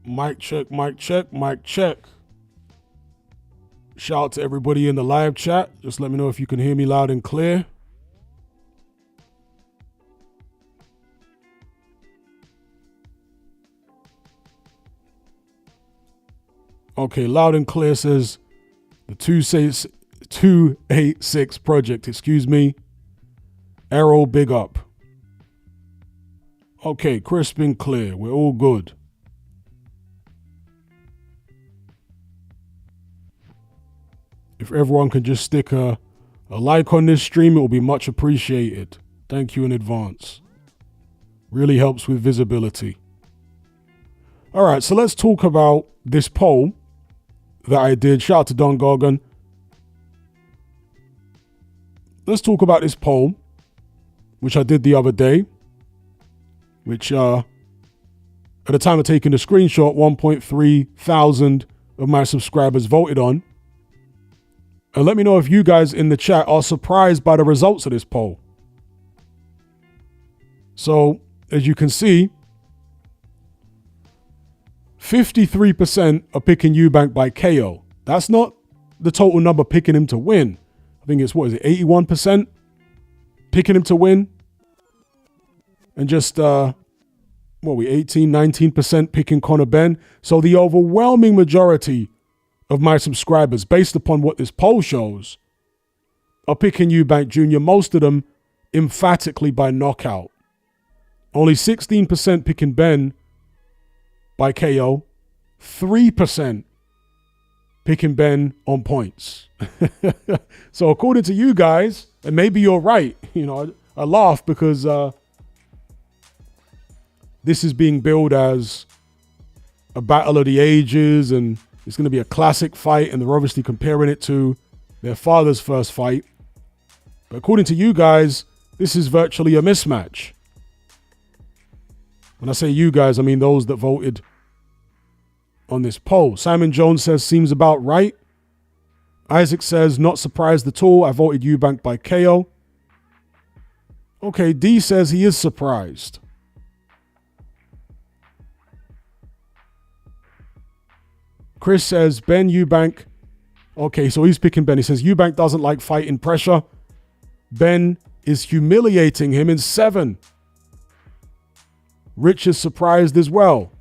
Mic check, mic check, mic check. Shout out to everybody in the live chat. Just let me know if you can hear me loud and clear. Okay, loud and clear says the 286 project, excuse me. Arrow, big up. Okay, crisp and clear. We're all good. If everyone can just stick a like on this stream, it will be much appreciated. Thank you in advance. Really helps with visibility. All right, so let's talk about this poll that I did. Shout out to Don Gorgon. Let's talk about this poll, which I did the other day, which at the time of taking the screenshot, 1.3 thousand of my subscribers voted on. And let me know if you guys in the chat are surprised by the results of this poll. So, as you can see, 53% are picking Eubank by KO. That's not the total number picking him to win. I think it's, 81% picking him to win? And just, 18, 19% picking Conor Benn. So the overwhelming majority of my subscribers, based upon what this poll shows, are picking Eubank Jr., most of them emphatically by knockout. Only 16% picking Benn by KO, 3% picking Benn on points. So according to you guys, and maybe you're right, I laugh because this is being billed as a battle of the ages and it's going to be a classic fight, and they're obviously comparing it to their father's first fight. But according to you guys, this is virtually a mismatch. When I say you guys, I mean those that voted on this poll. Simon Jones says, seems about right. Isaac says, not surprised at all. I voted Eubank by KO. Okay, D says he is surprised. Chris says, Ben, Eubank. Okay, so he's picking Ben. He says, Eubank doesn't like fighting pressure. Ben is humiliating him in 7. Rich is surprised as well.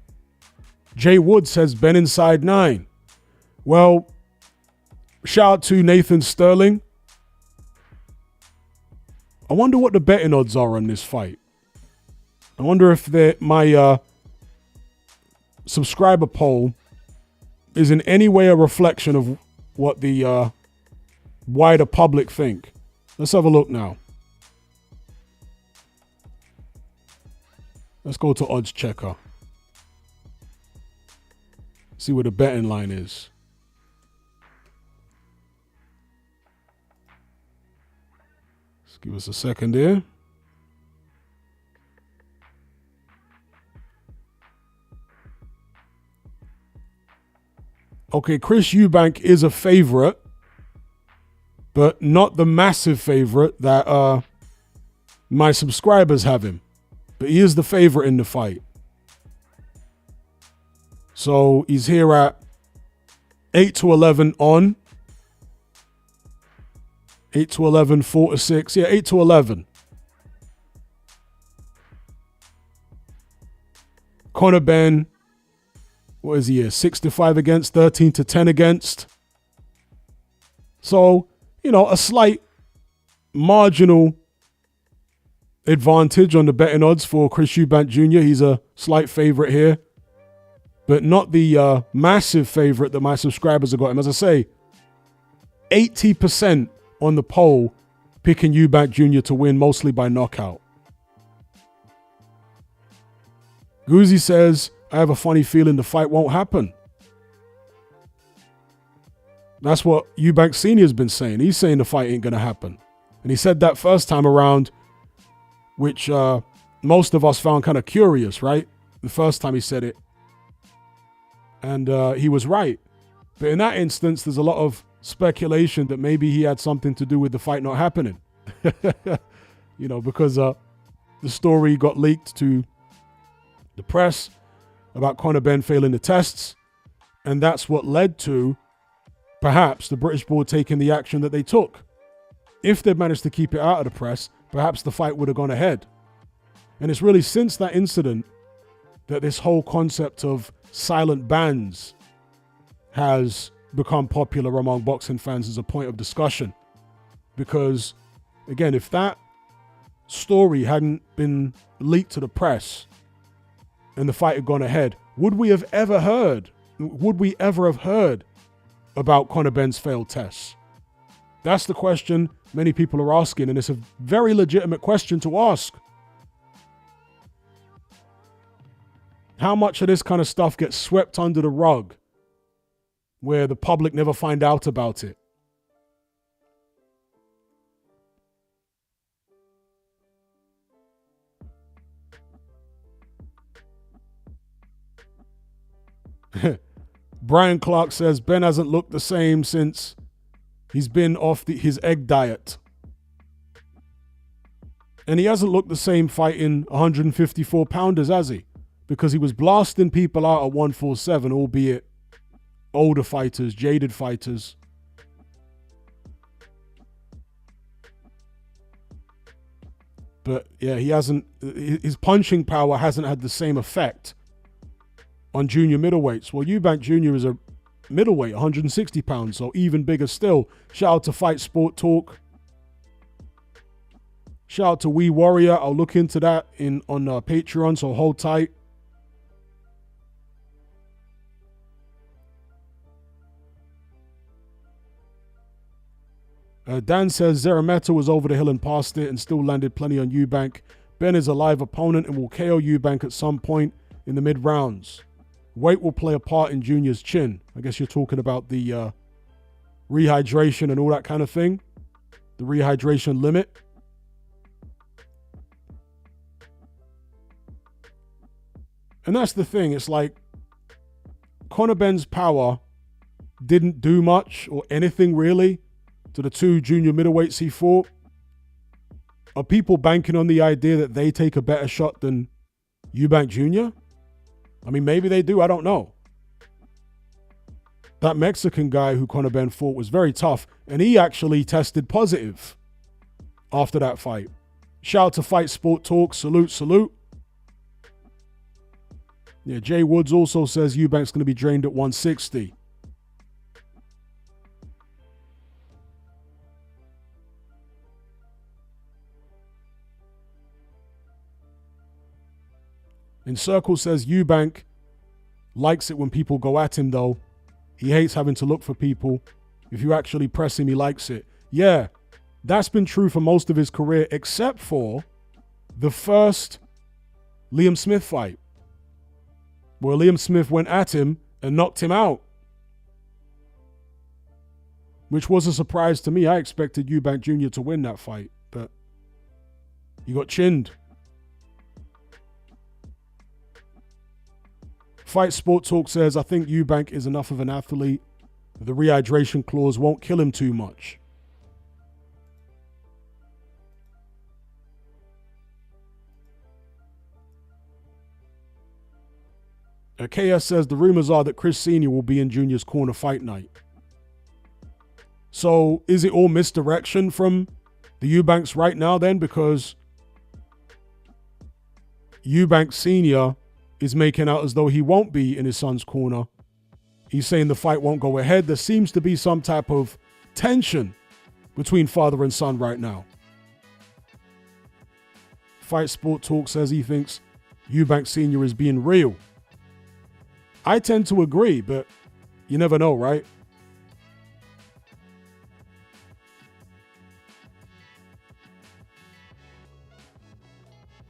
Jay Wood says, Ben inside 9. Well, shout out to Nathan Sterling. I wonder what the betting odds are on this fight. I wonder if my subscriber poll is in any way a reflection of what the wider public think. Let's have a look now. Let's go to Odds Checker. See what the betting line is. Just give us a second here. Okay, Chris Eubank is a favorite, but not the massive favorite that my subscribers have him. But he is the favorite in the fight. So he's here at 8-11 on. 8-11, 4-6. Yeah, 8-11. Conor Benn, what is he here? 6-5 against, 13-10 against. So, a slight marginal advantage on the betting odds for Chris Eubank Jr. He's a slight favorite here, but not the massive favorite that my subscribers have got him. As I say, 80% on the poll picking Eubank Jr. to win, mostly by knockout. Goozy says, I have a funny feeling the fight won't happen. That's what Eubank Sr.'s been saying. He's saying the fight ain't going to happen. And he said that first time around, which most of us found kind of curious, right? The first time he said it. And he was right. But in that instance, there's a lot of speculation that maybe he had something to do with the fight not happening. Because the story got leaked to the press. about Conor Benn failing the tests. And that's what led to perhaps the British board taking the action that they took. If they'd managed to keep it out of the press, perhaps the fight would have gone ahead. And it's really since that incident that this whole concept of silent bans has become popular among boxing fans as a point of discussion. Because, again, if that story hadn't been leaked to the press and the fight had gone ahead, would we ever have heard about Conor Benn's failed tests? That's the question many people are asking, and it's a very legitimate question to ask. How much of this kind of stuff gets swept under the rug where the public never find out about it? Brian Clark says Ben hasn't looked the same since he's been off his egg diet. And he hasn't looked the same fighting 154 pounders, has he? Because he was blasting people out at 147, albeit older fighters, jaded fighters. But yeah, his punching power hasn't had the same effect on junior middleweights. Well, Eubank Jr. is a middleweight, 160 pounds, so even bigger still. Shout out to Fight Sport Talk. Shout out to Wee Warrior. I'll look into that on Patreon, so hold tight. Dan says Zerameta was over the hill and past it and still landed plenty on Eubank. Ben is a live opponent and will KO Eubank at some point in the mid-rounds. Weight will play a part in Junior's chin. I guess you're talking about the rehydration and all that kind of thing. The rehydration limit. And that's the thing. It's like Conor Benn's power didn't do much or anything really to the two junior middleweights he fought. Are people banking on the idea that they take a better shot than Eubank Jr.? I mean, maybe they do. I don't know. That Mexican guy who Conor Benn fought was very tough, and he actually tested positive after that fight. Shout out to Fight Sport Talk. Salute, salute. Yeah, Jay Woods also says Eubank's going to be drained at 160. In Circle says Eubank likes it when people go at him, though. He hates having to look for people. If you actually press him, he likes it. Yeah, that's been true for most of his career, except for the first Liam Smith fight, where Liam Smith went at him and knocked him out, which was a surprise to me. I expected Eubank Jr. to win that fight, but he got chinned. Fight Sport Talk says, I think Eubank is enough of an athlete. The rehydration clause won't kill him too much. KS says, the rumors are that Chris Sr. will be in Junior's corner fight night. So is it all misdirection from the Eubanks right now then? Because Eubank Sr. is making out as though he won't be in his son's corner. He's saying the fight won't go ahead. There seems to be some type of tension between father and son right now. Fight Sport Talk says he thinks Eubank Sr. is being real. I tend to agree, but you never know, right?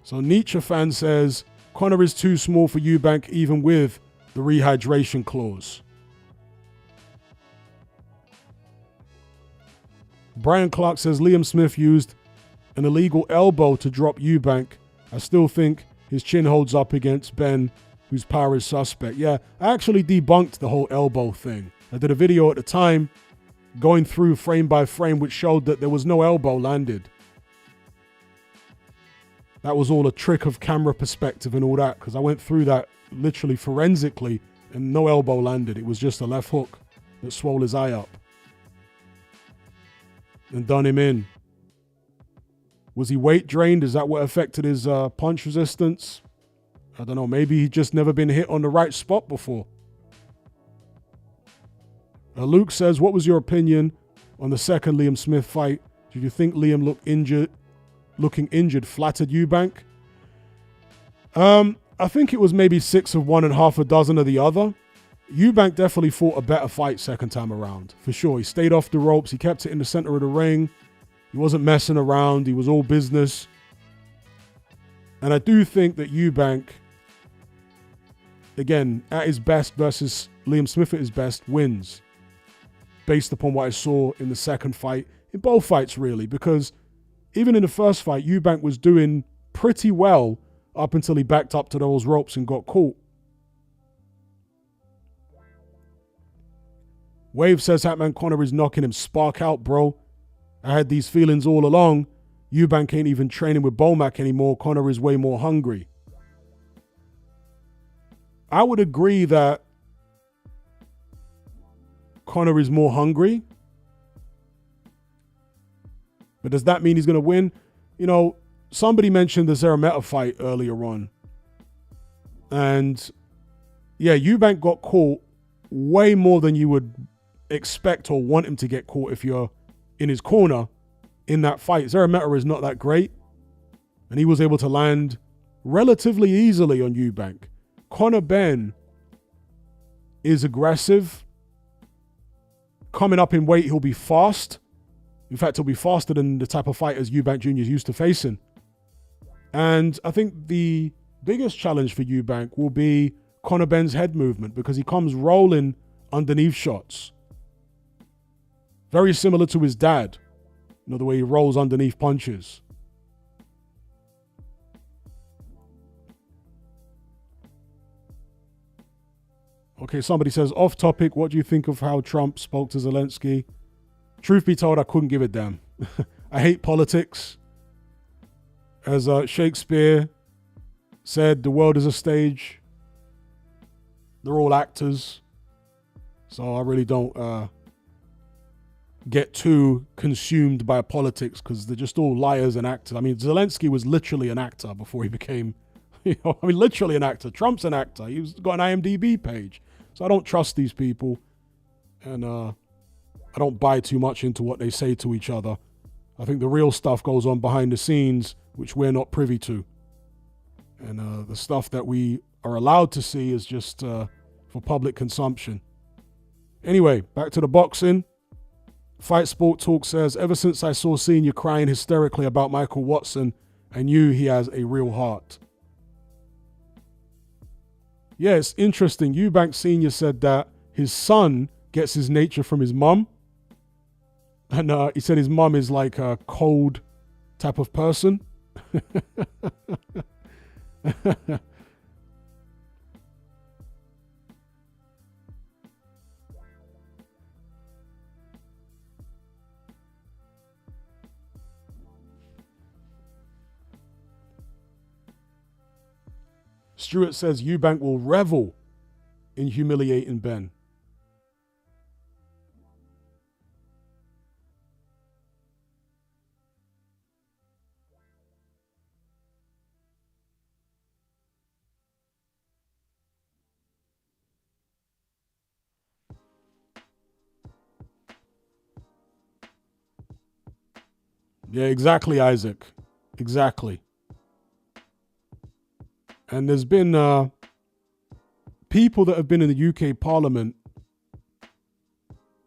So Nietzsche fan says, Conor is too small for Eubank even with the rehydration clause. Brian Clark says Liam Smith used an illegal elbow to drop Eubank. I still think his chin holds up against Ben, whose power is suspect. Yeah, I actually debunked the whole elbow thing. I did a video at the time going through frame by frame which showed that there was no elbow landed. that was all a trick of camera perspective and all that, because I went through that literally forensically and no elbow landed. It was just a left hook that swole his eye up and done him in. Was he weight drained? Is that what affected his punch resistance? I don't know. Maybe he just never been hit on the right spot before. Luke says, what was your opinion on the second Liam Smith fight? Did you think Liam looking injured flattered Eubank? I think it was maybe 6 of one and half a dozen of the other. Eubank definitely fought a better fight second time around, for sure. He stayed off the ropes. He kept it in the center of the ring. He wasn't messing around. He was all business. And I do think that Eubank, again, at his best versus Liam Smith at his best, wins. Based upon what I saw in the second fight, in both fights really, because even in the first fight, Eubank was doing pretty well up until he backed up to those ropes and got caught. Wave says, Hatman Conor is knocking him spark out, bro. I had these feelings all along. Eubank ain't even training with Bomac anymore. Conor is way more hungry. I would agree that Conor is more hungry. But does that mean he's going to win? You know, somebody mentioned the Zerameta fight earlier on. And yeah, Eubank got caught way more than you would expect or want him to get caught if you're in his corner in that fight. Zerameta is not that great. And he was able to land relatively easily on Eubank. Conor Benn is aggressive. Coming up in weight, he'll be fast. In fact, he'll be faster than the type of fighters Eubank Jr. is used to facing. And I think the biggest challenge for Eubank will be Conor Benn's head movement, because he comes rolling underneath shots. Very similar to his dad. You know, the way he rolls underneath punches. Okay, somebody says, off topic, what do you think of how Trump spoke to Zelensky? Truth be told, I couldn't give a damn. I hate politics. As Shakespeare said, the world is a stage. They're all actors. So I really don't get too consumed by politics, because they're just all liars and actors. I mean, Zelensky was literally an actor before he became, literally an actor. Trump's an actor. He's got an IMDb page. So I don't trust these people. And I don't buy too much into what they say to each other. I think the real stuff goes on behind the scenes, which we're not privy to. And the stuff that we are allowed to see is just for public consumption. Anyway, back to the boxing. Fight Sport Talk says, ever since I saw Senior crying hysterically about Michael Watson, I knew he has a real heart. Yeah, it's interesting. Eubank Senior said that his son gets his nature from his mum. And he said his mum is like a cold type of person. Stuart says Eubank will revel in humiliating Ben. Yeah, exactly, Isaac. Exactly. And there's been people that have been in the UK Parliament,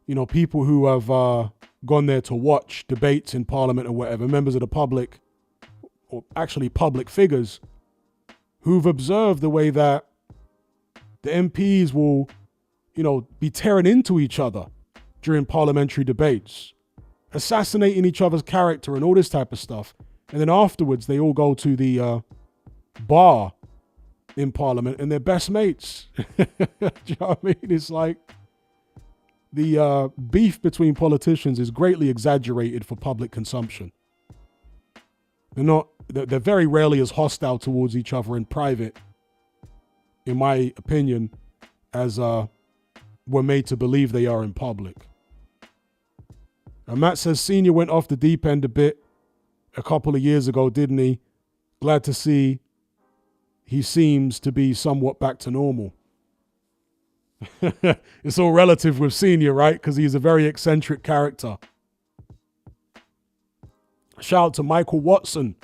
you know, people who have gone there to watch debates in Parliament or whatever, members of the public, or actually public figures, who've observed the way that the MPs will, you know, be tearing into each other during parliamentary debates, assassinating each other's character and all this type of stuff. And then afterwards, they all go to the bar in Parliament and they're best mates. Do you know what I mean? It's like the beef between politicians is greatly exaggerated for public consumption. They're very rarely as hostile towards each other in private, in my opinion, as we're made to believe they are in public. And Matt says Senior went off the deep end a bit a couple of years ago, didn't he? Glad to see he seems to be somewhat back to normal. It's all relative with Senior, right? Because he's a very eccentric character. Shout out to Michael Watson,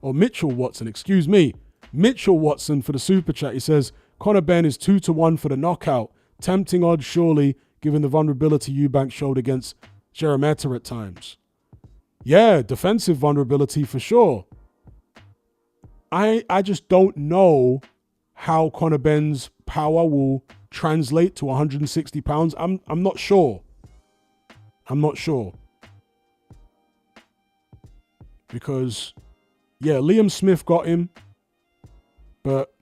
or Mitchell Watson, excuse me. Mitchell Watson for the super chat. He says, Conor Benn is 2-1 for the knockout. Tempting odds, surely, given the vulnerability Eubank showed against Jeremeta at times. Yeah, defensive vulnerability for sure. I just don't know how Conor Benn's power will translate to 160 pounds. I'm not sure. I'm not sure. Because, yeah, Liam Smith got him. But,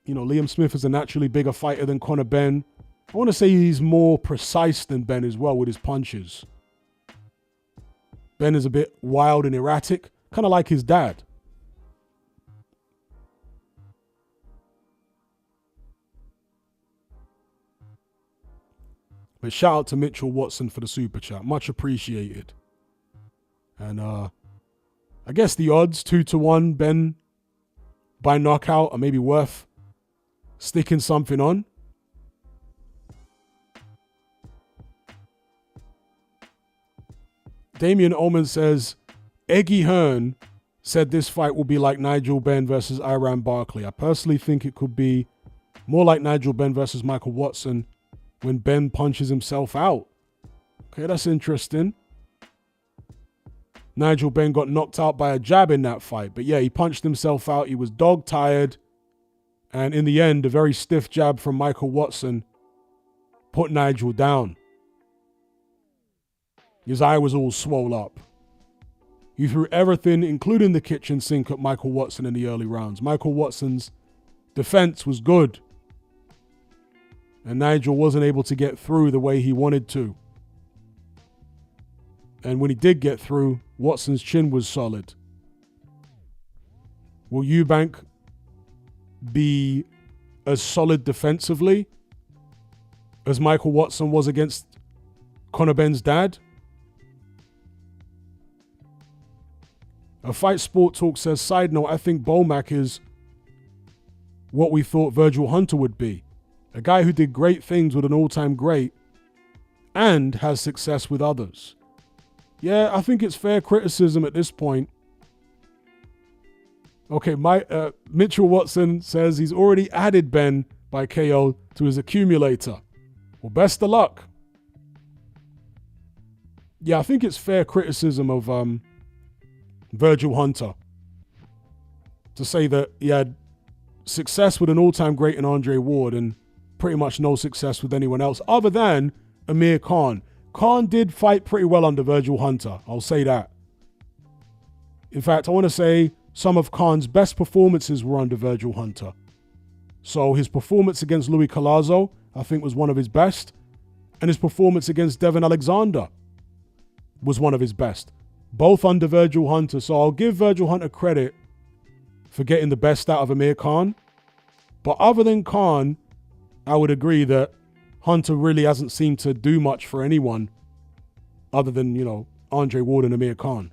you know, Liam Smith is a naturally bigger fighter than Conor Benn. I want to say he's more precise than Benn as well with his punches. Benn is a bit wild and erratic, kind of like his dad. But shout out to Mitchell Watson for the super chat. Much appreciated. And I guess the odds, 2-1, Benn by knockout, are maybe worth sticking something on. Damien Oman says, Eggy Hearn said this fight will be like Nigel Benn versus Iran Barkley. I personally think it could be more like Nigel Benn versus Michael Watson when Benn punches himself out. Okay, that's interesting. Nigel Benn got knocked out by a jab in that fight. But yeah, he punched himself out. He was dog tired. And in the end, a very stiff jab from Michael Watson put Nigel down. His eye was all swole up. He threw everything, including the kitchen sink, at Michael Watson in the early rounds. Michael Watson's defense was good. And Nigel wasn't able to get through the way he wanted to. And when he did get through, Watson's chin was solid. Will Eubank be as solid defensively as Michael Watson was against Conor Benn's dad? A Fight Sport Talk says, side note, I think Bomac is what we thought Virgil Hunter would be. A guy who did great things with an all-time great and has success with others. Yeah, I think it's fair criticism at this point. Okay, Mitchell Watson says he's already added Benn by KO to his accumulator. Well, best of luck. Yeah, I think it's fair criticism of Virgil Hunter to say that he had success with an all-time great in Andre Ward and pretty much no success with anyone else other than Amir Khan. Khan did fight pretty well under Virgil Hunter. I'll say that. In fact, I want to say some of Khan's best performances were under Virgil Hunter. So his performance against Louis Collazo, I think, was one of his best. And his performance against Devin Alexander was one of his best. Both under Virgil Hunter. So I'll give Virgil Hunter credit for getting the best out of Amir Khan. But other than Khan, I would agree that Hunter really hasn't seemed to do much for anyone other than, you know, Andre Ward and Amir Khan.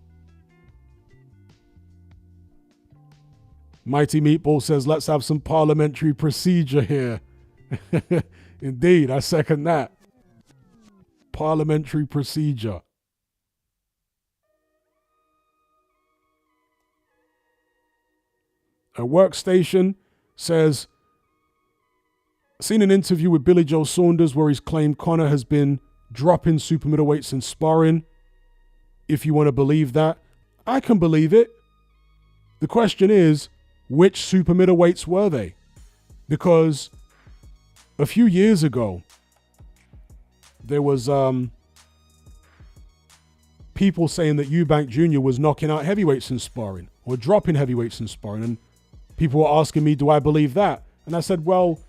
Mighty Meatball says, let's have some parliamentary procedure here. Indeed, I second that. Parliamentary procedure. A Workstation says, seen an interview with Billy Joe Saunders where he's claimed Conor has been dropping super middleweights in sparring. If you want to believe that, I can believe it. The question is, which super middleweights were they? Because a few years ago, there was people saying that Eubank Jr. was knocking out heavyweights in sparring or dropping heavyweights in sparring. And people were asking me, do I believe that? And I said, well,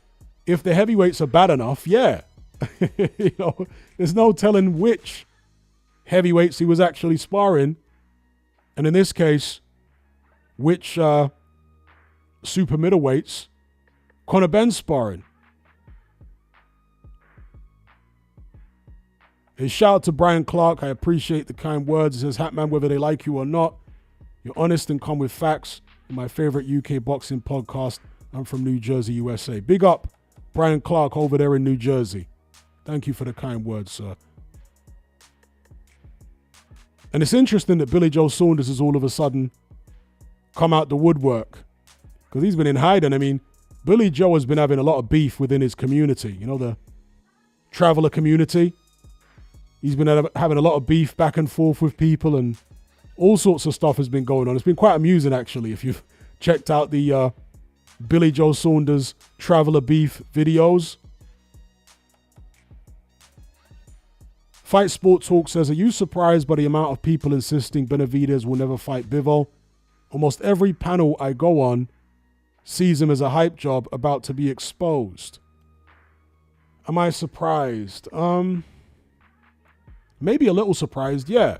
if the heavyweights are bad enough, yeah. You know, there's no telling which heavyweights he was actually sparring. And in this case, which super middleweights Conor Benn sparring. A shout out to Brian Clark. I appreciate the kind words. He says, Hatman, whether they like you or not, you're honest and come with facts. My favorite UK boxing podcast. I'm from New Jersey, USA. Big up Brian Clark over there in New Jersey. Thank you for the kind words, sir. And it's interesting that Billy Joe Saunders has all of a sudden come out the woodwork, because he's been in hiding. I mean, Billy Joe has been having a lot of beef within his community. You know, the traveler community. He's been having a lot of beef back and forth with people, and all sorts of stuff has been going on. It's been quite amusing, actually, if you've checked out the Billy Joe Saunders traveler beef videos. Fight Sport Talk says, are you surprised by the amount of people insisting Benavidez will never fight Bivol? Almost every panel I go on sees him as a hype job about to be exposed. Am I surprised? Maybe a little surprised, yeah.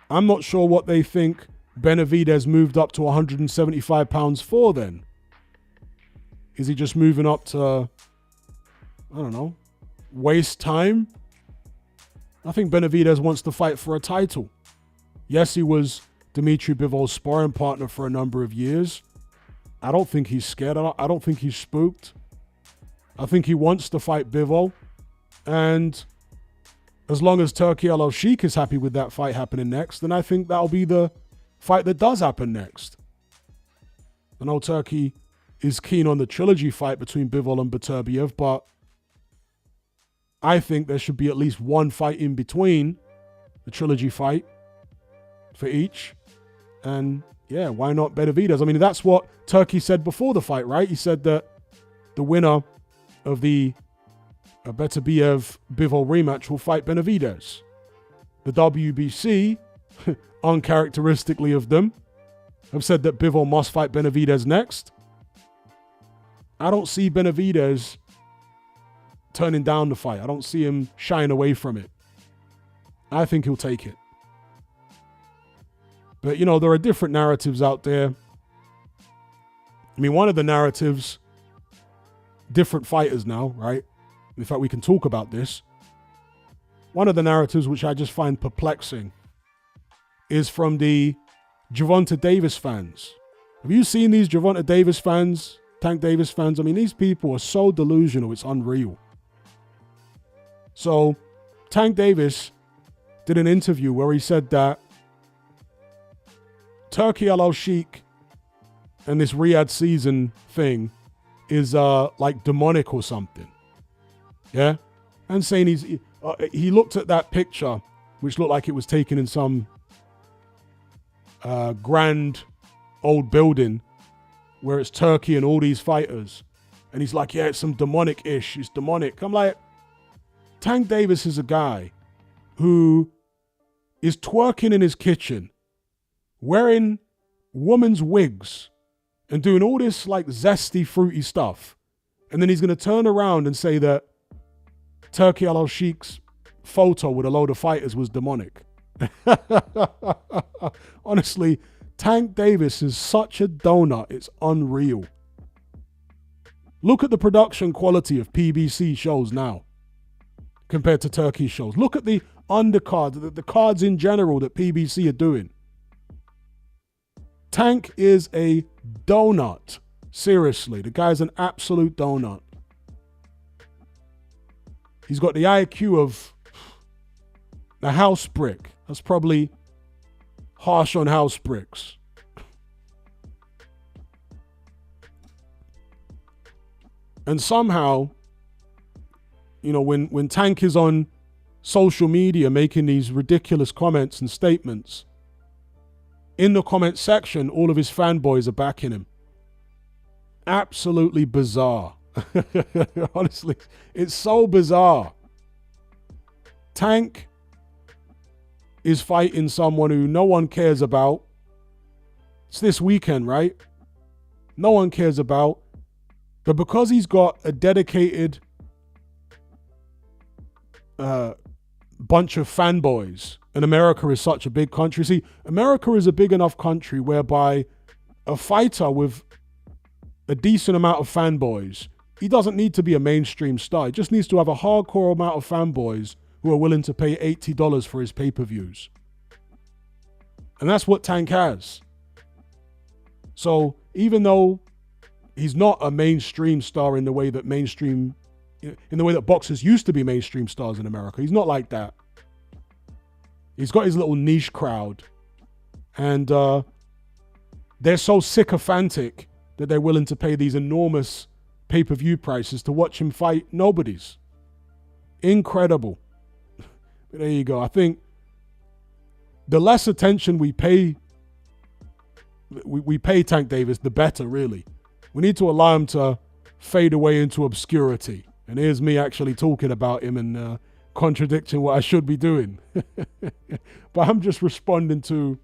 I'm not sure what they think Benavidez moved up to 175 pounds for then. Is he just moving up to, I don't know, waste time? I think Benavidez wants to fight for a title. Yes, he was Dimitri Bivol's sparring partner for a number of years. I don't think he's scared. I don't think he's spooked. I think he wants to fight Bivol. And as long as Turki Al-Sheikh is happy with that fight happening next, then I think that'll be the fight that does happen next. I know Turki is keen on the trilogy fight between Bivol and Beterbiev, but I think there should be at least one fight in between the trilogy fight for each. And yeah, why not Benavidez? I mean, that's what Turki said before the fight, right? He said that the winner of the Beterbiev-Bivol rematch will fight Benavidez. The WBC, uncharacteristically of them, have said that Bivol must fight Benavidez next. I don't see Benavidez turning down the fight. I don't see him shying away from it. I think he'll take it. But, you know, there are different narratives out there. I mean, one of the narratives, different fighters now, right? In fact, we can talk about this. One of the narratives which I just find perplexing is from the Gervonta Davis fans. Have you seen these Gervonta Davis fans, Tank Davis fans? I mean, these people are so delusional, it's unreal. So, Tank Davis did an interview where he said that Turki Al-Sheikh and this Riyadh season thing is like demonic or something. Yeah? And saying he looked at that picture, which looked like it was taken in some grand old building where it's Turkey and all these fighters. And he's like, yeah, it's some demonic-ish. It's demonic. I'm like, Tank Davis is a guy who is twerking in his kitchen, wearing women's wigs and doing all this like zesty, fruity stuff. And then he's going to turn around and say that Turki Al-Sheikh's photo with a load of fighters was demonic. Honestly, Tank Davis is such a donut. It's unreal. Look at the production quality of PBC shows now compared to Turkey shows. Look at the undercard, the cards in general that PBC are doing. Tank is a donut. Seriously, the guy's an absolute donut. He's got the IQ of a house brick. That's probably harsh on house bricks. And somehow, you know, when Tank is on social media making these ridiculous comments and statements, in the comment section, all of his fanboys are backing him. Absolutely bizarre. Honestly, it's so bizarre. Tank is fighting someone who no one cares about. It's this weekend, right? No one cares about. But because he's got a dedicated bunch of fanboys. And America is such a big country. See, America is a big enough country whereby a fighter with a decent amount of fanboys, he doesn't need to be a mainstream star. He just needs to have a hardcore amount of fanboys who are willing to pay $80 for his pay-per-views. And that's what Tank has. So even though he's not a mainstream star in the way that boxers used to be mainstream stars in America, he's not like that. He's got his little niche crowd. And they're so sycophantic that they're willing to pay these enormous pay-per-view prices to watch him fight nobodies. Incredible. But there you go. I think the less attention we pay Tank Davis, the better, really. We need to allow him to fade away into obscurity. And here's me actually talking about him and contradicting what I should be doing. But I'm just responding to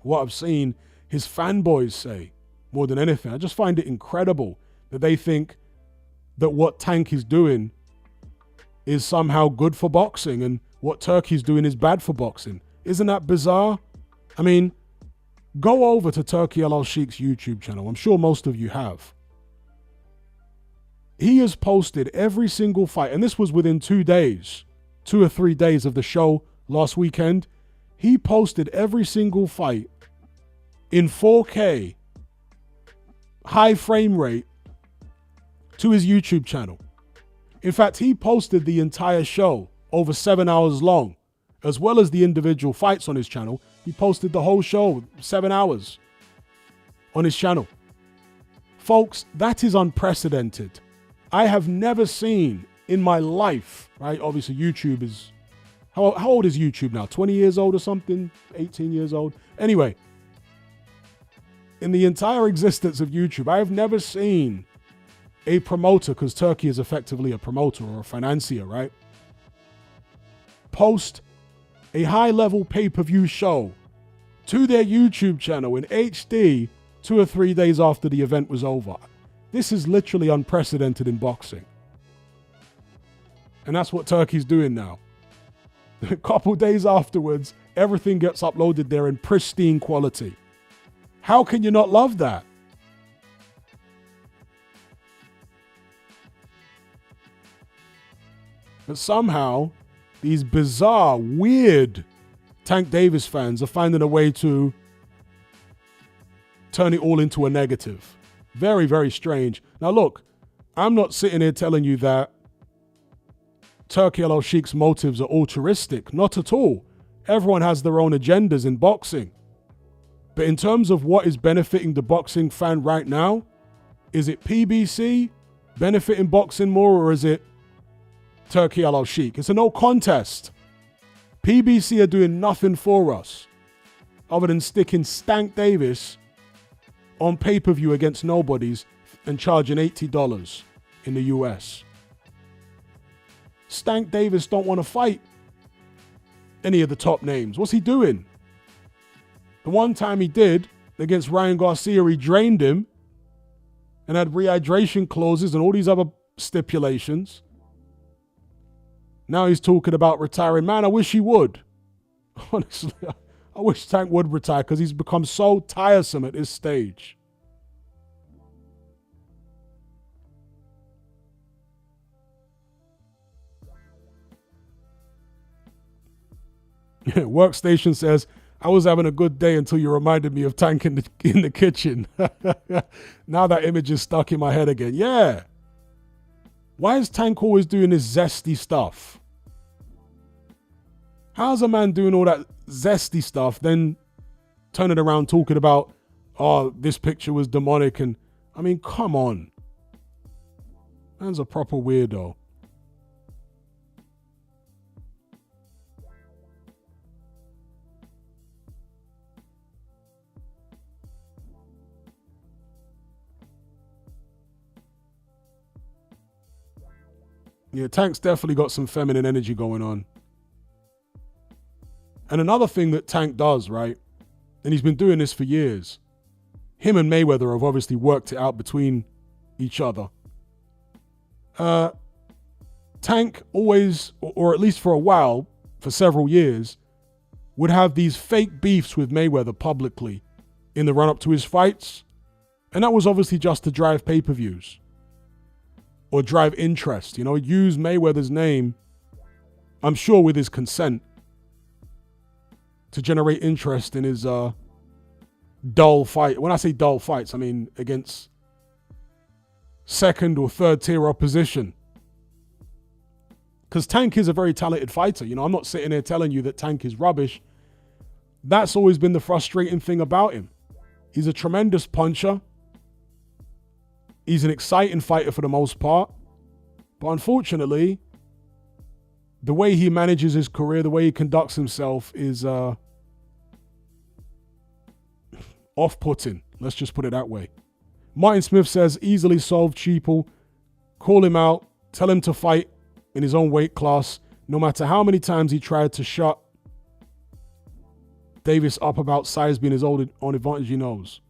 what I've seen his fanboys say more than anything. I just find it incredible that they think that what Tank is doing is somehow good for boxing and what Turkey's doing is bad for boxing. Isn't that bizarre? I mean, go over to Turki Al-Sheikh's YouTube channel. I'm sure most of you have. He has posted every single fight, and this was within 2 days, 2 or 3 days of the show last weekend. He posted every single fight in 4K, high frame rate, to his YouTube channel. In fact, he posted the entire show over 7 hours long, as well as the individual fights on his channel. He posted the whole show, 7 hours, on his channel. Folks, that is unprecedented. I have never seen in my life, right? Obviously, YouTube is, how old is YouTube now? 20 years old or something? 18 years old? Anyway, in the entire existence of YouTube, I have never seen a promoter, because Turkey is effectively a promoter or a financier, right? Post a high-level pay-per-view show to their YouTube channel in HD 2 or 3 days after the event was over. This is literally unprecedented in boxing. And that's what Turkey's doing now. A couple days afterwards, everything gets uploaded there in pristine quality. How can you not love that? But somehow, these bizarre, weird Tank Davis fans are finding a way to turn it all into a negative. Very, very strange. Now look, I'm not sitting here telling you that Turki Al-Sheikh's motives are altruistic. Not at all. Everyone has their own agendas in boxing. But in terms of what is benefiting the boxing fan right now, is it PBC benefiting boxing more, or is it Turki Al-Sheikh? It's a no contest. PBC are doing nothing for us other than sticking Stank Davis on pay-per-view against nobodies and charging $80 in the US. Stank Davis don't want to fight any of the top names. What's he doing? The one time he did against Ryan Garcia, he drained him and had rehydration clauses and all these other stipulations. Now he's talking about retiring. Man, I wish he would. Honestly, I wish Tank would retire because he's become so tiresome at this stage. Workstation says, I was having a good day until you reminded me of Tank in the kitchen. Now that image is stuck in my head again. Yeah. Why is Tank always doing this zesty stuff? How's a man doing all that zesty stuff, then turning around talking about, oh, this picture was demonic? And I mean, come on. Man's a proper weirdo. Yeah, Tank's definitely got some feminine energy going on. And another thing that Tank does, right, and he's been doing this for years, him and Mayweather have obviously worked it out between each other. Tank always, or at least for a while, for several years, would have these fake beefs with Mayweather publicly in the run-up to his fights. And that was obviously just to drive pay-per-views or drive interest. Use Mayweather's name, I'm sure with his consent, to generate interest in his dull fight. When I say dull fights, I mean against second or third tier opposition. Because Tank is a very talented fighter. I'm not sitting here telling you that Tank is rubbish. That's always been the frustrating thing about him. He's a tremendous puncher. He's an exciting fighter for the most part. But unfortunately, the way he manages his career, the way he conducts himself is off-putting. Let's just put it that way. Martin Smith says, easily solved, Cheeple. Call him out. Tell him to fight in his own weight class. No matter how many times he tried to shut Davis up about size being his own advantage, he knows.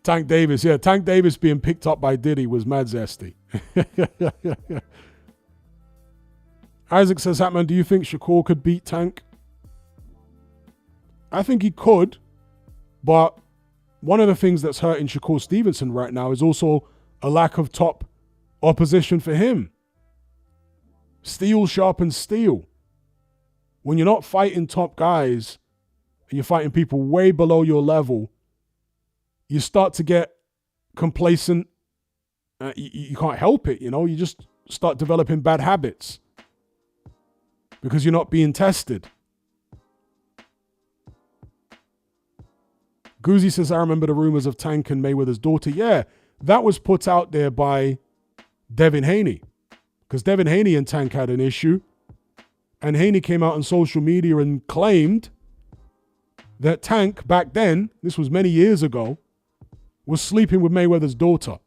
Tank Davis. Yeah, Tank Davis being picked up by Diddy was mad zesty. Isaac says, Hatman, do you think Shakur could beat Tank? I think he could, but one of the things that's hurting Shakur Stevenson right now is also a lack of top opposition for him. Steel sharpens steel. When you're not fighting top guys and you're fighting people way below your level, you start to get complacent. You can't help it, You just start developing bad habits because you're not being tested. Goozy says, I remember the rumors of Tank and Mayweather's daughter. Yeah, that was put out there by Devin Haney, because Devin Haney and Tank had an issue. And Haney came out on social media and claimed that Tank, back then, this was many years ago, was sleeping with Mayweather's daughter.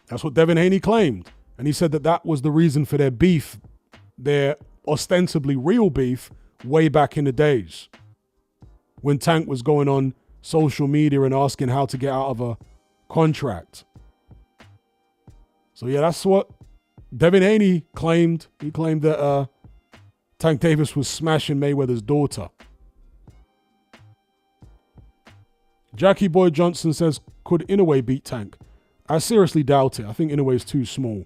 That's what Devin Haney claimed. And he said that that was the reason for their beef, their ostensibly real beef, way back in the days, when Tank was going on social media and asking how to get out of a contract. So yeah, that's what Devin Haney claimed. He claimed that Tank Davis was smashing Mayweather's daughter. Jackie Boy Johnson says, could Inoue beat Tank? I seriously doubt it. I think Inoue is too small.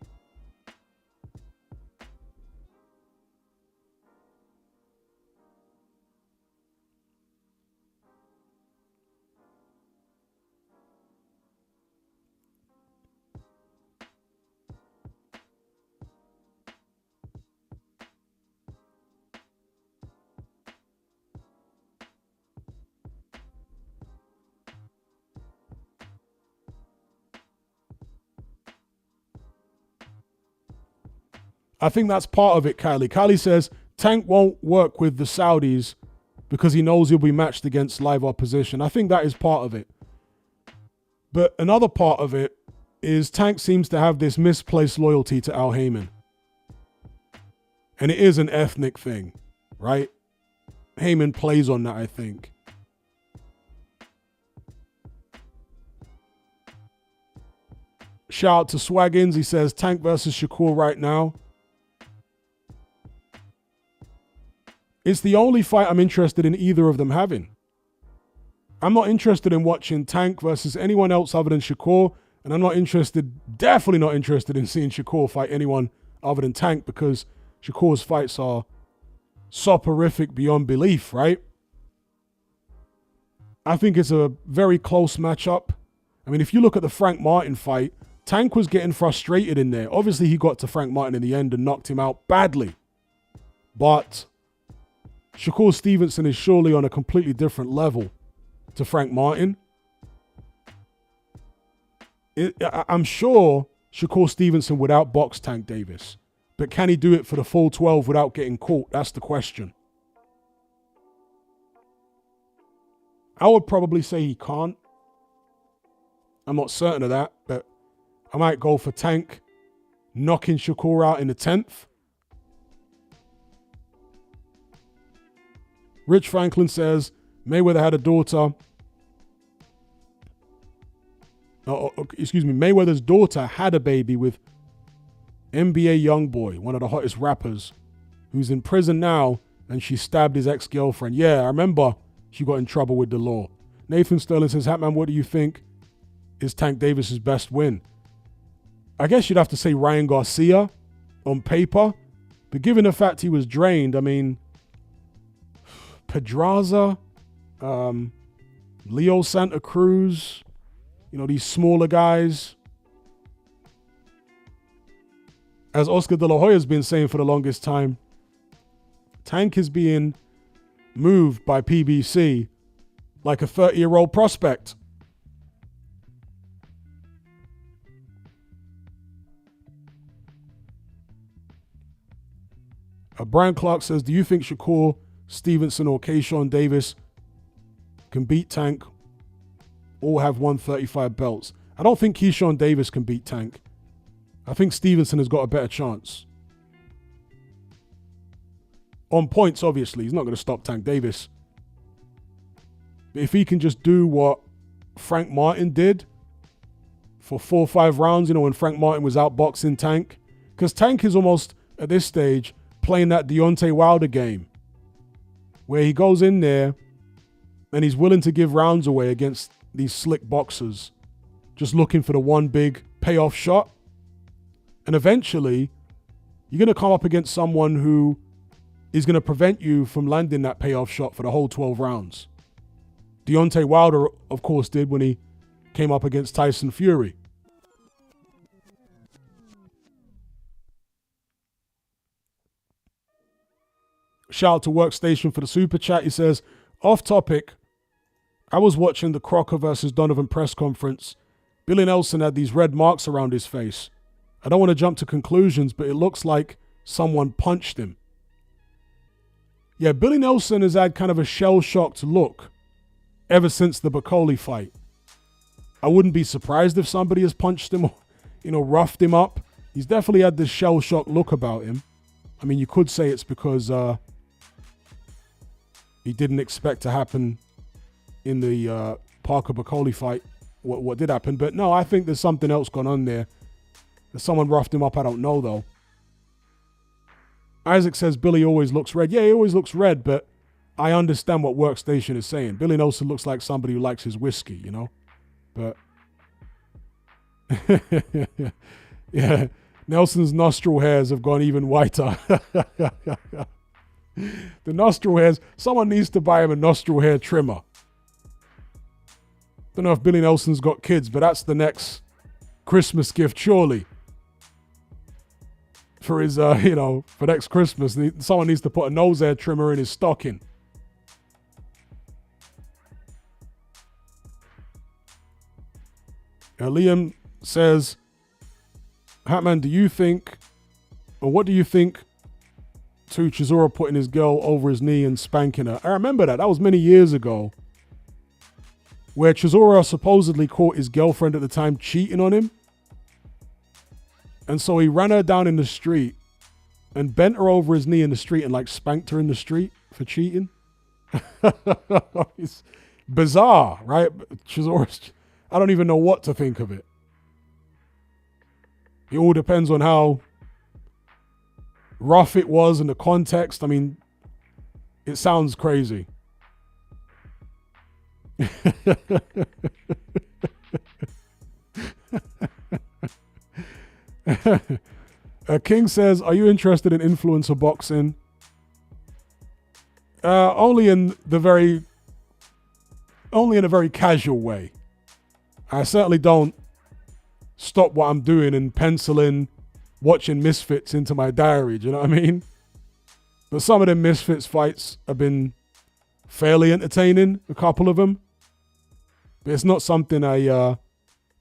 I think that's part of it, Kylie. Kylie says, Tank won't work with the Saudis because he knows he'll be matched against live opposition. I think that is part of it. But another part of it is Tank seems to have this misplaced loyalty to Al Heyman. And it is an ethnic thing, right? Heyman plays on that, I think. Shout out to Swaggins. He says, Tank versus Shakur right now. It's the only fight I'm interested in either of them having. I'm not interested in watching Tank versus anyone else other than Shakur. And I'm not interested, definitely not interested in seeing Shakur fight anyone other than Tank, because Shakur's fights are soporific beyond belief, right? I think it's a very close matchup. I mean, if you look at the Frank Martin fight, Tank was getting frustrated in there. Obviously, he got to Frank Martin in the end and knocked him out badly. But Shakur Stevenson is surely on a completely different level to Frank Martin. I'm sure Shakur Stevenson would outbox Tank Davis. But can he do it for the full 12 without getting caught? That's the question. I would probably say he can't. I'm not certain of that, but I might go for Tank knocking Shakur out in the 10th. Rich Franklin says, Mayweather had a daughter. Mayweather's daughter had a baby with NBA Youngboy, one of the hottest rappers, who's in prison now, and she stabbed his ex-girlfriend. Yeah, I remember she got in trouble with the law. Nathan Sterling says, Hatman, what do you think is Tank Davis's best win? I guess you'd have to say Ryan Garcia on paper, but given the fact he was drained, I mean, Pedraza, Leo Santa Cruz, these smaller guys. As Oscar De La Hoya's been saying for the longest time, Tank is being moved by PBC like a 30-year-old prospect. Brian Clark says, do you think Shakur Stevenson or Keyshawn Davis can beat Tank or have 135 belts? I don't think Keyshawn Davis can beat Tank. I think Stevenson has got a better chance. On points, obviously. He's not going to stop Tank Davis. But if he can just do what Frank Martin did for 4 or 5 rounds, when Frank Martin was outboxing Tank. Because Tank is almost, at this stage, playing that Deontay Wilder game, where he goes in there and he's willing to give rounds away against these slick boxers, just looking for the one big payoff shot. And eventually, you're going to come up against someone who is going to prevent you from landing that payoff shot for the whole 12 rounds. Deontay Wilder, of course, did when he came up against Tyson Fury. Shout out to Workstation for the super chat. He says, off topic, I was watching the Crocker versus Donovan press conference. Billy Nelson had these red marks around his face. I don't want to jump to conclusions, but it looks like someone punched him. Yeah, Billy Nelson has had kind of a shell-shocked look ever since the Bacoli fight. I wouldn't be surprised if somebody has punched him or, roughed him up. He's definitely had this shell-shocked look about him. I mean, you could say it's because he didn't expect to happen in the Parker Bacoli fight, what did happen. But no, I think there's something else going on there. If someone roughed him up, I don't know, though. Isaac says Billy always looks red. Yeah, he always looks red, but I understand what Workstation is saying. Billy Nelson looks like somebody who likes his whiskey, But, yeah, Nelson's nostril hairs have gone even whiter. The nostril hairs, someone needs to buy him a nostril hair trimmer. Don't know if Billy Nelson's got kids, but that's the next Christmas gift, surely. For his, for next Christmas, someone needs to put a nose hair trimmer in his stocking. Liam says, Hatman, what do you think to Chisora putting his girl over his knee and spanking her? I remember that. That was many years ago, where Chisora supposedly caught his girlfriend at the time cheating on him. And so he ran her down in the street and bent her over his knee in the street and spanked her in the street for cheating. It's bizarre, right? Chisora's, I don't even know what to think of it. It all depends on how rough it was in the context. I mean, it sounds crazy. King says, are you interested in influencer boxing? Only in a very casual way. I certainly don't stop what I'm doing and pencil in watching Misfits into my diary. Do you know what I mean? But some of them Misfits fights have been fairly entertaining, a couple of them. But it's not something I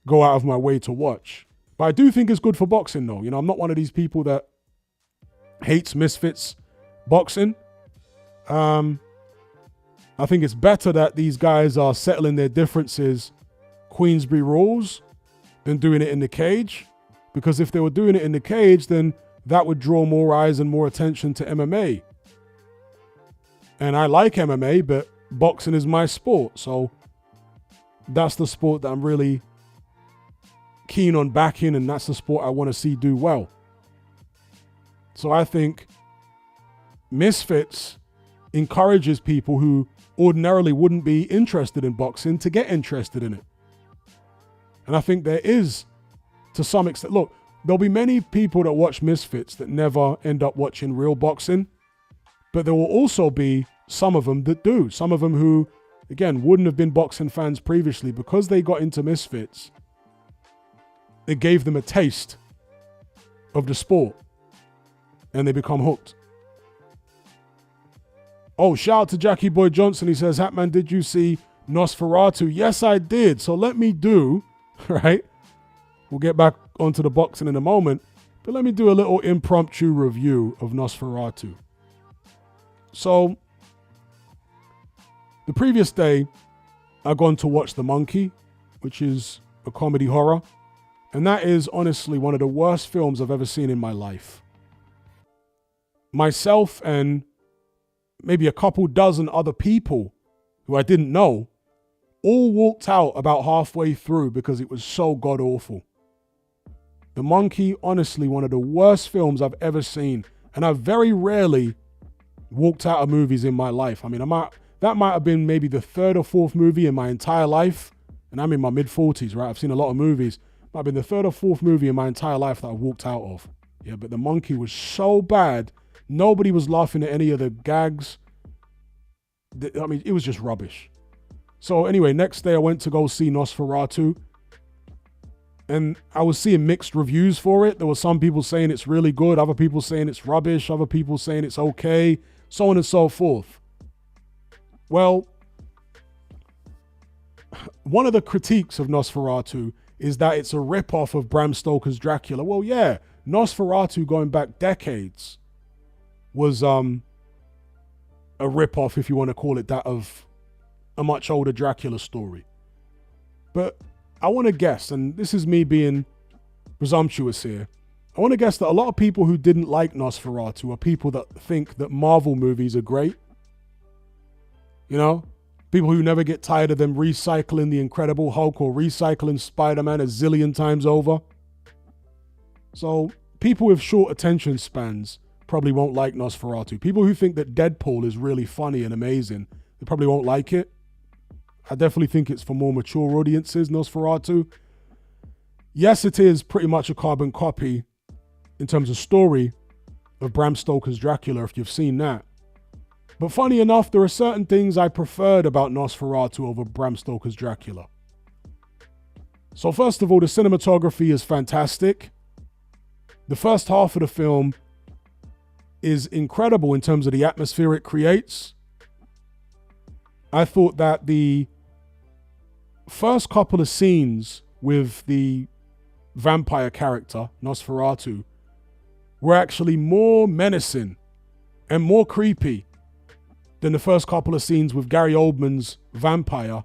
go out of my way to watch. But I do think it's good for boxing, though. I'm not one of these people that hates Misfits boxing. I think it's better that these guys are settling their differences Queensberry rules than doing it in the cage. Because if they were doing it in the cage, then that would draw more eyes and more attention to MMA. And I like MMA, but boxing is my sport. So that's the sport that I'm really keen on backing, and that's the sport I want to see do well. So I think Misfits encourages people who ordinarily wouldn't be interested in boxing to get interested in it. And I think there is, to some extent, look, there'll be many people that watch Misfits that never end up watching real boxing, but there will also be some of them that do. Some of them who, again, wouldn't have been boxing fans previously, because they got into Misfits, it gave them a taste of the sport and they become hooked. Oh, shout out to Jackie Boy Johnson. He says, Hatman, did you see Nosferatu? Yes, I did. So let me do, right? We'll get back onto the boxing in a moment, but let me do a little impromptu review of Nosferatu. So the previous day, I'd gone to watch The Monkey, which is a comedy horror. And that is honestly one of the worst films I've ever seen in my life. Myself and maybe a couple dozen other people who I didn't know all walked out about halfway through because it was so god-awful. The Monkey, honestly, one of the worst films I've ever seen. And I've very rarely walked out of movies in my life. I mean, that might have been maybe the third or fourth movie in my entire life. And I'm in my mid-40s, right? I've seen a lot of movies. Might have been the third or fourth movie in my entire life that I walked out of. Yeah, but The Monkey was so bad. Nobody was laughing at any of the gags. I mean, it was just rubbish. So anyway, next day I went to go see Nosferatu. And I was seeing mixed reviews for it. There were some people saying it's really good, other people saying it's rubbish, other people saying it's okay, so on and so forth. Well, one of the critiques of Nosferatu is that it's a rip-off of Bram Stoker's Dracula. Well, yeah, Nosferatu going back decades was a rip-off, if you want to call it that, of a much older Dracula story. But I want to guess, and this is me being presumptuous here, I want to guess that a lot of people who didn't like Nosferatu are people that think that Marvel movies are great. You know? People who never get tired of them recycling the Incredible Hulk or recycling Spider-Man a zillion times over. So people with short attention spans probably won't like Nosferatu. People who think that Deadpool is really funny and amazing, they probably won't like it. I definitely think it's for more mature audiences, Nosferatu. Yes, it is pretty much a carbon copy in terms of story of Bram Stoker's Dracula, if you've seen that. But funny enough, there are certain things I preferred about Nosferatu over Bram Stoker's Dracula. So first of all, the cinematography is fantastic. The first half of the film is incredible in terms of the atmosphere it creates. I thought that the first couple of scenes with the vampire character, Nosferatu, were actually more menacing and more creepy than the first couple of scenes with Gary Oldman's vampire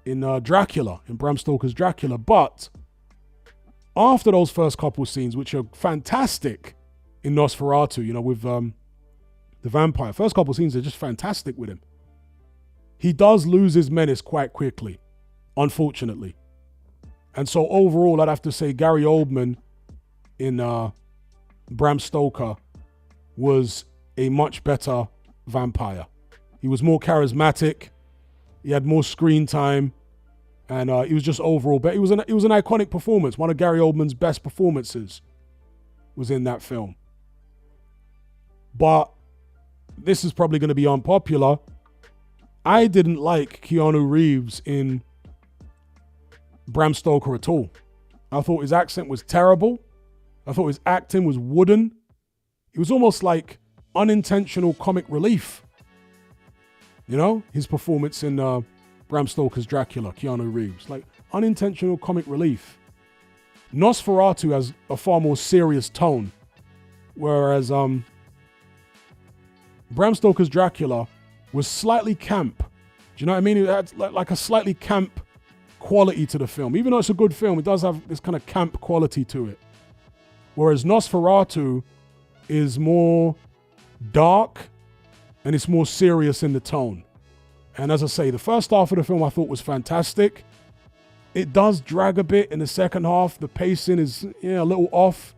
in Dracula, in Bram Stoker's Dracula. But after those first couple of scenes, which are fantastic in Nosferatu, you know, with the vampire, first couple of scenes are just fantastic with him. He does lose his menace quite quickly, unfortunately. And so overall, I'd have to say Gary Oldman in Bram Stoker was a much better vampire. He was more charismatic. He had more screen time. And he was just overall better. It was an iconic performance. One of Gary Oldman's best performances was in that film. But this is probably going to be unpopular. I didn't like Keanu Reeves in Bram Stoker at all. I thought his accent was terrible. I thought his acting was wooden. It was almost like unintentional comic relief. You know, his performance in Bram Stoker's Dracula, Keanu Reeves, like unintentional comic relief. Nosferatu has a far more serious tone, whereas Bram Stoker's Dracula was slightly camp. Do you know what I mean? It had like a slightly camp quality to the film. Even though it's a good film, it does have this kind of camp quality to it. Whereas Nosferatu is more dark and it's more serious in the tone. And as I say, the first half of the film I thought was fantastic. It does drag a bit in the second half. The pacing is a little off.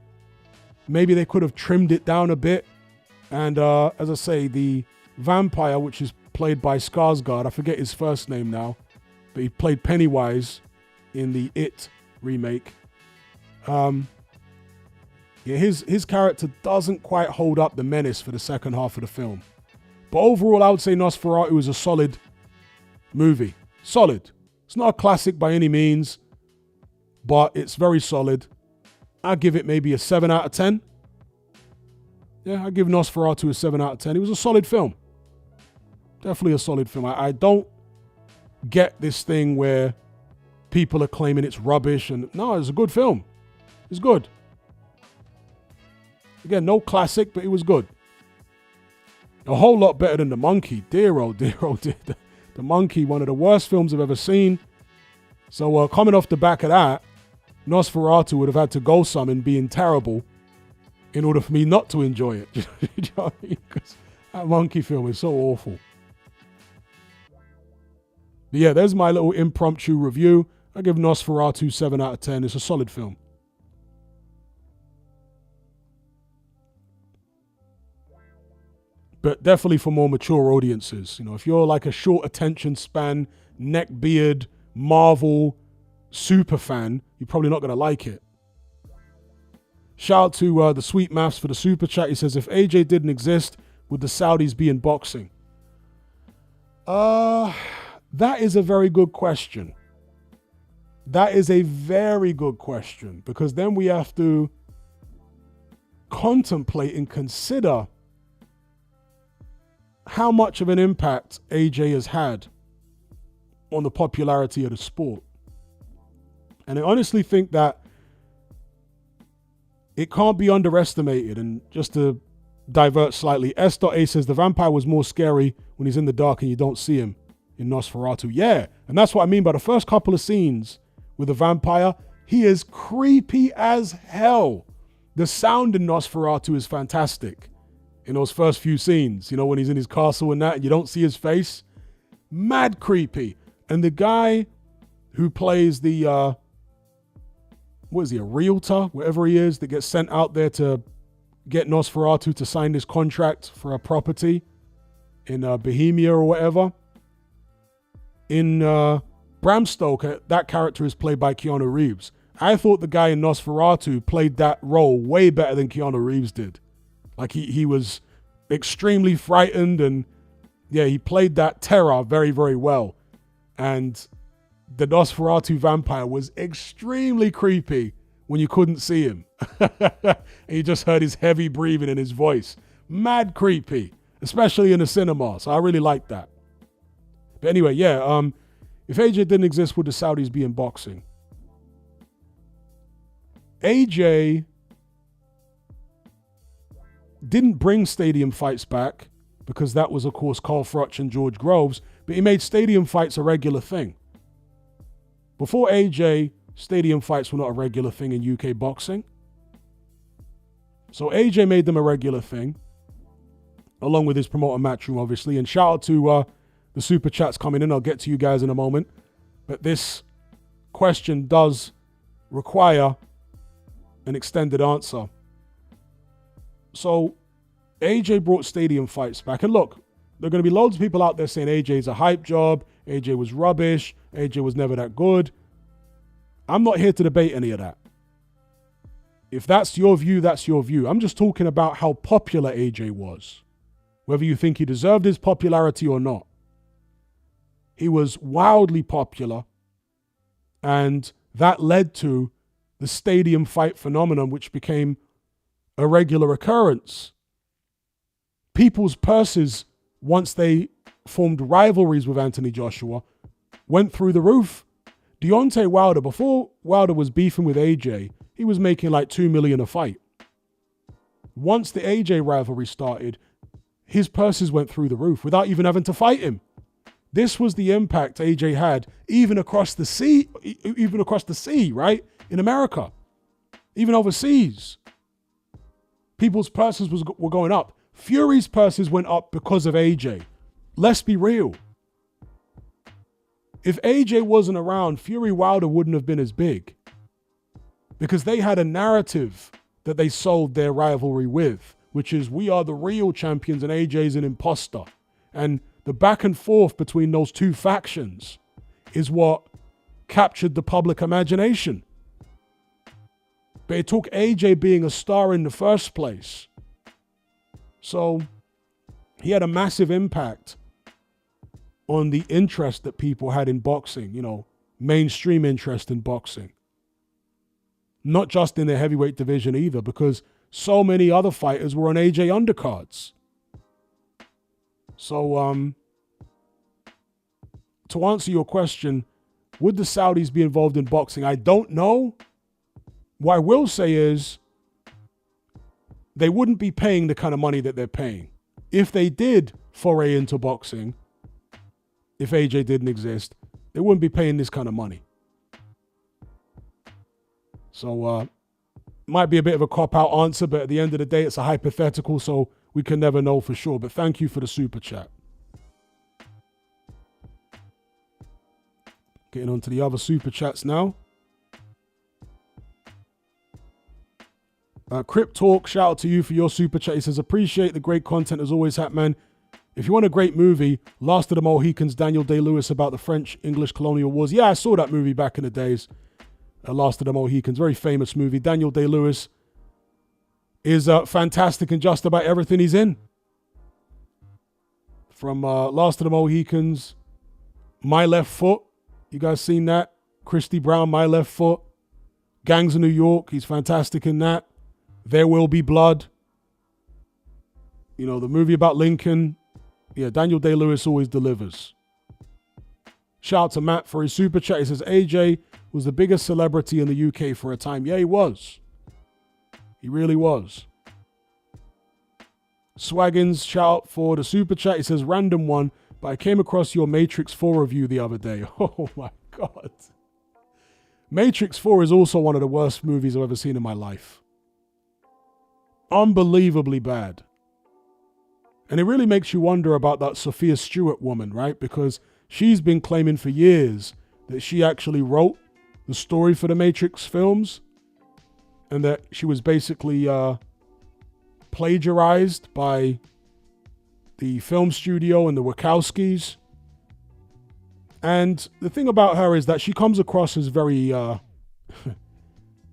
Maybe they could have trimmed it down a bit. And as I say, the vampire, which is played by Skarsgård, I forget his first name now, but he played Pennywise in the It remake. His character doesn't quite hold up the menace for the second half of the film. But overall, I would say Nosferatu is a solid movie. Solid. It's not a classic by any means, but it's very solid. I give it maybe a 7 out of 10. Yeah, I give Nosferatu a 7 out of 10. It was a solid film. Definitely a solid film. I don't get this thing where people are claiming it's rubbish. And no, it's a good film. It's good. Again, no classic, but it was good. A whole lot better than The Monkey. Dear, oh dear, oh dear. The Monkey, one of the worst films I've ever seen. So coming off the back of that, Nosferatu would have had to go some in being terrible in order for me not to enjoy it. Do you know what I mean? Because that Monkey film is so awful. But yeah, there's my little impromptu review. I give Nosferatu 7 out of 10. It's a solid film. But definitely for more mature audiences. If you're like a short attention span, neck beard, Marvel super fan, you're probably not going to like it. Shout out to the Sweet Maths for the super chat. He says, if AJ didn't exist, would the Saudis be in boxing? That is a very good question. That is a very good question, because then we have to contemplate and consider how much of an impact AJ has had on the popularity of the sport. And I honestly think that it can't be underestimated. And just to divert slightly, S.A says the vampire was more scary when he's in the dark and you don't see him in Nosferatu. Yeah, and that's what I mean by the first couple of scenes with the vampire. He is creepy as hell. The sound in Nosferatu is fantastic. In those first few scenes, when he's in his castle and that, and you don't see his face. Mad creepy. And the guy who plays the, a realtor, whatever he is, that gets sent out there to get Nosferatu to sign this contract for a property in Bohemia or whatever. In Bram Stoker, that character is played by Keanu Reeves. I thought the guy in Nosferatu played that role way better than Keanu Reeves did. Like he was extremely frightened, and yeah, he played that terror very, very well. And the Nosferatu vampire was extremely creepy when you couldn't see him. And you just heard his heavy breathing in his voice. Mad creepy, especially in the cinema. So I really liked that. But anyway, yeah, if AJ didn't exist, would the Saudis be in boxing? AJ didn't bring stadium fights back because that was, of course, Carl Froch and George Groves, but he made stadium fights a regular thing. Before AJ, stadium fights were not a regular thing in UK boxing. So AJ made them a regular thing, along with his promoter Matchroom, obviously. And shout out to the super chats coming in. I'll get to you guys in a moment. But this question does require an extended answer. So AJ brought stadium fights back. And look, there are going to be loads of people out there saying AJ's a hype job, AJ was rubbish, AJ was never that good. I'm not here to debate any of that. If that's your view, that's your view. I'm just talking about how popular AJ was. Whether you think he deserved his popularity or not. He was wildly popular, and that led to the stadium fight phenomenon, which became a regular occurrence. People's purses, once they formed rivalries with Anthony Joshua, went through the roof. Deontay Wilder, before Wilder was beefing with AJ, he was making like $2 million a fight. Once the AJ rivalry started, his purses went through the roof without even having to fight him. This was the impact AJ had even across the sea, right? In America, even overseas. People's purses were going up. Fury's purses went up because of AJ. Let's be real. If AJ wasn't around, Fury Wilder wouldn't have been as big, because they had a narrative that they sold their rivalry with, which is, we are the real champions and AJ's an imposter. And the back and forth between those two factions is what captured the public imagination. But it took AJ being a star in the first place. So he had a massive impact on the interest that people had in boxing, you know, mainstream interest in boxing. Not just in the heavyweight division either, because so many other fighters were on AJ undercards. So, to answer your question, would the Saudis be involved in boxing? I don't know. What I will say is, they wouldn't be paying the kind of money that they're paying. If they did foray into boxing, if AJ didn't exist, they wouldn't be paying this kind of money. So, might be a bit of a cop-out answer, but at the end of the day, it's a hypothetical, so we can never know for sure. But thank you for the super chat. Getting on to the other super chats now. Crip Talk, shout out to you for your super chat. He says, appreciate the great content as always, Hatman. If you want a great movie, Last of the Mohicans, Daniel Day-Lewis, about the French-English colonial wars. Yeah, I saw that movie back in the days. Last of the Mohicans, very famous movie. Daniel Day-Lewis is fantastic in just about everything he's in. From Last of the Mohicans, My Left Foot. You guys seen that? Christy Brown, My Left Foot. Gangs of New York, he's fantastic in that. There Will Be Blood. You know, the movie about Lincoln. Yeah, Daniel Day-Lewis always delivers. Shout out to Matt for his super chat. He says, AJ was the biggest celebrity in the UK for a time. Yeah, he was. He really was. Swaggins, shout out for the super chat. He says, random one, but I came across your Matrix 4 review the other day. Oh my God. Matrix 4 is also one of the worst movies I've ever seen in my life. Unbelievably bad. And it really makes you wonder about that Sophia Stewart woman, right? Because she's been claiming for years that she actually wrote the story for the Matrix films, and that she was basically plagiarized by the film studio and the Wachowskis. And the thing about her is that she comes across as very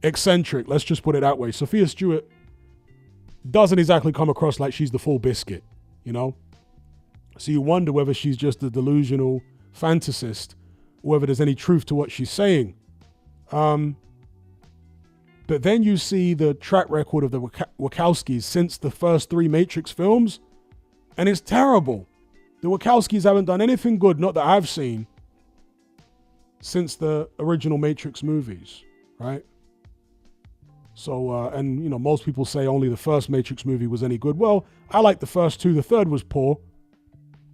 eccentric, let's just put it that way. Sophia Stewart doesn't exactly come across like she's the full biscuit, you know? So you wonder whether she's just a delusional fantasist, or whether there's any truth to what she's saying. But then you see the track record of the Wachowskis since the first 3 Matrix films, and it's terrible. The Wachowskis haven't done anything good, not that I've seen, since the original Matrix movies, right? So, and you know, most people say only the first Matrix movie was any good. Well, I like the first 2. The third was poor,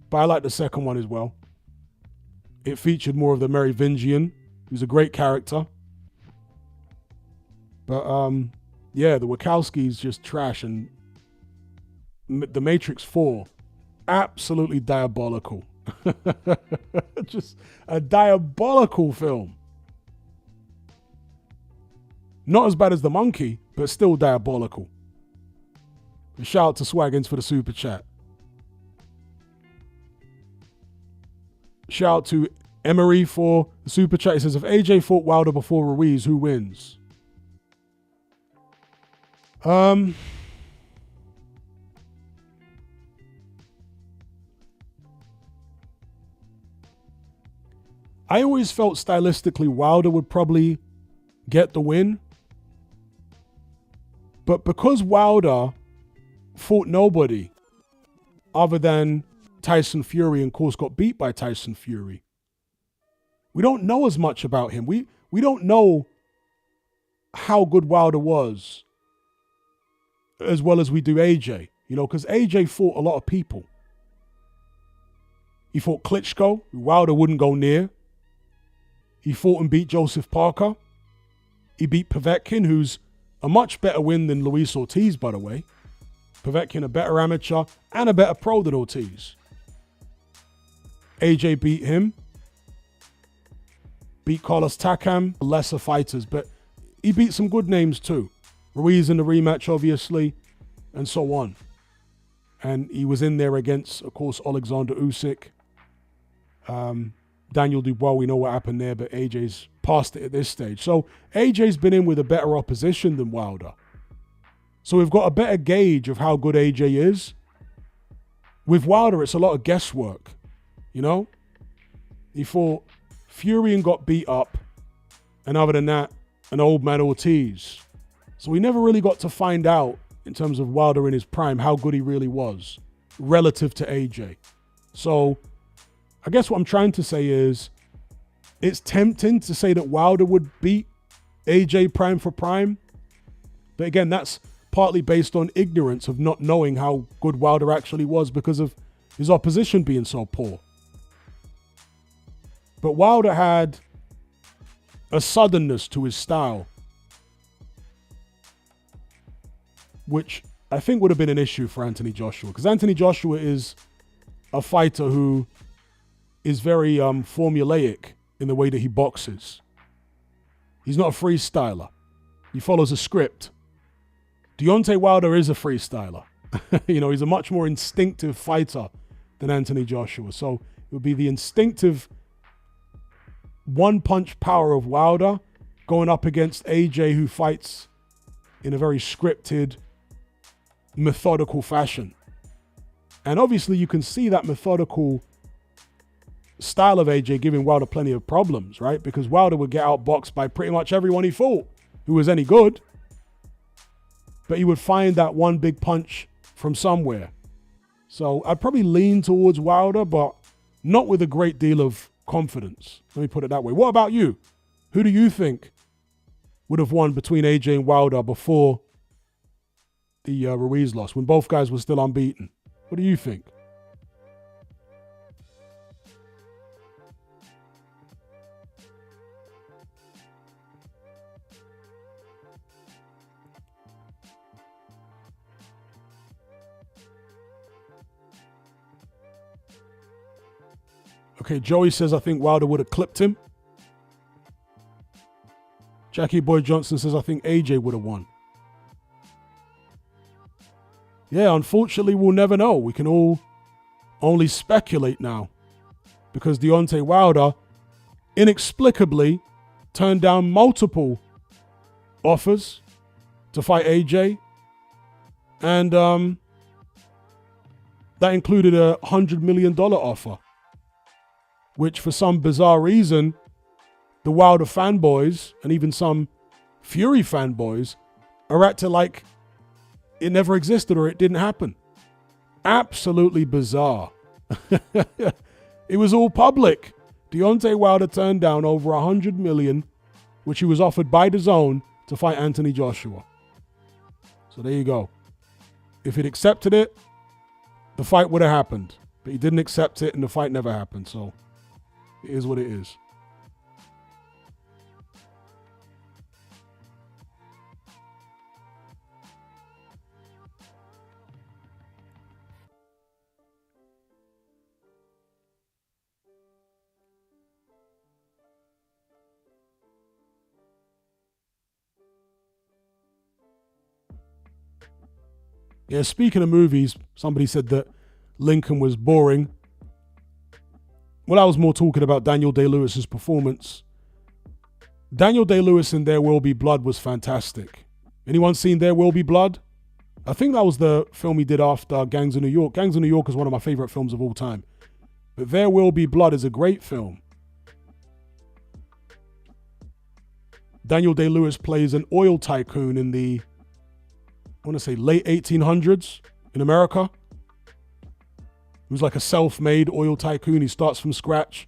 but I like the second one as well. It featured more of the Merovingian, who's a great character. But, yeah, the Wachowskis just trash, and the Matrix 4, absolutely diabolical. Just a diabolical film. Not as bad as The Monkey, but still diabolical. A shout out to Swaggins for the super chat. Shout out to Emery for the super chat. He says, if AJ fought Wilder before Ruiz, who wins? I always felt stylistically Wilder would probably get the win. But because Wilder fought nobody other than Tyson Fury, and of course got beat by Tyson Fury, we don't know as much about him. We don't know how good Wilder was as well as we do AJ, you know, because AJ fought a lot of people. He fought Klitschko, who Wilder wouldn't go near. He fought and beat Joseph Parker. He beat Povetkin, who's a much better win than Luis Ortiz, by the way. Povetkin, a better amateur and a better pro than Ortiz. AJ beat him. beat Carlos Takam, lesser fighters, but he beat some good names too. Ruiz in the rematch, obviously, and so on. And he was in there against, of course, Alexander Usyk. Daniel Dubois, we know what happened there, but AJ's past it at this stage. So AJ's been in with a better opposition than Wilder. So we've got a better gauge of how good AJ is. With Wilder, it's a lot of guesswork, you know? He fought Fury and got beat up. And other than that, an old man Ortiz. So we never really got to find out, in terms of Wilder in his prime, how good he really was relative to AJ. So I guess what I'm trying to say is it's tempting to say that Wilder would beat AJ prime for prime. But again, that's partly based on ignorance of not knowing how good Wilder actually was because of his opposition being so poor. But Wilder had a suddenness to his style, which I think would have been an issue for Anthony Joshua, because Anthony Joshua is a fighter who is very formulaic in the way that he boxes. He's not a freestyler. He follows a script. Deontay Wilder is a freestyler. You know, he's a much more instinctive fighter than Anthony Joshua. So it would be the instinctive one-punch power of Wilder going up against AJ, who fights in a very scripted, methodical fashion. And obviously you can see that methodical style of AJ giving Wilder plenty of problems, right? Because Wilder would get outboxed by pretty much everyone he fought who was any good. But he would find that one big punch from somewhere. So I'd probably lean towards Wilder, but not with a great deal of confidence. Let me put it that way. What about you? Who do you think would have won between AJ and Wilder before the Ruiz loss, when both guys were still unbeaten? What do you think? Okay, Joey says, I think Wilder would have clipped him. Jackie Boy Johnson says, I think AJ would have won. Yeah, unfortunately, we'll never know. We can all only speculate now, because Deontay Wilder inexplicably turned down multiple offers to fight AJ. And that included a $100 million offer, which for some bizarre reason, the Wilder fanboys and even some Fury fanboys are acting like it never existed or it didn't happen. Absolutely bizarre. It was all public. Deontay Wilder turned down over $100 million, which he was offered by DAZN to fight Anthony Joshua. So there you go. If he'd accepted it, the fight would have happened. But he didn't accept it and the fight never happened. So it is what it is. Yeah, speaking of movies, somebody said that Lincoln was boring. Well, I was more talking about Daniel Day-Lewis's performance. Daniel Day-Lewis in There Will Be Blood was fantastic. Anyone seen There Will Be Blood? I think that was the film he did after Gangs of New York. Gangs of New York is one of my favorite films of all time. But There Will Be Blood is a great film. Daniel Day-Lewis plays an oil tycoon in the, I want to say, late 1800s in America. He was like a self-made oil tycoon. He starts from scratch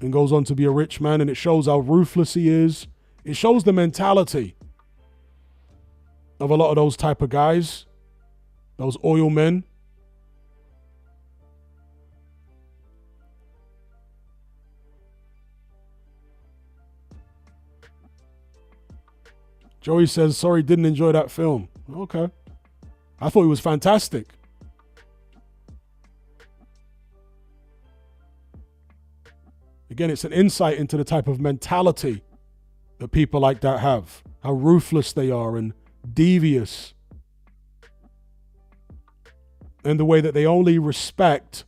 and goes on to be a rich man, and it shows how ruthless he is. It shows the mentality of a lot of those type of guys, those oil men. Joey says, sorry, didn't enjoy that film. Okay. I thought it was fantastic. again, it's an insight into the type of mentality that people like that have, how ruthless they are and devious, and the way that they only respect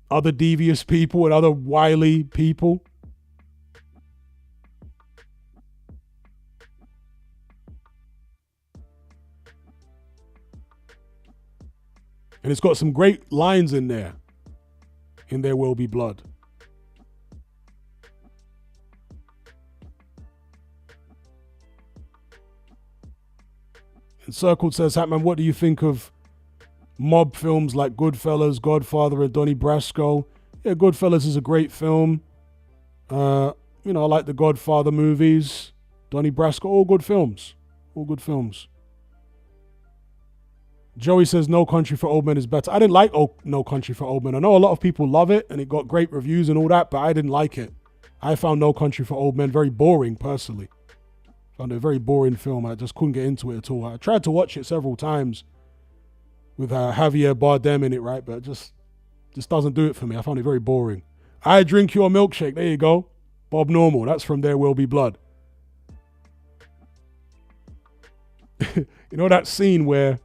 other devious people and other wily people. And it's got some great lines in there. In There Will Be Blood. And Circled says, Hatman, what do you think of mob films like Goodfellas, Godfather, and Donnie Brasco? Yeah, Goodfellas is a great film. I like the Godfather movies. Donnie Brasco, all good films. All good films. Joey says No Country for Old Men is better. I didn't like No Country for Old Men. I know a lot of people love it and it got great reviews and all that, but I didn't like it. I found No Country for Old Men very boring, personally. Found it a very boring film. I just couldn't get into it at all. I tried to watch it several times with Javier Bardem in it, right? But it just doesn't do it for me. I found it very boring. I Drink Your Milkshake. There you go. Bob Normal. That's from There Will Be Blood. You know that scene where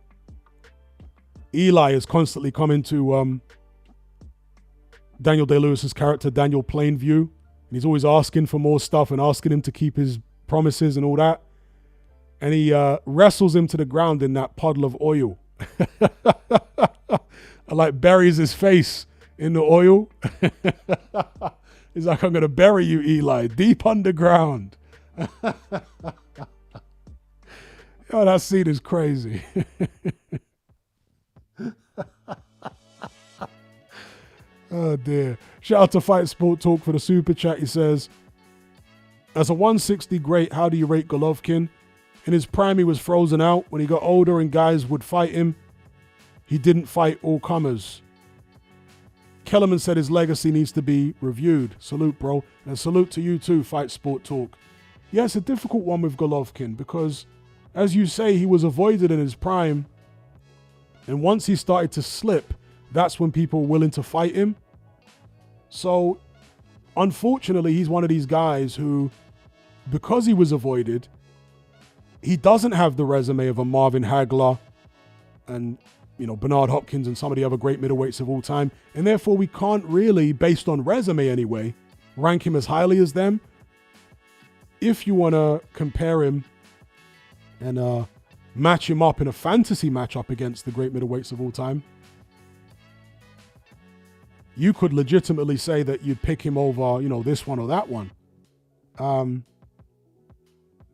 Eli is constantly coming to Daniel Day-Lewis's character, Daniel Plainview, and he's always asking for more stuff and asking him to keep his promises and all that. And he wrestles him to the ground in that puddle of oil. And like buries his face in the oil. He's like, I'm going to bury you, Eli, deep underground. Oh, that scene is crazy. Oh dear. Shout out to Fight Sport Talk for the super chat. He says, as a 160 great, how do you rate Golovkin? In his prime, he was frozen out. When he got older and guys would fight him, he didn't fight all comers. Kellerman said his legacy needs to be reviewed. Salute, bro. And salute to you too, Fight Sport Talk. Yeah, it's a difficult one with Golovkin because, as you say, he was avoided in his prime. And once he started to slip, that's when people were willing to fight him. So, unfortunately, he's one of these guys who, because he was avoided, he doesn't have the resume of a Marvin Hagler and, Bernard Hopkins and some of the other great middleweights of all time. And therefore, we can't really, based on resume anyway, rank him as highly as them. If you want to compare him and match him up in a fantasy matchup against the great middleweights of all time, you could legitimately say that you'd pick him over, this one or that one.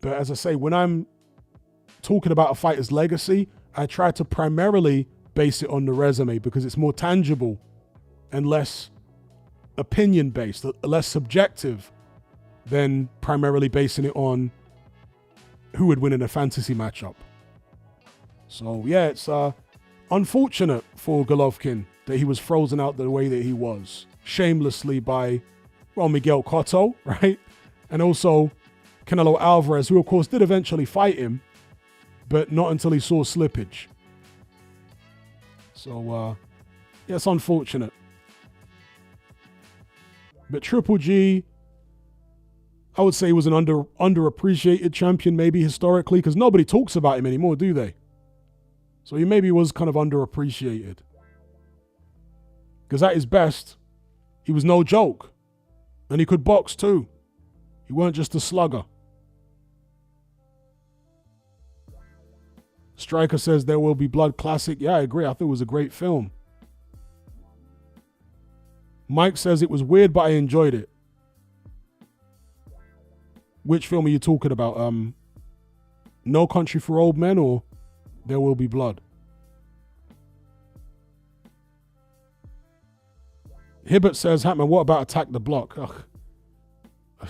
But as I say, when I'm talking about a fighter's legacy, I try to primarily base it on the resume because it's more tangible and less opinion-based, less subjective than primarily basing it on who would win in a fantasy matchup. So, yeah, it's unfortunate for Golovkin that he was frozen out the way that he was, shamelessly by, Miguel Cotto, right? And also Canelo Alvarez, who of course did eventually fight him, but not until he saw slippage. So, yeah, it's unfortunate. But Triple G, I would say he was an underappreciated champion, maybe historically, because nobody talks about him anymore, do they? So he maybe was kind of underappreciated. Because at his best, he was no joke. And he could box too. He weren't just a slugger. Striker says There Will Be Blood classic. Yeah, I agree. I thought it was a great film. Mike says it was weird, but I enjoyed it. Which film are you talking about? No Country for Old Men or There Will Be Blood? Hibbert says, Hatman, what about Attack the Block? Ugh.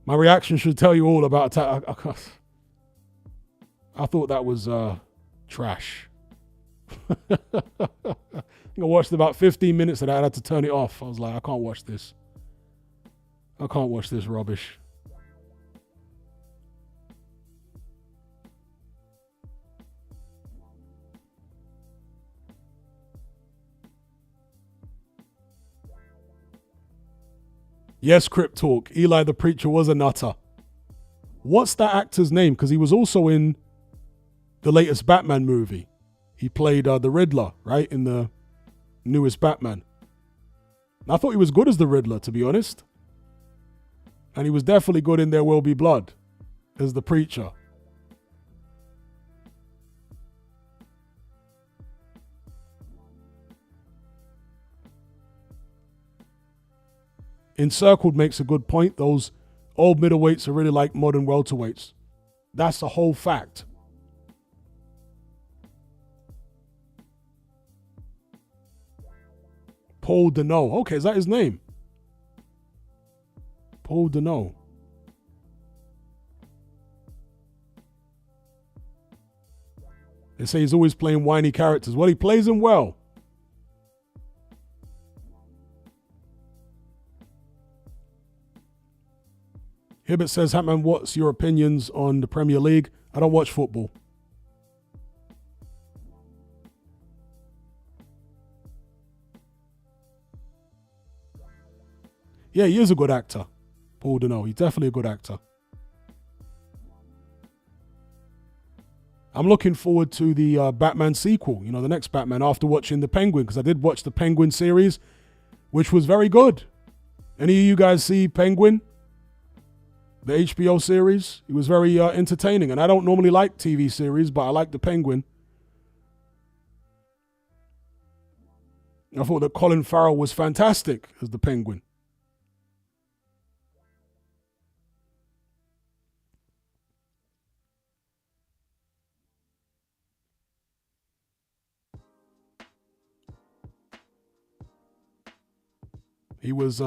My reaction should tell you all about Attack. I thought that was trash. I watched about 15 minutes of that. I had to turn it off. I was like, I can't watch this. I can't watch this rubbish. Yes, Crip Talk. Eli the Preacher was a nutter. What's that actor's name? Because he was also in the latest Batman movie. He played the Riddler, right, in the newest Batman. I thought he was good as the Riddler, to be honest. And he was definitely good in There Will Be Blood as the Preacher. Encircled makes a good point. Those old middleweights are really like modern welterweights. That's a whole fact. Paul Deneau. Okay, is that his name? Paul Deneau. They say he's always playing whiny characters. Well, he plays them well. Hibbert says, Hatman, what's your opinions on the Premier League? I don't watch football. Yeah, he is a good actor. Paul Deneau. He's definitely a good actor. I'm looking forward to the Batman sequel, the next Batman, after watching The Penguin, because I did watch the Penguin series, which was very good. Any of you guys see Penguin? The HBO series? It was very entertaining, and I don't normally like TV series, but I like The Penguin. I thought that Colin Farrell was fantastic as the Penguin. He was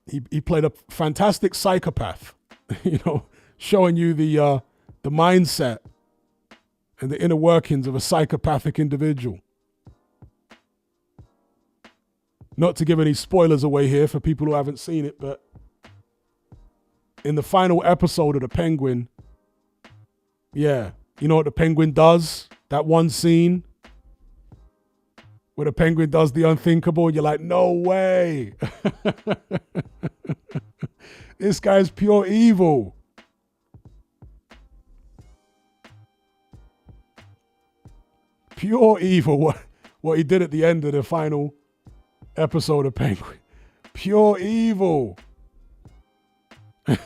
he played a fantastic psychopath, showing you the mindset and the inner workings of a psychopathic individual. Not to give any spoilers away here for people who haven't seen it, but in the final episode of The Penguin, yeah, you know what the Penguin does? That one scene where the Penguin does the unthinkable, you're like, no way. This guy's pure evil. Pure evil, what he did at the end of the final episode of Penguin. Pure evil. Yeah,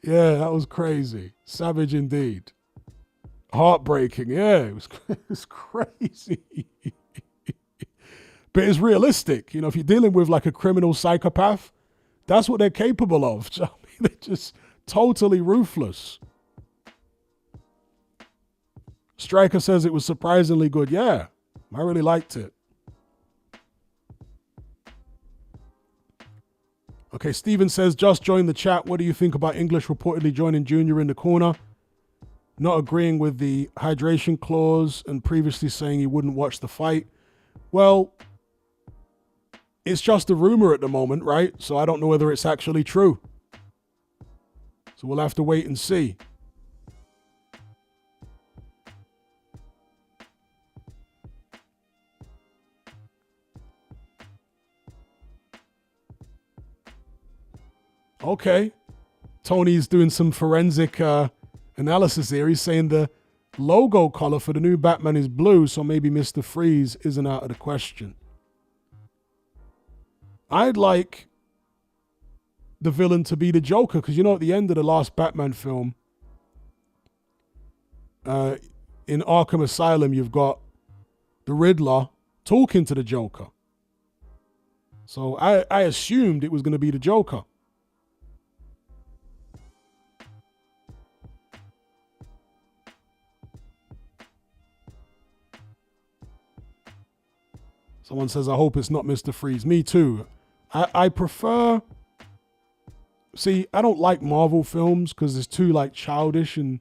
that was crazy. Savage indeed. Heartbreaking, yeah, it was crazy. But it's realistic. If you're dealing with like a criminal psychopath, that's what they're capable of. I mean, they're just totally ruthless. Striker says it was surprisingly good. Yeah, I really liked it. Okay, Steven says, just join the chat. What do you think about English reportedly joining Junior in the corner? Not agreeing with the hydration clause and previously saying he wouldn't watch the fight. Well, it's just a rumor at the moment, right? So I don't know whether it's actually true. So we'll have to wait and see. Okay. Tony's doing some forensic analysis here. He's saying the logo color for the new Batman is blue, so maybe Mr. Freeze isn't out of the question. I'd like the villain to be the Joker, because at the end of the last Batman film, in Arkham Asylum, you've got the Riddler talking to the Joker. So I assumed it was going to be the Joker. Someone says, I hope it's not Mr. Freeze. Me too. I prefer... See, I don't like Marvel films because it's too, childish. And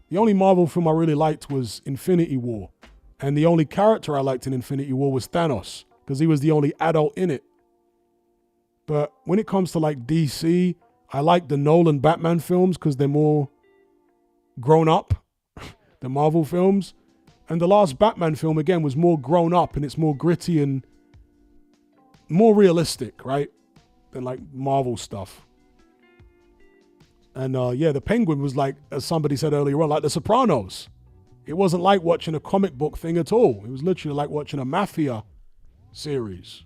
the only Marvel film I really liked was Infinity War. And the only character I liked in Infinity War was Thanos because he was the only adult in it. But when it comes to, DC, I like the Nolan Batman films because they're more grown up than Marvel films. And the last Batman film, again, was more grown up and it's more gritty and more realistic, right? Than like Marvel stuff. And the Penguin was like, as somebody said earlier on, like The Sopranos. It wasn't like watching a comic book thing at all. It was literally like watching a mafia series.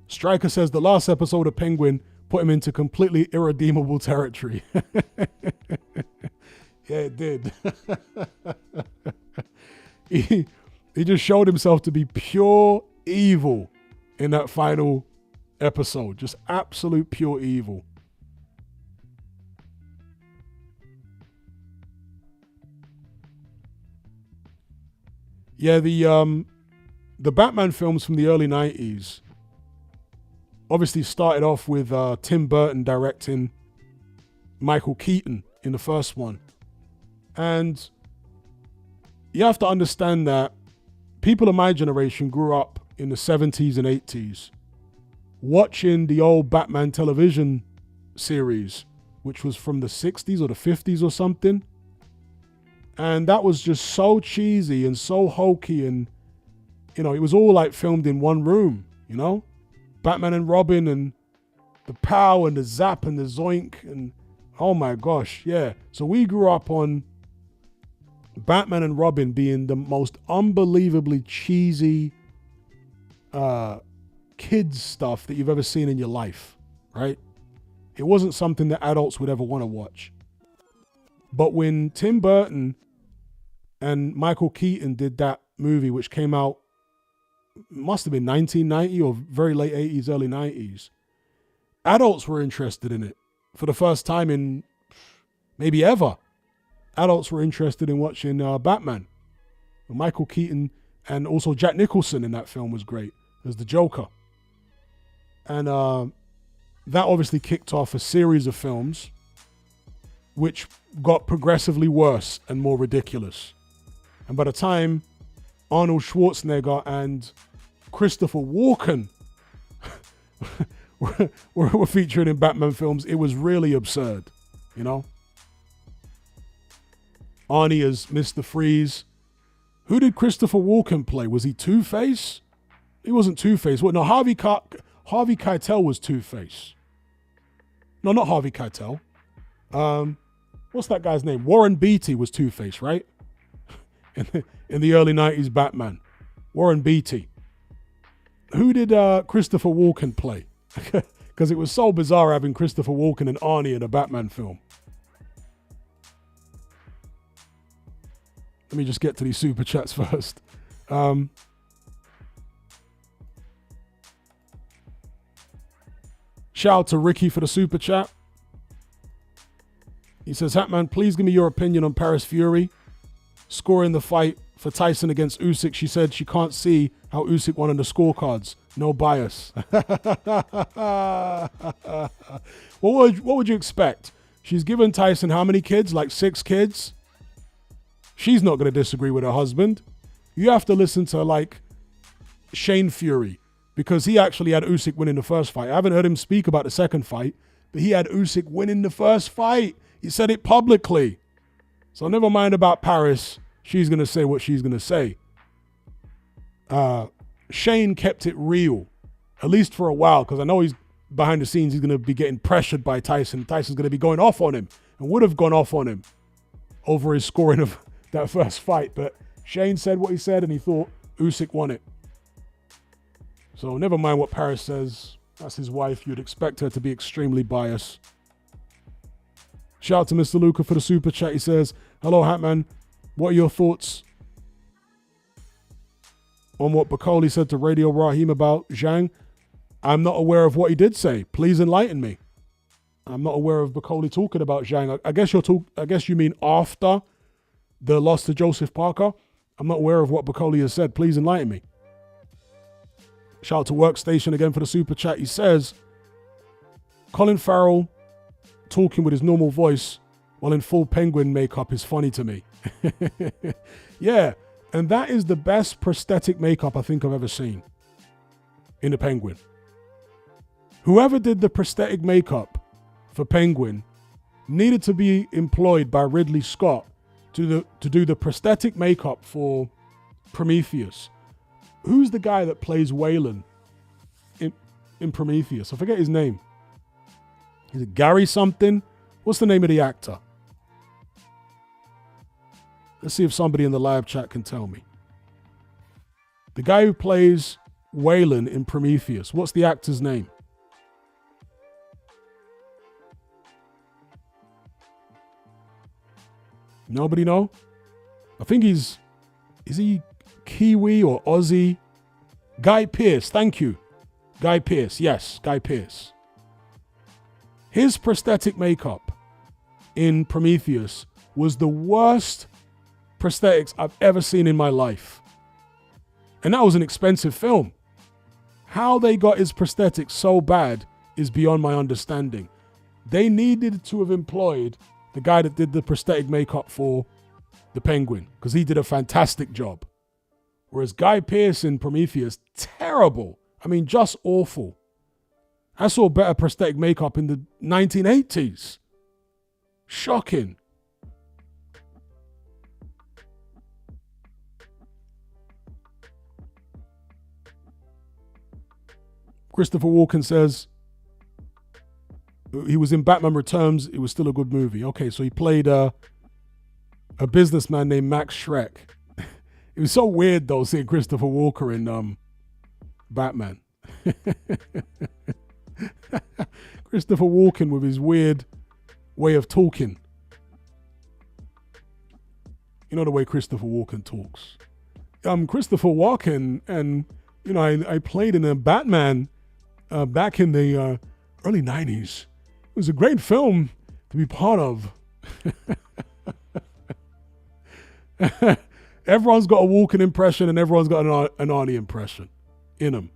Stryker says the last episode of Penguin put him into completely irredeemable territory. Yeah, it did. He just showed himself to be pure evil in that final episode. Just absolute pure evil. Yeah, the Batman films from the early 90s obviously started off with Tim Burton directing Michael Keaton in the first one. And you have to understand that people of my generation grew up in the 70s and 80s watching the old Batman television series, which was from the 60s or the 50s or something. And that was just so cheesy and so hokey, and, you know, it was all like filmed in one room, you know? Batman and Robin and the pow and the zap and the zoink and, oh my gosh, yeah. So we grew up on Batman and Robin being the most unbelievably cheesy kids stuff that you've ever seen in your life, right? It wasn't something that adults would ever want to watch. But when Tim Burton and Michael Keaton did that movie, which came out, must have been 1990 or very late 80s, early 90s, adults were interested in it for the first time in maybe ever. Adults were interested in watching Batman. Michael Keaton and also Jack Nicholson in that film was great as the Joker. And that obviously kicked off a series of films which got progressively worse and more ridiculous. And by the time Arnold Schwarzenegger and Christopher Walken were featured in Batman films, it was really absurd, you know? Arnie as Mr. Freeze. Who did Christopher Walken play? Was he Two-Face? He wasn't Two-Face. Well, no, Harvey Keitel was Two-Face. No, not Harvey Keitel. What's that guy's name? Warren Beatty was Two-Face, right? In the early 90s Batman. Warren Beatty. Who did Christopher Walken play? Because it was so bizarre having Christopher Walken and Arnie in a Batman film. Let me just get to these super chats first. Shout out to Ricky for the super chat. He says, Hatman, please give me your opinion on Paris Fury scoring the fight for Tyson against Usyk. She said she can't see how Usyk won on the scorecards. No bias. What would you expect? She's given Tyson how many kids? Like 6 kids? She's not going to disagree with her husband. You have to listen to like Shane Fury, because he actually had Usyk winning the first fight. I haven't heard him speak about the second fight, but he had Usyk winning the first fight. He said it publicly. So never mind about Paris. She's going to say what she's going to say. Shane kept it real, at least for a while, because I know he's behind the scenes. He's going to be getting pressured by Tyson. Tyson's going to be going off on him and would have gone off on him over his scoring of that first fight. But Shane said what he said and he thought Usyk won it. So never mind what Paris says. That's his wife. You'd expect her to be extremely biased. Shout out to Mr. Luca for the super chat. He says, hello, Hatman. What are your thoughts on what Bacoli said to Radio Raheem about Zhang? I'm not aware of what he did say. Please enlighten me. I'm not aware of Bacoli talking about Zhang. I guess you mean after the loss to Joseph Parker. I'm not aware of what Bacoli has said. Please enlighten me. Shout out to Workstation again for the super chat. He says, Colin Farrell talking with his normal voice while in full penguin makeup is funny to me. Yeah, And that is the best prosthetic makeup I think I've ever seen in the Penguin. Whoever did the prosthetic makeup for Penguin needed to be employed by Ridley Scott to do the prosthetic makeup for Prometheus. Who's the guy that plays Wayland in Prometheus? I forget his name. Is it Gary something? What's the name of the actor? Let's see if somebody in the live chat can tell me. The guy who plays Wayland in Prometheus. What's the actor's name? Nobody know? I think is he Kiwi or Aussie? Guy Pearce, thank you. Guy Pearce, yes, Guy Pearce. His prosthetic makeup in Prometheus was the worst prosthetics I've ever seen in my life. And that was an expensive film. How they got his prosthetics so bad is beyond my understanding. They needed to have employed the guy that did the prosthetic makeup for the Penguin, because he did a fantastic job. Whereas Guy Pearce in Prometheus, terrible. I mean, just awful. I saw better prosthetic makeup in the 1980s. Shocking. Christopher Walken says he was in Batman Returns. It was still a good movie. Okay, so he played a businessman named Max Schreck. It was so weird, though, seeing Christopher Walken in Batman. Christopher Walken with his weird way of talking. You know the way Christopher Walken talks. Christopher Walken, and you know, I played in a Batman back in the early 90s. It was a great film to be part of. Everyone's got a Walken impression and everyone's got an Arnie impression in them.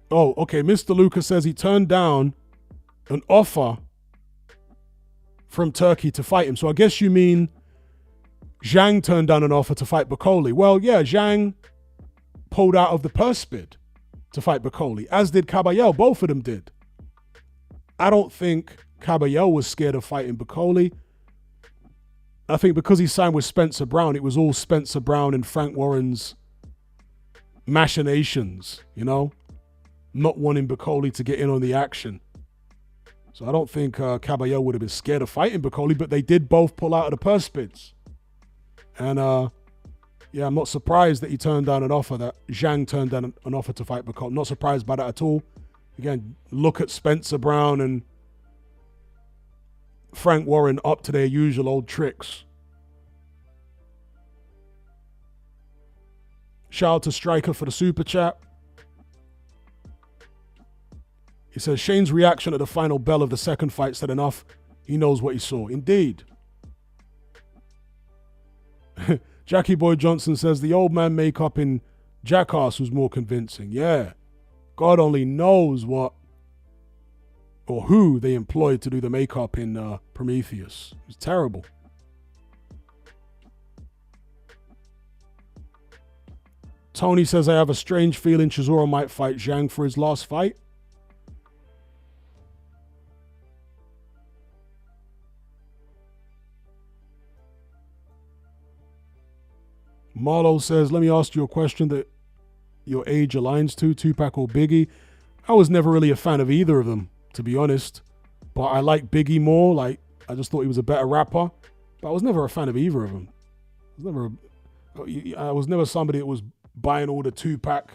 Oh, okay. Mr. Lucas says he turned down an offer from Turkey to fight him. So I guess you mean Zhang turned down an offer to fight Bakoli. Well, yeah, Zhang pulled out of the purse bid to fight Bakoli, as did Caballel. Both of them did. I don't think Caballel was scared of fighting Bakoli. I think because he signed with Spencer Brown, it was all Spencer Brown and Frank Warren's machinations, you know? Not wanting Bakoli to get in on the action. So I don't think Caballel would have been scared of fighting Bakoli, but they did both pull out of the purse bids. And yeah, I'm not surprised that he turned down an offer, that Zhang turned down an offer to fight Bakoli. Not surprised by that at all. Again, look at Spencer Brown and Frank Warren up to their usual old tricks. Shout out to Striker for the super chat. He says, Shane's reaction at the final bell of the second fight said enough. He knows what he saw. Indeed. Jackie Boy Johnson says, the old man makeup in Jackass was more convincing. Yeah. God only knows what or who they employed to do the makeup in Prometheus. It was terrible. Tony says, I have a strange feeling Chisora might fight Zhang for his last fight. Marlo says, let me ask you a question that your age aligns to, Tupac or Biggie. I was never really a fan of either of them, to be honest. But I like Biggie more. Like, I just thought he was a better rapper. But I was never a fan of either of them. I was never somebody that was buying all the Tupac,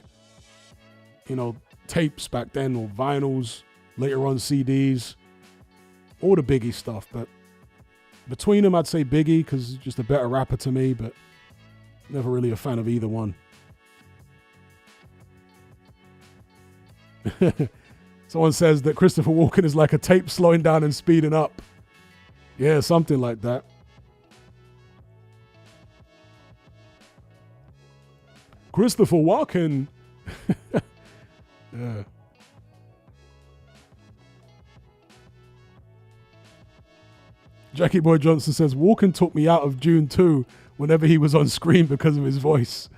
tapes back then, or vinyls, later on CDs, all the Biggie stuff. But between them, I'd say Biggie because he's just a better rapper to me, but never really a fan of either one. Someone says that Christopher Walken is like a tape slowing down and speeding up. Yeah, something like that. Christopher Walken. Yeah. Jackie Boy Johnson says, Walken took me out of June 2 whenever he was on screen because of his voice.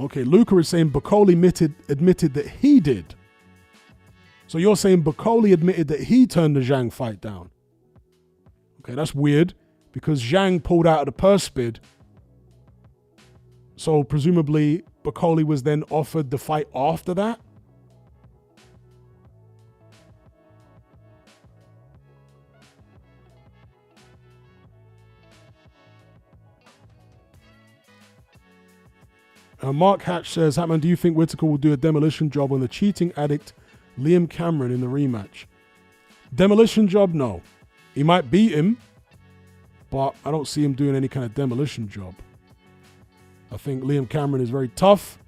Okay, Luca is saying Bacoli admitted that he did. So you're saying Bacoli admitted that he turned the Zhang fight down. Okay, that's weird because Zhang pulled out of the purse bid. So presumably Bacoli was then offered the fight after that. Mark Hatch says, Hatman, do you think Whittaker will do a demolition job on the cheating addict Liam Cameron in the rematch? Demolition job? No. He might beat him, but I don't see him doing any kind of demolition job. I think Liam Cameron is very tough,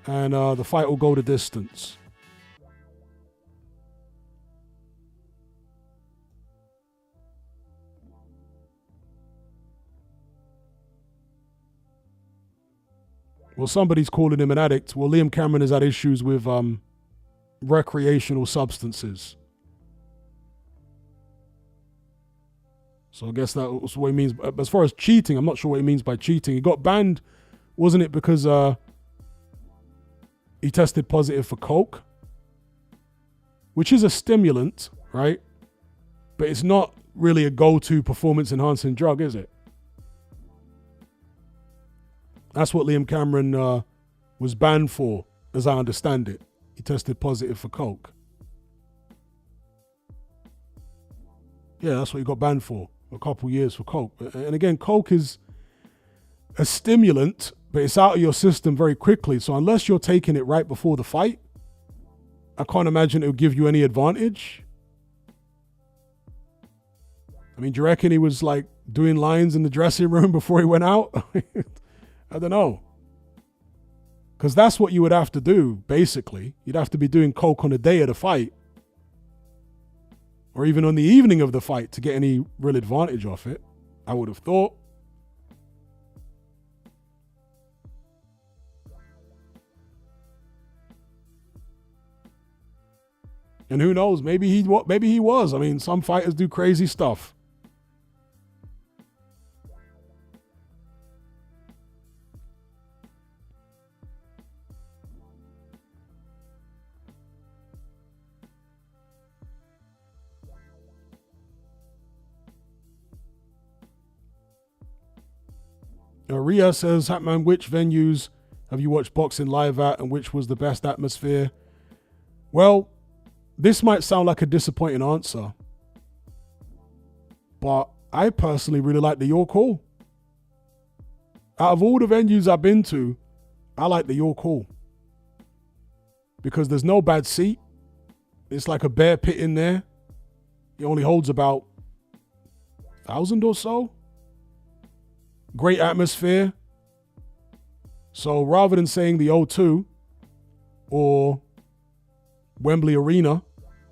and the fight will go the distance. Well, somebody's calling him an addict. Well, Liam Cameron has had issues with recreational substances. So I guess that's what he means. As far as cheating, I'm not sure what he means by cheating. He got banned, wasn't it, because he tested positive for coke, which is a stimulant, right? But it's not really a go-to performance-enhancing drug, is it? That's what Liam Cameron was banned for, as I understand it. He tested positive for coke. Yeah, that's what he got banned for, a couple years for coke. And again, coke is a stimulant, but it's out of your system very quickly. So unless you're taking it right before the fight, I can't imagine it would give you any advantage. I mean, do you reckon he was like doing lines in the dressing room before he went out? I don't know. Because that's what you would have to do, basically. You'd have to be doing coke on the day of the fight. Or even on the evening of the fight to get any real advantage off it, I would have thought. And who knows, maybe he was. I mean, some fighters do crazy stuff. Ria says, Hatman, which venues have you watched boxing live at and which was the best atmosphere? Well, this might sound like a disappointing answer, but I personally really like the York Hall. Out of all the venues I've been to, I like the York Hall because there's no bad seat. It's like a bear pit in there. It only holds about 1,000 or so. Great atmosphere. So rather than saying the O2 or Wembley Arena,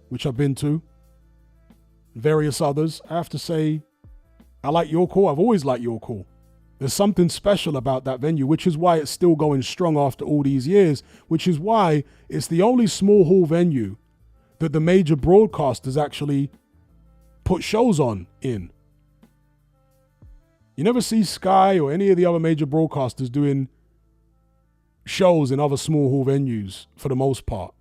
which I've been to, various others, I have to say I like York Hall. I've always liked York Hall. There's something special about that venue, which is why it's still going strong after all these years, which is why it's the only small hall venue that the major broadcasters actually put shows on in. You never see Sky or any of the other major broadcasters doing shows in other small hall venues for the most part.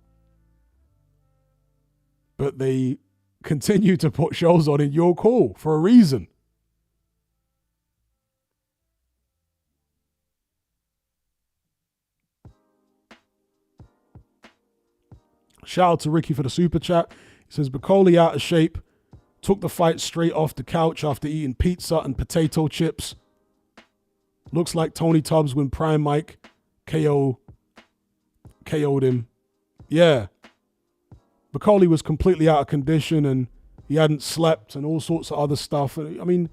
But they continue to put shows on in York Hall for a reason. Shout out to Ricky for the super chat. He says, Bacoli out of shape. Took the fight straight off the couch after eating pizza and potato chips. Looks like Tony Tubbs when Prime Mike KO'd him. Yeah. Bacoli was completely out of condition and he hadn't slept and all sorts of other stuff. I mean,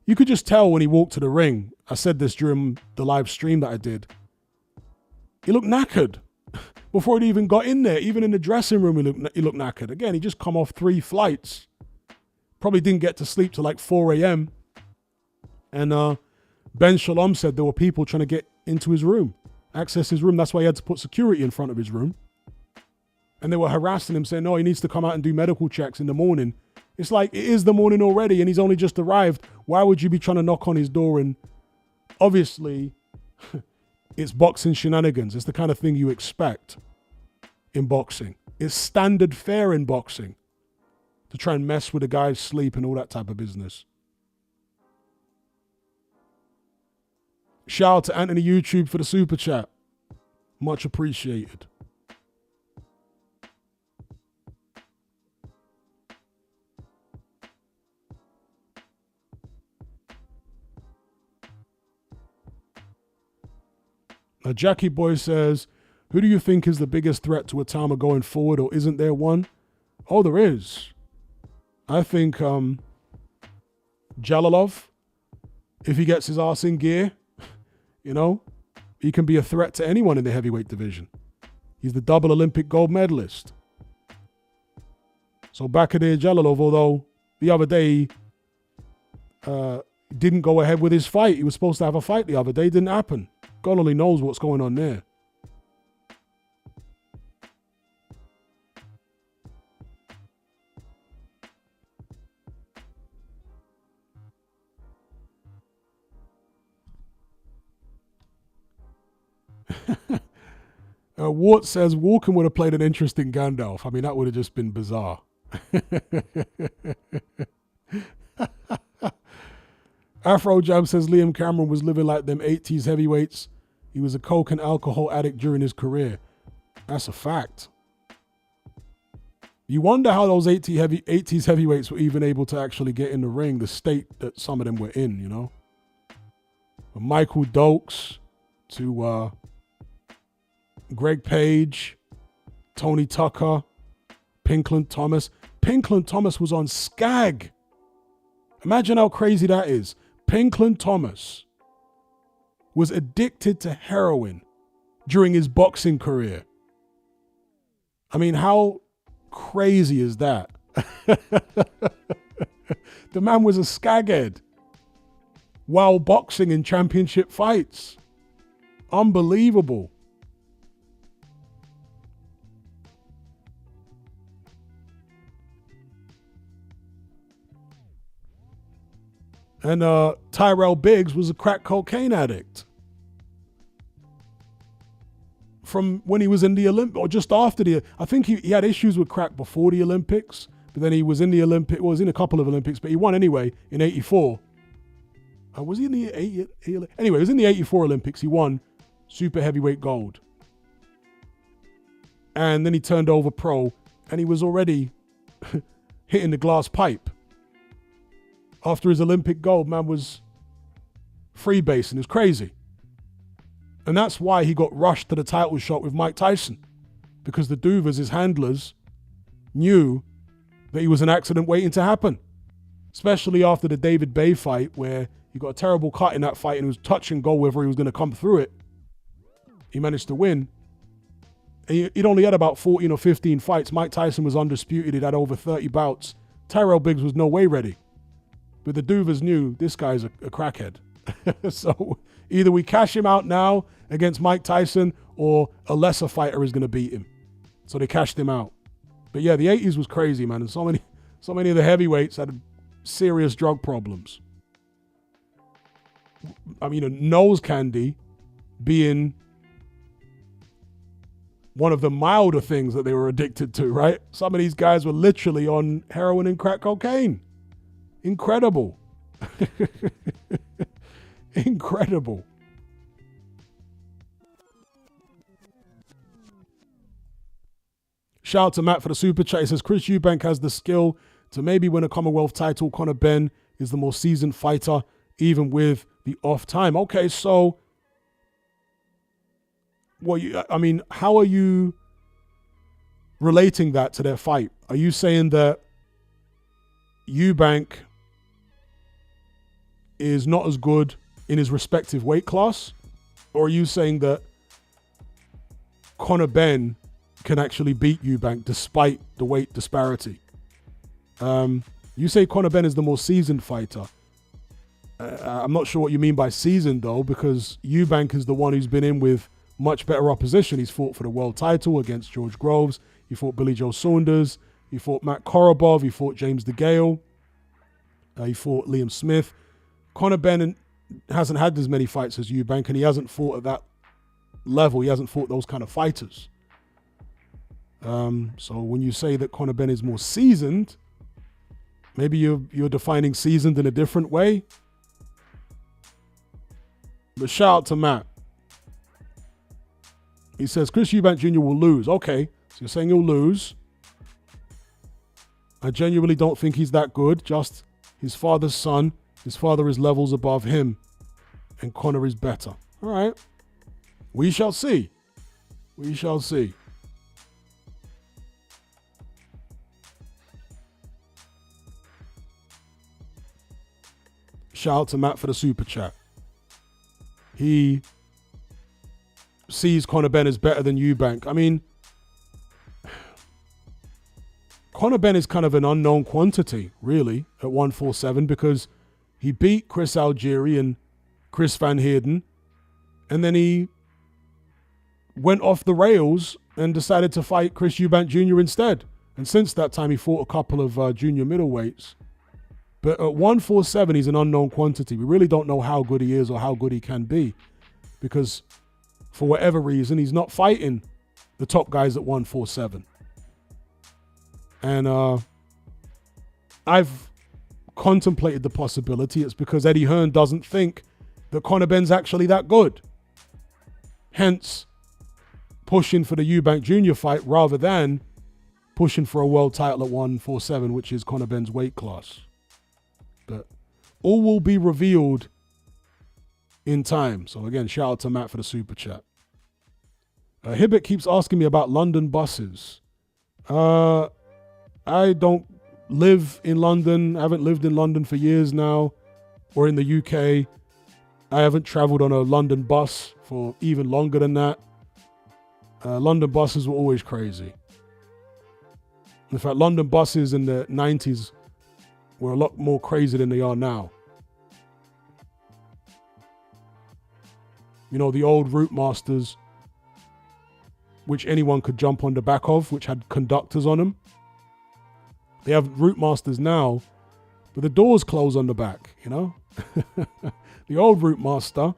You could just tell when he walked to the ring. I said this during the live stream that I did. He looked knackered before he even got in there. Even in the dressing room, he looked knackered. Again, he just come off 3 flights. Probably didn't get to sleep till like 4 a.m. And Ben Shalom said there were people trying to get into his room, access his room. That's why he had to put security in front of his room. And they were harassing him, saying, no, he needs to come out and do medical checks in the morning. It's like, it is the morning already and he's only just arrived. Why would you be trying to knock on his door? And obviously, it's boxing shenanigans. It's the kind of thing you expect in boxing. It's standard fare in boxing to try and mess with a guy's sleep and all that type of business. Shout out to Anthony YouTube for the super chat. Much appreciated. Now, Jackie Boy says, who do you think is the biggest threat to Atama going forward, or isn't there one? Oh, there is. I think Jalalov, if he gets his ass in gear, you know, he can be a threat to anyone in the heavyweight division. He's the double Olympic gold medalist. So Bakadir Jalalov, although the other day didn't go ahead with his fight. He was supposed to have a fight the other day. Didn't happen. God only knows what's going on there. Wart says Walken would have played an interesting Gandalf. I mean, that would have just been bizarre. Afro Jam says Liam Cameron was living like them 80s heavyweights. He was a coke and alcohol addict during his career. That's a fact. You wonder how those 80s heavyweights were even able to actually get in the ring, the state that some of them were in, you know. From Michael Dokes to Greg Page, Tony Tucker, Pinkland Thomas. Pinkland Thomas was on Skag. Imagine how crazy that is. Pinkland Thomas was addicted to heroin during his boxing career. I mean, how crazy is that? The man was a skaghead while boxing in championship fights. Unbelievable. And Tyrell Biggs was a crack cocaine addict from when he was in the Olympics, or just after I think he had issues with crack before the Olympics, but then he was in the Olympics, was in a couple of Olympics, but he won anyway in 84. Was he in the 80? Anyway, he was in the 84 Olympics. He won super heavyweight gold. And then he turned over pro, and he was already hitting the glass pipe. After his Olympic gold, man was freebasing. It was crazy. And that's why he got rushed to the title shot with Mike Tyson. Because the Duvers, his handlers, knew that he was an accident waiting to happen. Especially after the David Bay fight, where he got a terrible cut in that fight and it was touch and go whether he was going to come through it. He managed to win. And he'd only had about 14 or 15 fights. Mike Tyson was undisputed. He'd had over 30 bouts. Tyrell Biggs was no way ready. But the Duvers knew this guy's a crackhead. So either we cash him out now against Mike Tyson or a lesser fighter is going to beat him. So they cashed him out. But yeah, the 80s was crazy, man. And so many of the heavyweights had serious drug problems. I mean, a nose candy being one of the milder things that they were addicted to, right? Some of these guys were literally on heroin and crack cocaine. Incredible. Incredible. Shout out to Matt for the super chat. He says Chris Eubank has the skill to maybe win a Commonwealth title. Conor Benn is the more seasoned fighter, even with the off time. Okay, so how are you relating that to their fight? Are you saying that Eubank is not as good in his respective weight class? Or are you saying that Conor Benn can actually beat Eubank despite the weight disparity? You say Conor Benn is the more seasoned fighter. I'm not sure what you mean by seasoned, though, because Eubank is the one who's been in with much better opposition. He's fought for the world title against George Groves. He fought Billy Joe Saunders. He fought Matt Korobov. He fought James DeGale. He fought Liam Smith. Conor Benn hasn't had as many fights as Eubank, and he hasn't fought at that level. He hasn't fought those kind of fighters. So when you say that Conor Benn is more seasoned, maybe you're defining seasoned in a different way. But shout out to Matt. He says Chris Eubank Jr. will lose. Okay, so you're saying he'll lose. I genuinely don't think he's that good. Just his father's son. His father is levels above him. And Conor is better. All right. We shall see. We shall see. Shout out to Matt for the super chat. He sees Conor Benn as better than Eubank. I mean, Conor Benn is kind of an unknown quantity, really, at 147 because he beat Chris Algieri and Chris Van Heerden, and then he went off the rails and decided to fight Chris Eubank Jr. instead. And since that time, he fought a couple of junior middleweights. But at 147, he's an unknown quantity. We really don't know how good he is or how good he can be because for whatever reason, he's not fighting the top guys at 147. And I've contemplated the possibility it's because Eddie Hearn doesn't think that Conor Benn's actually that good. Hence, pushing for the Eubank Jr. fight rather than pushing for a world title at 147, which is Conor Benn's weight class. But all will be revealed in time. So again, shout out to Matt for the super chat. Hibbett keeps asking me about London buses. I don't live in London. I haven't lived in London for years now, or in the UK. I haven't traveled on a London bus for even longer than that. London buses were always crazy. In fact, London buses in the 90s were a lot more crazy than they are now. You know, the old Route Masters, which anyone could jump on the back of, which had conductors on them. They have Route Masters now, but the doors close on the back, you know? The old Route Master,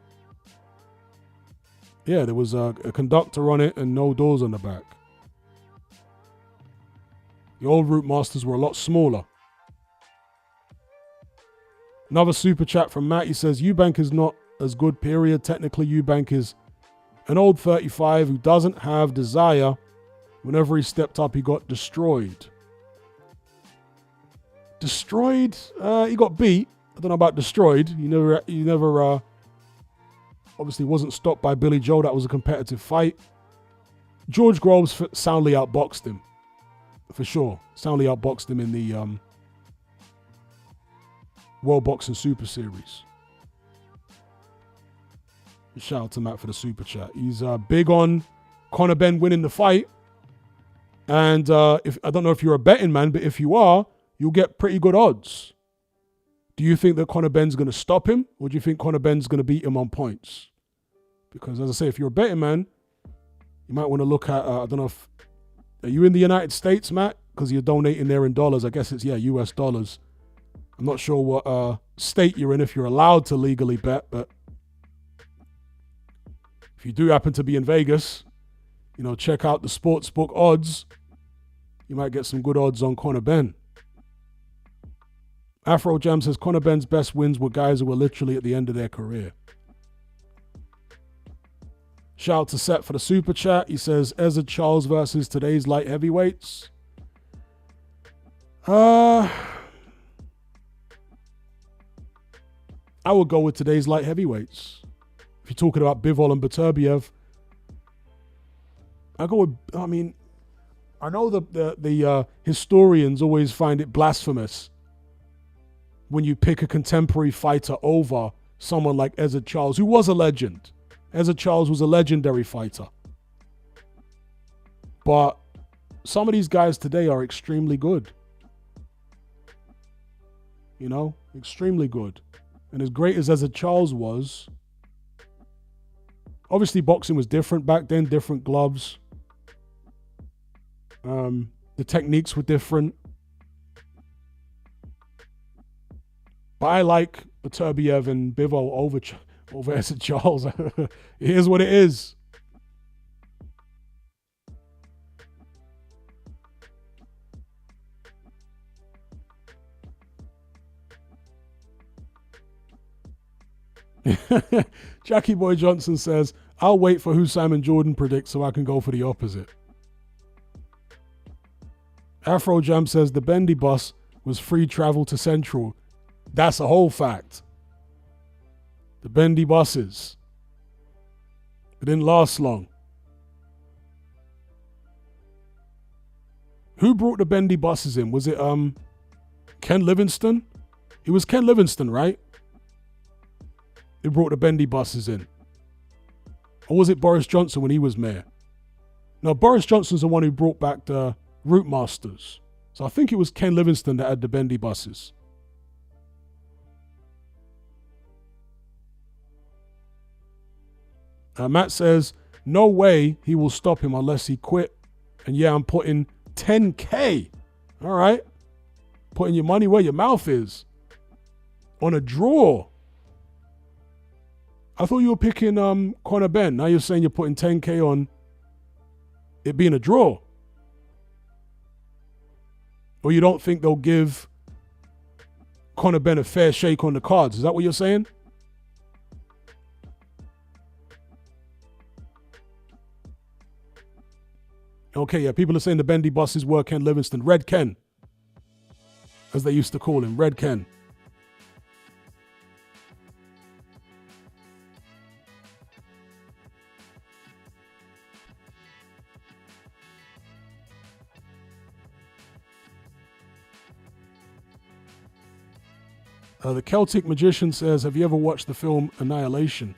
yeah, there was a conductor on it and no doors on the back. The old Route Masters were a lot smaller. Another super chat from Matt. He says, Eubank is not as good, period. Technically, Eubank is an old 35 who doesn't have desire. Whenever he stepped up, he got destroyed. Destroyed? He got beat. I don't know about destroyed. He never obviously wasn't stopped by Billy Joe. That was a competitive fight. George Groves soundly outboxed him. For sure. Soundly outboxed him in the World Boxing Super Series. Shout out to Matt for the super chat. He's big on Conor Benn winning the fight. And if I don't know if you're a betting man, but if you are, you'll get pretty good odds. Do you think that Conor Benn's going to stop him? Or do you think Conor Benn's going to beat him on points? Because as I say, if you're a betting man, you might want to look at, I don't know if, are you in the United States, Matt? Because you're donating there in dollars. I guess it's, US dollars. I'm not sure what state you're in, if you're allowed to legally bet, but if you do happen to be in Vegas, check out the sportsbook odds. You might get some good odds on Conor Benn. Afro Jam says Conor Benn's best wins were guys who were literally at the end of their career. Shout out to Seth for the super chat. He says Ezra Charles versus today's light heavyweights. I would go with today's light heavyweights. If you're talking about Bivol and Beterbiev, I know the historians always find it blasphemous when you pick a contemporary fighter over someone like Ezzard Charles, who was a legend. Ezzard Charles was a legendary fighter. But some of these guys today are extremely good. You know, extremely good. And as great as Ezzard Charles was, obviously boxing was different back then, different gloves. The techniques were different. But I like Beterbiev and Bivol over Ezzard Charles. It is what it is. Jackie Boy Johnson says, I'll wait for who Simon Jordan predicts so I can go for the opposite. Afro Jam says the Bendy bus was free travel to Central. That's a whole fact. The Bendy buses. It didn't last long. Who brought the Bendy buses in? Was it Ken Livingston? It was Ken Livingston, right? Who brought the Bendy buses in? Or was it Boris Johnson when he was mayor? No, Boris Johnson's the one who brought back the Route Masters. So I think it was Ken Livingston that had the Bendy buses. Matt says, no way he will stop him unless he quit. And yeah, I'm putting 10K. All right. Putting your money where your mouth is. On a draw. I thought you were picking Conor Benn. Now you're saying you're putting 10K on it being a draw. Or you don't think they'll give Conor Benn a fair shake on the cards. Is that what you're saying? Okay, yeah, people are saying the Bendy buses were Ken Livingston. Red Ken, as they used to call him. Red Ken. The Celtic Magician says, have you ever watched the film Annihilation?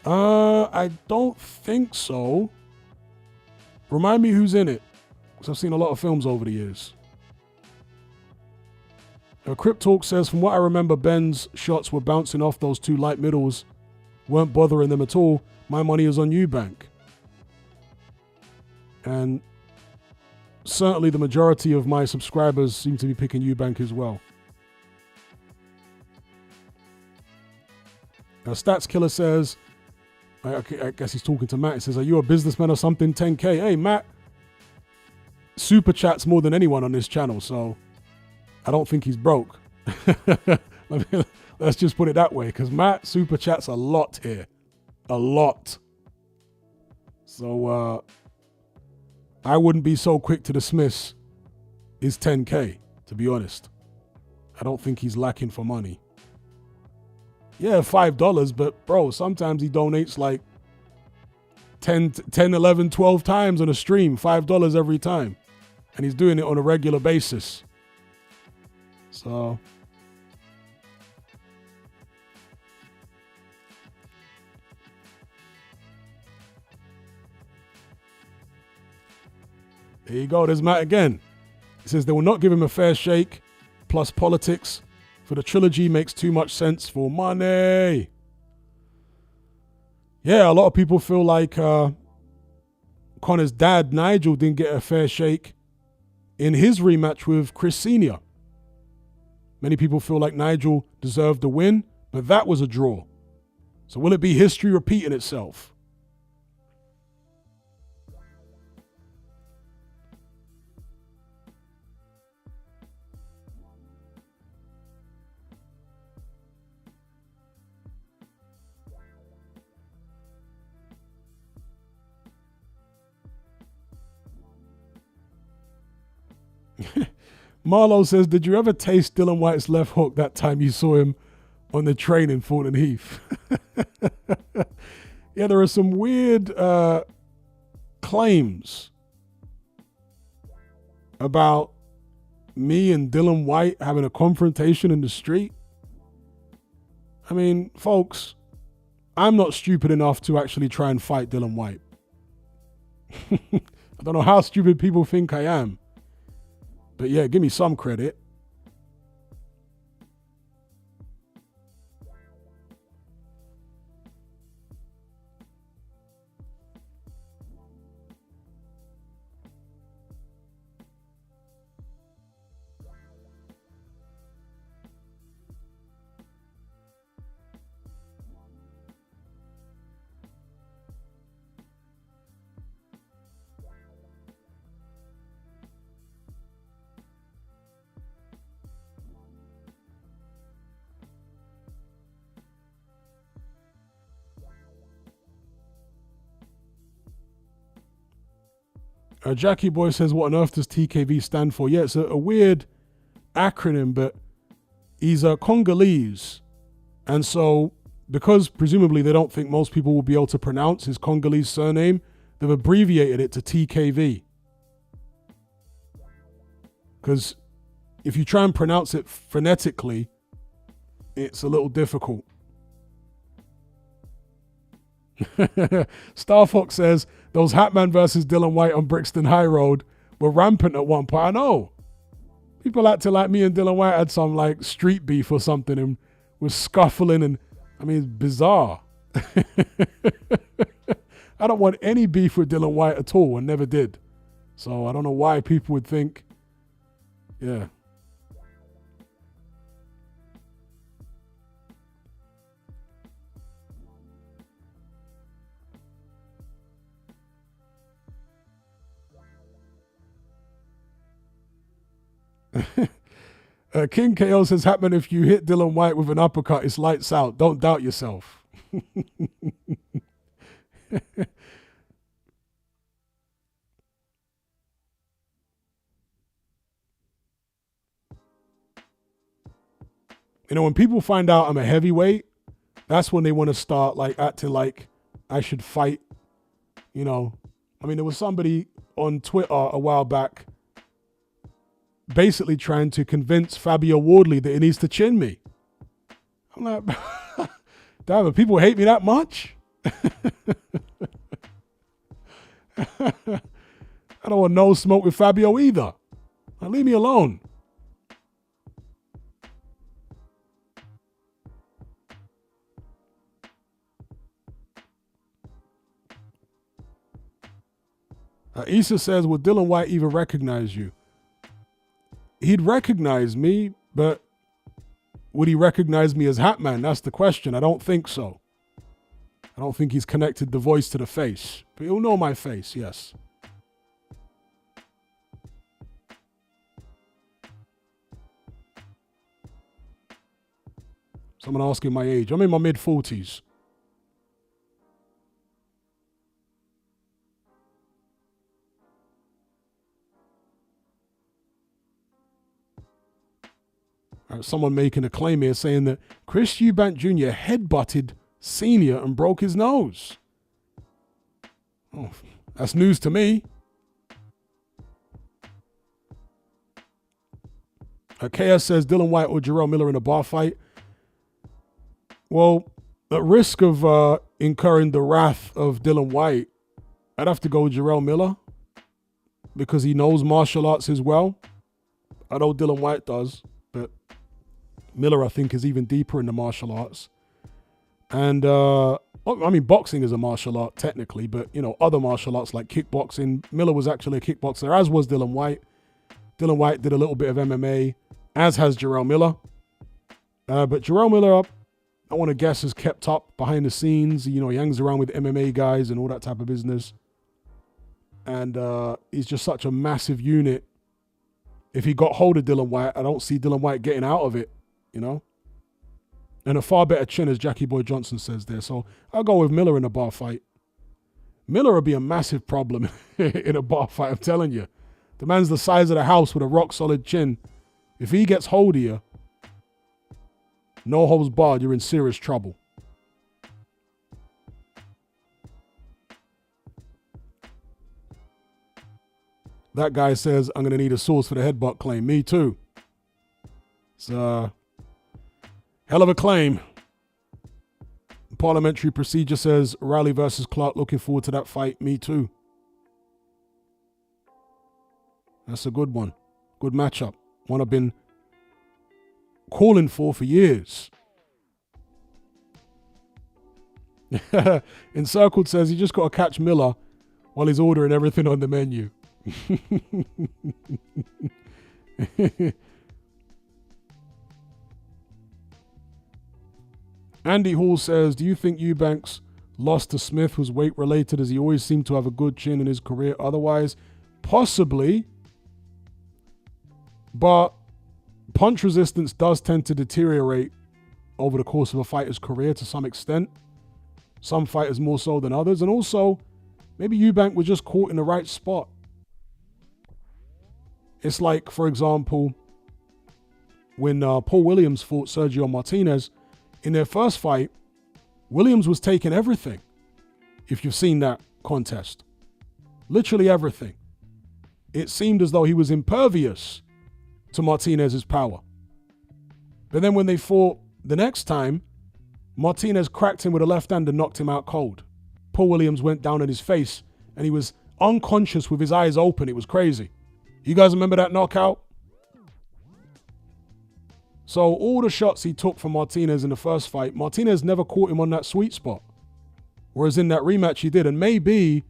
I don't think so. Remind me who's in it, because I've seen a lot of films over the years. Crip Talk says, from what I remember, Ben's shots were bouncing off those two light middles, weren't bothering them at all. My money is on Eubank. And certainly the majority of my subscribers seem to be picking Eubank as well. Stats Killer says, I guess he's talking to Matt. He says, are you a businessman or something? 10K. Hey, Matt super chats more than anyone on this channel, so I don't think he's broke. Let's just put it that way, because Matt super chats a lot here. A lot. So I wouldn't be so quick to dismiss his 10K, to be honest. I don't think he's lacking for money. Yeah, $5, but bro, sometimes he donates like 10, 11, 12 times on a stream, $5 every time. And he's doing it on a regular basis. So there you go, there's Matt again. He says they will not give him a fair shake, plus politics. For the trilogy makes too much sense for money. Yeah, a lot of people feel like Conor's dad, Nigel, didn't get a fair shake in his rematch with Chris Sr. Many people feel like Nigel deserved the win, but that was a draw. So will it be history repeating itself? Marlo says, did you ever taste Dylan White's left hook that time you saw him on the train in Thornton Heath? Yeah, there are some weird claims about me and Dylan White having a confrontation in the street. I mean, folks, I'm not stupid enough to actually try and fight Dylan White. I don't know how stupid people think I am. But yeah, give me some credit. Jackie Boy says, what on earth does TKV stand for? Yeah, it's a weird acronym, but he's Congolese. And so, because presumably they don't think most people will be able to pronounce his Congolese surname, they've abbreviated it to TKV. Because if you try and pronounce it phonetically, it's a little difficult. Star Fox says, those Hatman versus Dylan White on Brixton High Road were rampant at one point. I know. People acting like me and Dylan White had some like street beef or something and was scuffling, and I mean, it's bizarre. I don't want any beef with Dylan White at all and never did. So I don't know why people would think, yeah. King KO says, Hatman, if you hit Dylan White with an uppercut, it's lights out. Don't doubt yourself. You know, when people find out I'm a heavyweight, that's when they want to start like acting like I should fight. You know, I mean, there was somebody on Twitter a while back basically trying to convince Fabio Wardley that he needs to chin me. I'm like, damn it, people hate me that much? I don't want no smoke with Fabio either. Now, leave me alone. Issa says, would Dylan White even recognize you? He'd recognize me, but would he recognize me as Hatman? That's the question. I don't think so. I don't think he's connected the voice to the face. But he'll know my face, yes. Someone asking my age. I'm in my mid-40s. Someone making a claim here saying that Chris Eubank Jr. headbutted Senior and broke his nose. Oh, that's news to me. KS says Dylan White or Jarrell Miller in a bar fight. Well, at risk of incurring the wrath of Dylan White, I'd have to go with Jarrell Miller because he knows martial arts as well. I know Dylan White does, but Miller, I think, is even deeper in the martial arts. And, I mean, boxing is a martial art, technically, but, you know, other martial arts like kickboxing. Miller was actually a kickboxer, as was Dylan White. Dylan White did a little bit of MMA, as has Jarrell Miller. But Jarrell Miller, I want to guess, is kept up behind the scenes. You know, he hangs around with MMA guys and all that type of business. And he's just such a massive unit. If he got hold of Dylan White, I don't see Dylan White getting out of it, you know? And a far better chin, as Jackie Boy Johnson says there. So I'll go with Miller in a bar fight. Miller would be a massive problem in a bar fight, I'm telling you. The man's the size of the house with a rock-solid chin. If he gets hold of you, no holds barred, you're in serious trouble. That guy says, I'm going to need a source for the headbutt claim. Me too. It's a hell of a claim. Parliamentary Procedure says, Riley versus Clark. Looking forward to that fight. Me too. That's a good one. Good matchup. One I've been calling for years. Encircled says, you just got to catch Miller while he's ordering everything on the menu. Andy Hall says, do you think Eubank's loss to Smith was weight related, as he always seemed to have a good chin in his career otherwise? Possibly. But punch resistance does tend to deteriorate over the course of a fighter's career to some extent. Some fighters more so than others. And also, maybe Eubank was just caught in the right spot. It's like, for example, when Paul Williams fought Sergio Martinez, in their first fight, Williams was taking everything. If you've seen that contest. Literally everything. It seemed as though he was impervious to Martinez's power. But then when they fought the next time, Martinez cracked him with a left hand and knocked him out cold. Paul Williams went down on his face and he was unconscious with his eyes open. It was crazy. You guys remember that knockout? So all the shots he took from Martinez in the first fight, Martinez never caught him on that sweet spot. Whereas in that rematch he did. And maybe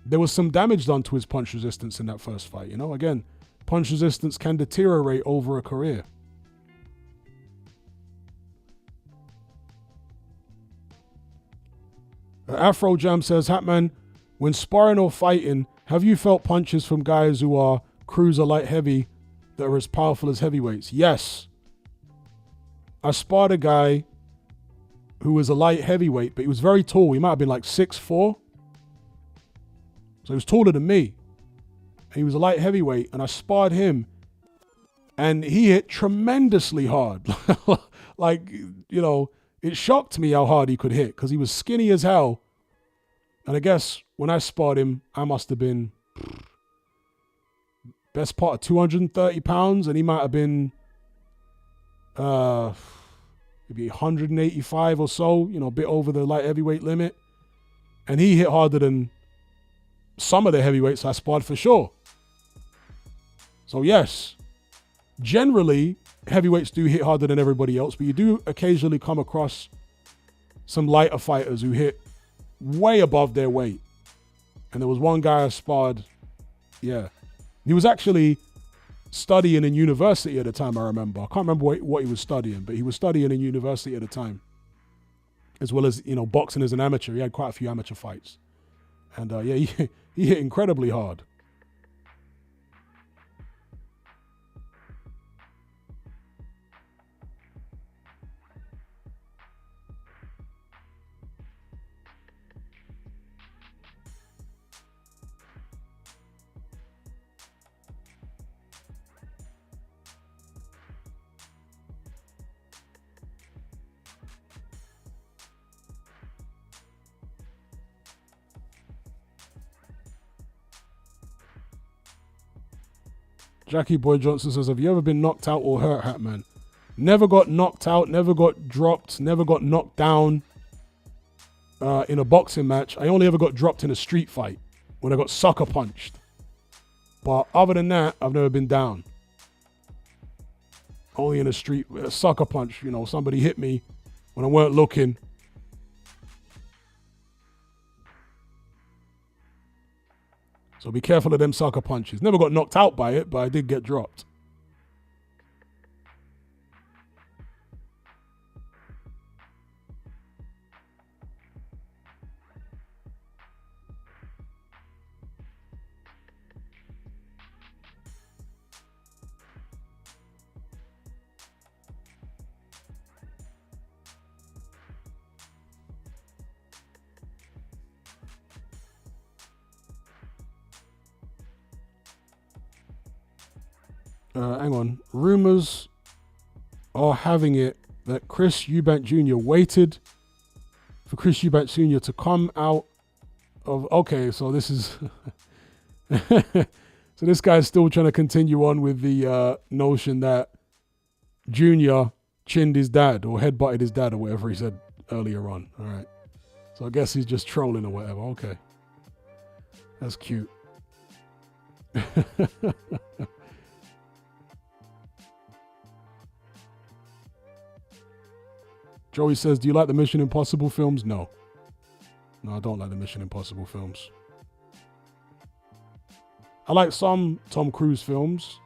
there was some damage done to his punch resistance in that first fight. You know, again, punch resistance can deteriorate over a career. Afro Jam says, Hatman, when sparring or fighting, have you felt punches from guys who are cruiser light heavy that are as powerful as heavyweights? Yes. I sparred a guy who was a light heavyweight, but he was very tall. He might have been like 6'4". So he was taller than me. And he was a light heavyweight, and I sparred him, and he hit tremendously hard. Like, you know, it shocked me how hard he could hit because he was skinny as hell. And I guess when I sparred him, I must have been best part of 230 pounds, and he might have been maybe 185 or so, you know, a bit over the light heavyweight limit. And he hit harder than some of the heavyweights I sparred for sure. So yes, generally heavyweights do hit harder than everybody else, but you do occasionally come across some lighter fighters who hit way above their weight. And there was one guy I sparred, yeah. He was actually studying in university at the time, I remember. I can't remember what he was studying, but he was studying in university at the time. As well as, you know, boxing as an amateur. He had quite a few amateur fights. And yeah, he hit incredibly hard. Jackie Boy Johnson says, have you ever been knocked out or hurt, Hatman? Never got knocked out, never got dropped, never got knocked down in a boxing match. I only ever got dropped in a street fight when I got sucker punched. But other than that, I've never been down. Only in a street, a sucker punch, you know, somebody hit me when I weren't looking. So be careful of them sucker punches. Never got knocked out by it, but I did get dropped. Hang on. Rumors are having it that Chris Eubank Jr. waited for Chris Eubank Sr. to come out of... Okay, so this is... So this guy's still trying to continue on with the notion that Junior chinned his dad or headbutted his dad or whatever he said earlier on. All right. So I guess he's just trolling or whatever. Okay. That's cute. Joey says, do you like the Mission Impossible films? No. No, I don't like the Mission Impossible films. I like some Tom Cruise films.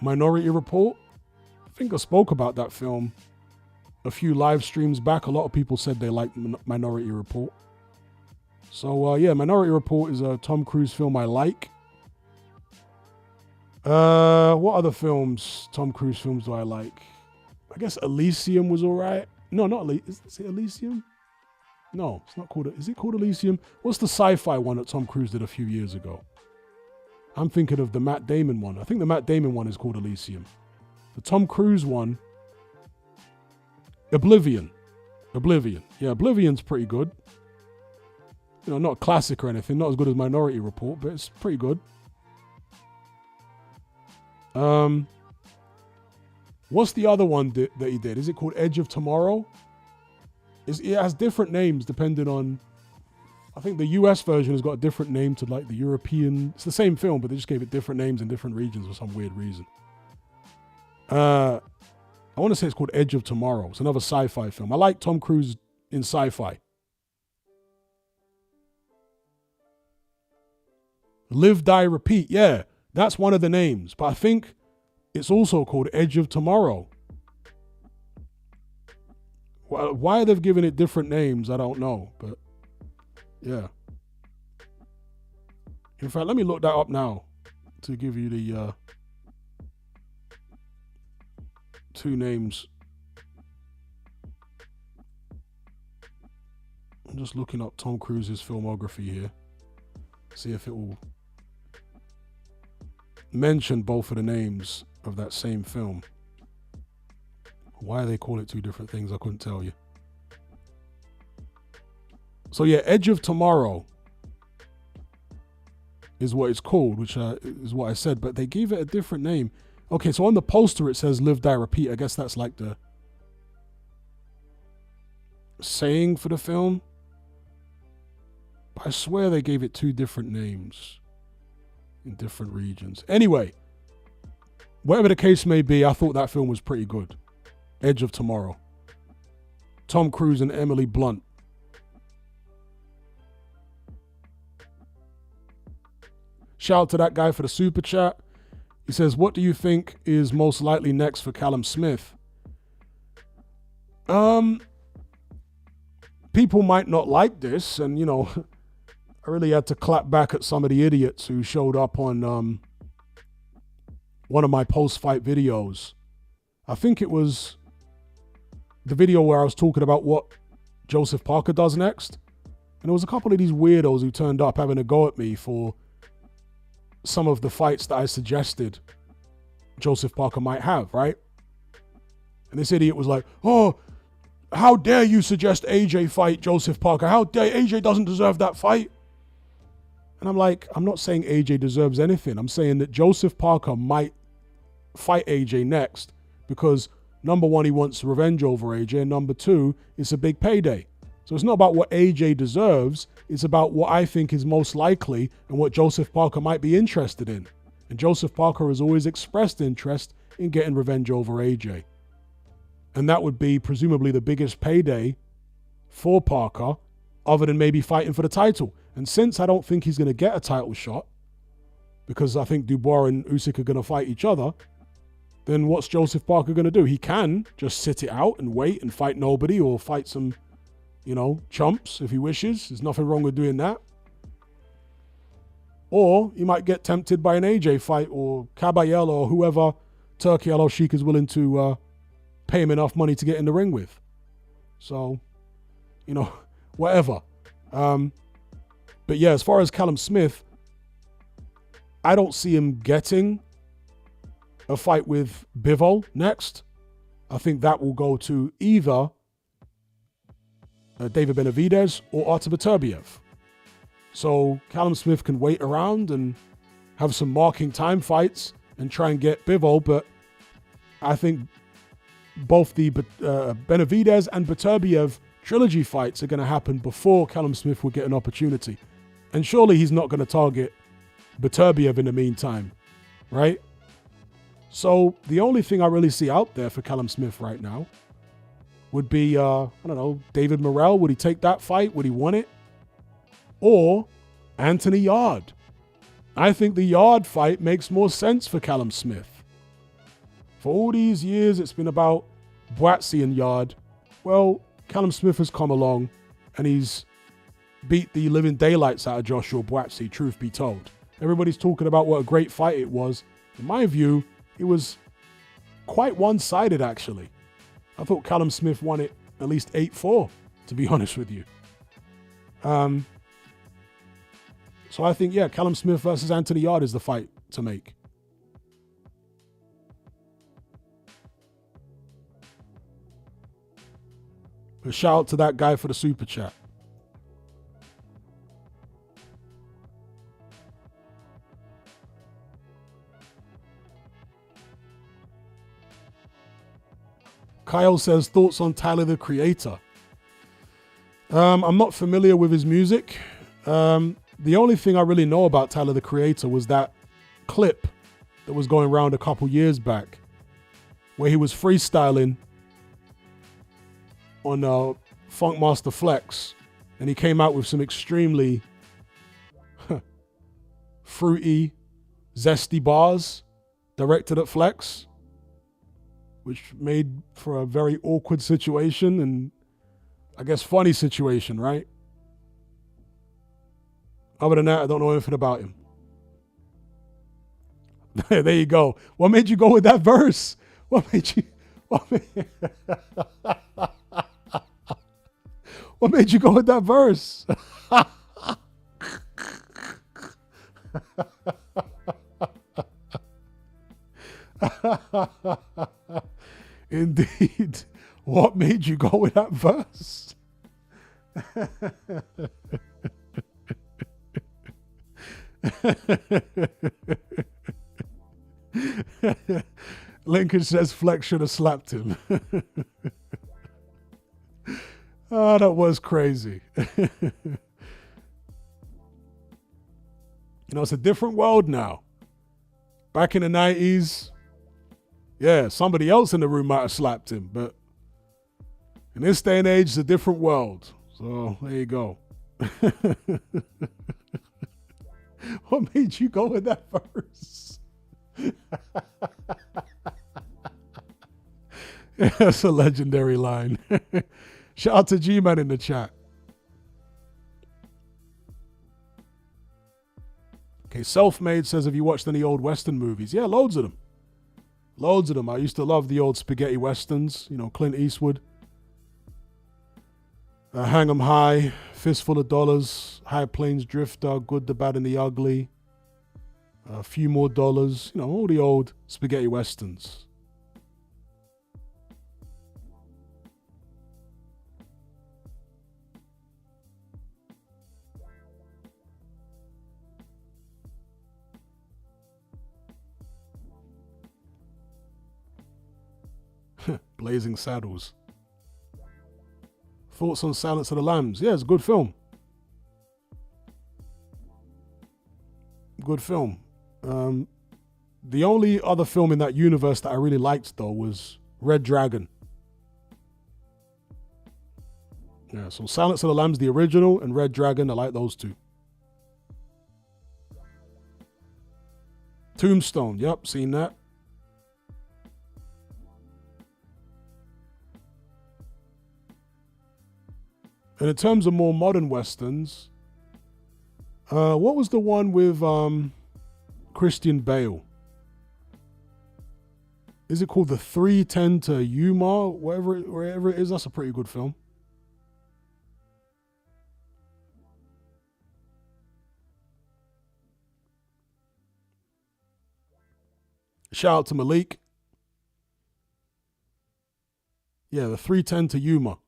Minority Report. I think I spoke about that film a few live streams back. A lot of people said they liked Minority Report. So, yeah, Minority Report is a Tom Cruise film I like. What other films, Tom Cruise films, do I like? I guess Elysium was all right. No, not Elysium. Is it Elysium? No, it's not called. Is it called Elysium? What's the sci-fi one that Tom Cruise did a few years ago? I'm thinking of the Matt Damon one. I think the Matt Damon one is called Elysium. The Tom Cruise one, Oblivion. Yeah, Oblivion's pretty good. You know, not a classic or anything. Not as good as Minority Report, but it's pretty good. What's the other one that he did? Is it called Edge of Tomorrow? It has different names depending on... I think the US version has got a different name to like the European... It's the same film, but they just gave it different names in different regions for some weird reason. I want to say it's called Edge of Tomorrow. It's another sci-fi film. I like Tom Cruise in sci-fi. Live, Die, Repeat. Yeah, that's one of the names. But I think it's also called Edge of Tomorrow. Why they've given it different names, I don't know. But yeah. In fact, let me look that up now to give you the two names. I'm just looking up Tom Cruise's filmography here. See if it will mention both of the names of that same film. Why they call it two different things, I couldn't tell you. So yeah, Edge of Tomorrow is what it's called, which is what I said, but they gave it a different name. Okay, so on the poster it says Live, Die, Repeat. I guess that's like the saying for the film. But I swear they gave it two different names in different regions. Anyway, whatever the case may be, I thought that film was pretty good. Edge of Tomorrow. Tom Cruise and Emily Blunt. Shout out to that guy for the super chat. He says, what do you think is most likely next for Callum Smith? People might not like this, and you know, I really had to clap back at some of the idiots who showed up on one of my post-fight videos. I think it was the video where I was talking about what Joseph Parker does next. And there was a couple of these weirdos who turned up having a go at me for some of the fights that I suggested Joseph Parker might have, right? And this idiot was like, oh, how dare you suggest AJ fight Joseph Parker? How dare AJ doesn't deserve that fight? And I'm like, I'm not saying AJ deserves anything. I'm saying that Joseph Parker might fight AJ next because number one, he wants revenge over AJ, and number two, it's a big payday. So it's not about what AJ deserves, it's about what I think is most likely and what Joseph Parker might be interested in. And Joseph Parker has always expressed interest in getting revenge over AJ. And that would be presumably the biggest payday for Parker, other than maybe fighting for the title. And since I don't think he's going to get a title shot, because I think Dubois and Usyk are going to fight each other, then what's Joseph Parker going to do? He can just sit it out and wait and fight nobody, or fight some, you know, chumps if he wishes. There's nothing wrong with doing that. Or he might get tempted by an AJ fight, or Caballero, or whoever Turkey Al Sheikh is willing to pay him enough money to get in the ring with. So, you know, whatever. But yeah, as far as Callum Smith, I don't see him getting a fight with Bivol next. I think that will go to either David Benavidez or Artur Beterbiev. So Callum Smith can wait around and have some marking time fights and try and get Bivol, but I think both the Benavidez and Beterbiev trilogy fights are going to happen before Callum Smith will get an opportunity. And surely he's not going to target Beterbiev in the meantime, right? So the only thing I really see out there for Callum Smith right now would be, I don't know, David Morrell. Would he take that fight? Would he want it? Or Anthony Yard. I think the Yard fight makes more sense for Callum Smith. For all these years, it's been about Buatsi and Yard. Well, Callum Smith has come along and he's beat the living daylights out of Joshua Buatsi, truth be told. Everybody's talking about what a great fight it was. In my view, it was quite one-sided, actually. I thought Callum Smith won it at least 8-4, to be honest with you. So I think, yeah, Callum Smith versus Anthony Yard is the fight to make. A shout out to that guy for the super chat. Kyle says, thoughts on Tyler, the Creator? I'm not familiar with his music. The only thing I really know about Tyler, the Creator was that clip that was going around a couple years back where he was freestyling on Funkmaster Flex, and he came out with some extremely fruity, zesty bars directed at Flex, which made for a very awkward situation and I guess funny situation, right? Other than that, I don't know anything about him. There you go. What made you go with that verse? What made you go with that verse? Indeed. What made you go with that verse? Lincoln says Flex should have slapped him. Oh, that was crazy. It's a different world now. Back in the 90s, yeah, somebody else in the room might have slapped him, but in this day and age, it's a different world. So there you go. What made you go with that verse? That's a legendary line. Shout out to G-Man in the chat. Okay, Self-Made says, have you watched any old Western movies? Yeah, loads of them. Loads of them. I used to love the old spaghetti Westerns, Clint Eastwood. Hang 'em High, Fistful of Dollars, High Plains Drifter, Good, the Bad, and the Ugly. A Few More Dollars, all the old spaghetti Westerns. Blazing Saddles. Thoughts on Silence of the Lambs? Yeah, it's a good film. Good film. The only other film in that universe that I really liked, though, was Red Dragon. Yeah, so Silence of the Lambs, the original, and Red Dragon, I like those two. Tombstone, yep, seen that. And in terms of more modern Westerns, what was the one with Christian Bale? Is it called The 3:10 to Yuma? Wherever it is, that's a pretty good film. Shout out to Malik. Yeah, The 3:10 to Yuma.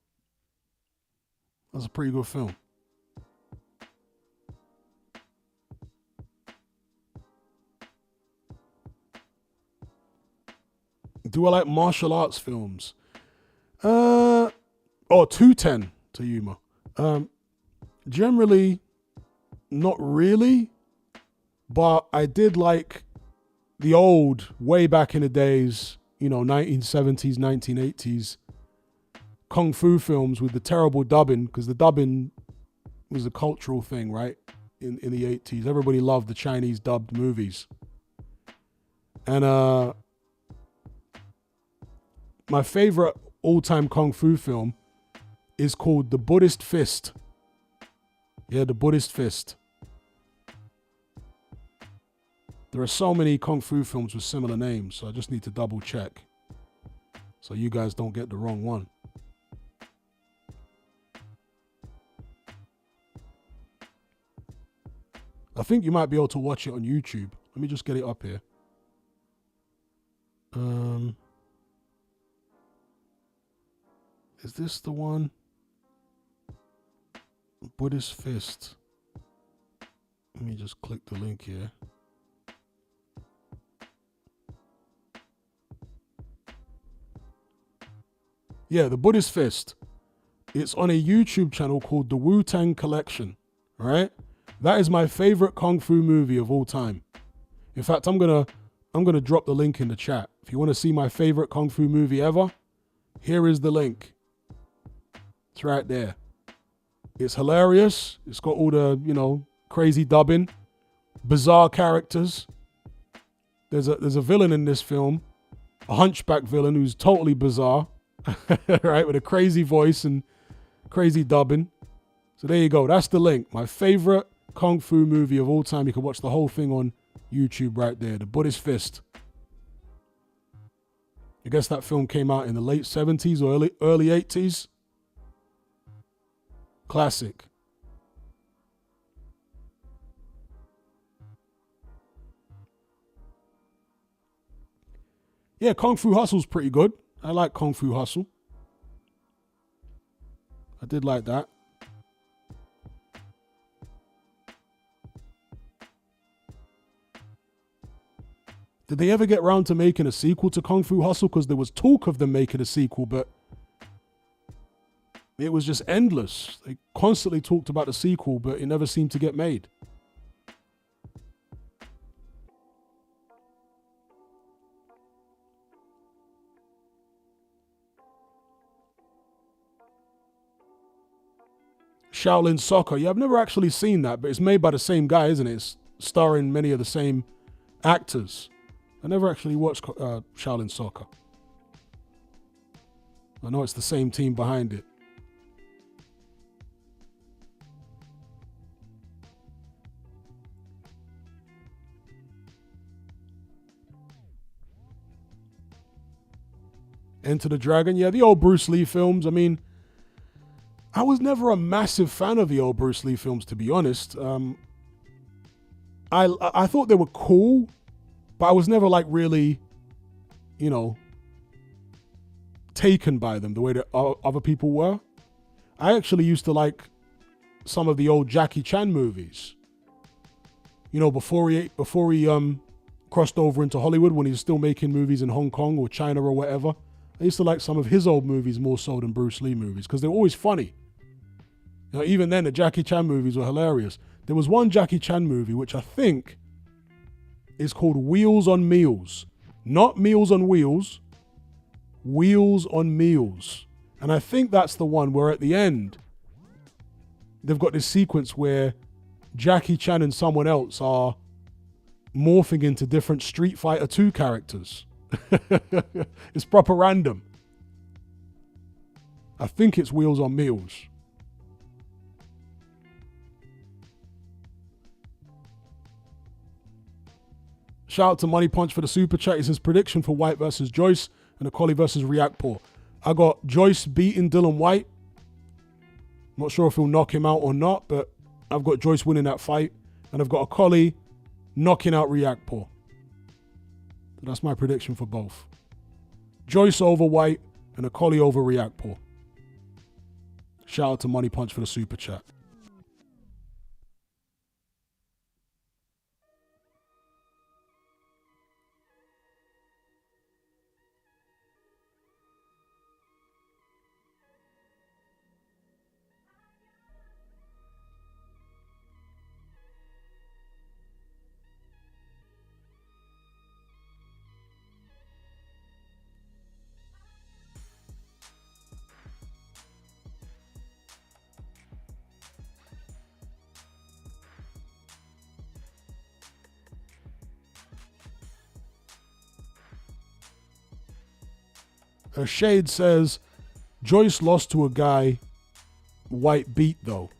That's a pretty good film. Do I like martial arts films? Oh, 210 to Yuma. Generally, not really, but I did like the old, way back in the days, 1970s, 1980s kung fu films with the terrible dubbing, because the dubbing was a cultural thing, right? In the 80s, everybody loved the Chinese dubbed movies. And my favorite all-time kung fu film is called The Buddhist Fist. Yeah, The Buddhist Fist. There are so many kung fu films with similar names, so I just need to double check so you guys don't get the wrong one. I think you might be able to watch it on YouTube. Let me just get it up here. Is this the one? Buddhist Fist. Let me just click the link here. Yeah, The Buddhist Fist. It's on a YouTube channel called The Wu-Tang Collection. All right? That is my favorite kung fu movie of all time. In fact, I'm gonna drop the link in the chat. If you want to see my favorite kung fu movie ever, here is the link. It's right there. It's hilarious. It's got all the, crazy dubbing, bizarre characters. There's a villain in this film, a hunchback villain who's totally bizarre, right, with a crazy voice and crazy dubbing. So there you go. That's the link. My favorite kung fu movie of all time. You can watch the whole thing on YouTube right there. The Buddhist Fist. I guess that film came out in the late 70s or early 80s. Classic. Yeah, Kung Fu Hustle's pretty good. I like Kung Fu Hustle. I did like that. Did they ever get around to making a sequel to Kung Fu Hustle? Because there was talk of them making a sequel, but it was just endless. They constantly talked about the sequel, but it never seemed to get made. Shaolin Soccer. Yeah, I've never actually seen that, but it's made by the same guy, isn't it? It's starring many of the same actors. I never actually watched Shaolin Soccer. I know it's the same team behind it. Enter the Dragon. Yeah, the old Bruce Lee films. I mean, I was never a massive fan of the old Bruce Lee films, to be honest. I thought they were cool, but I was never like really, taken by them the way that other people were. I actually used to like some of the old Jackie Chan movies. Before he crossed over into Hollywood, when he was still making movies in Hong Kong or China or whatever. I used to like some of his old movies more so than Bruce Lee movies because they were always funny. Even then, the Jackie Chan movies were hilarious. There was one Jackie Chan movie which I think is called Wheels on Meals. Not Meals on Wheels, Wheels on Meals. And I think that's the one where at the end, they've got this sequence where Jackie Chan and someone else are morphing into different Street Fighter 2 characters. It's proper random. I think it's Wheels on Meals. Shout out to Money Punch for the super chat. He says prediction for White versus Joyce and Akoli versus Riakpo. I got Joyce beating Dylan White. Not sure if he'll knock him out or not, but I've got Joyce winning that fight. And I've got Akoli knocking out Riakpo. That's my prediction for both. Joyce over White and Akoli over Riakpo. Shout out to Money Punch for the super chat. Shade says, Joyce lost to a guy White beat, though.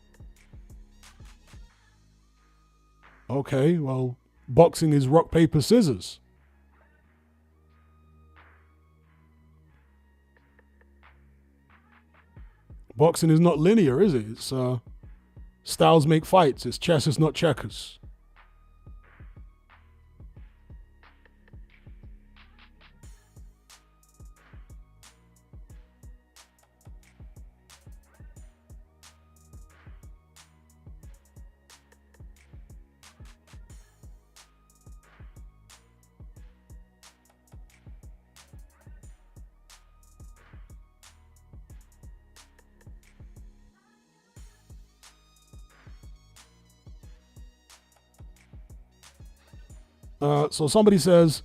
Okay, well, boxing is rock, paper, scissors. Boxing is not linear, is it? It's styles make fights. It's chess, it's not checkers. So somebody says,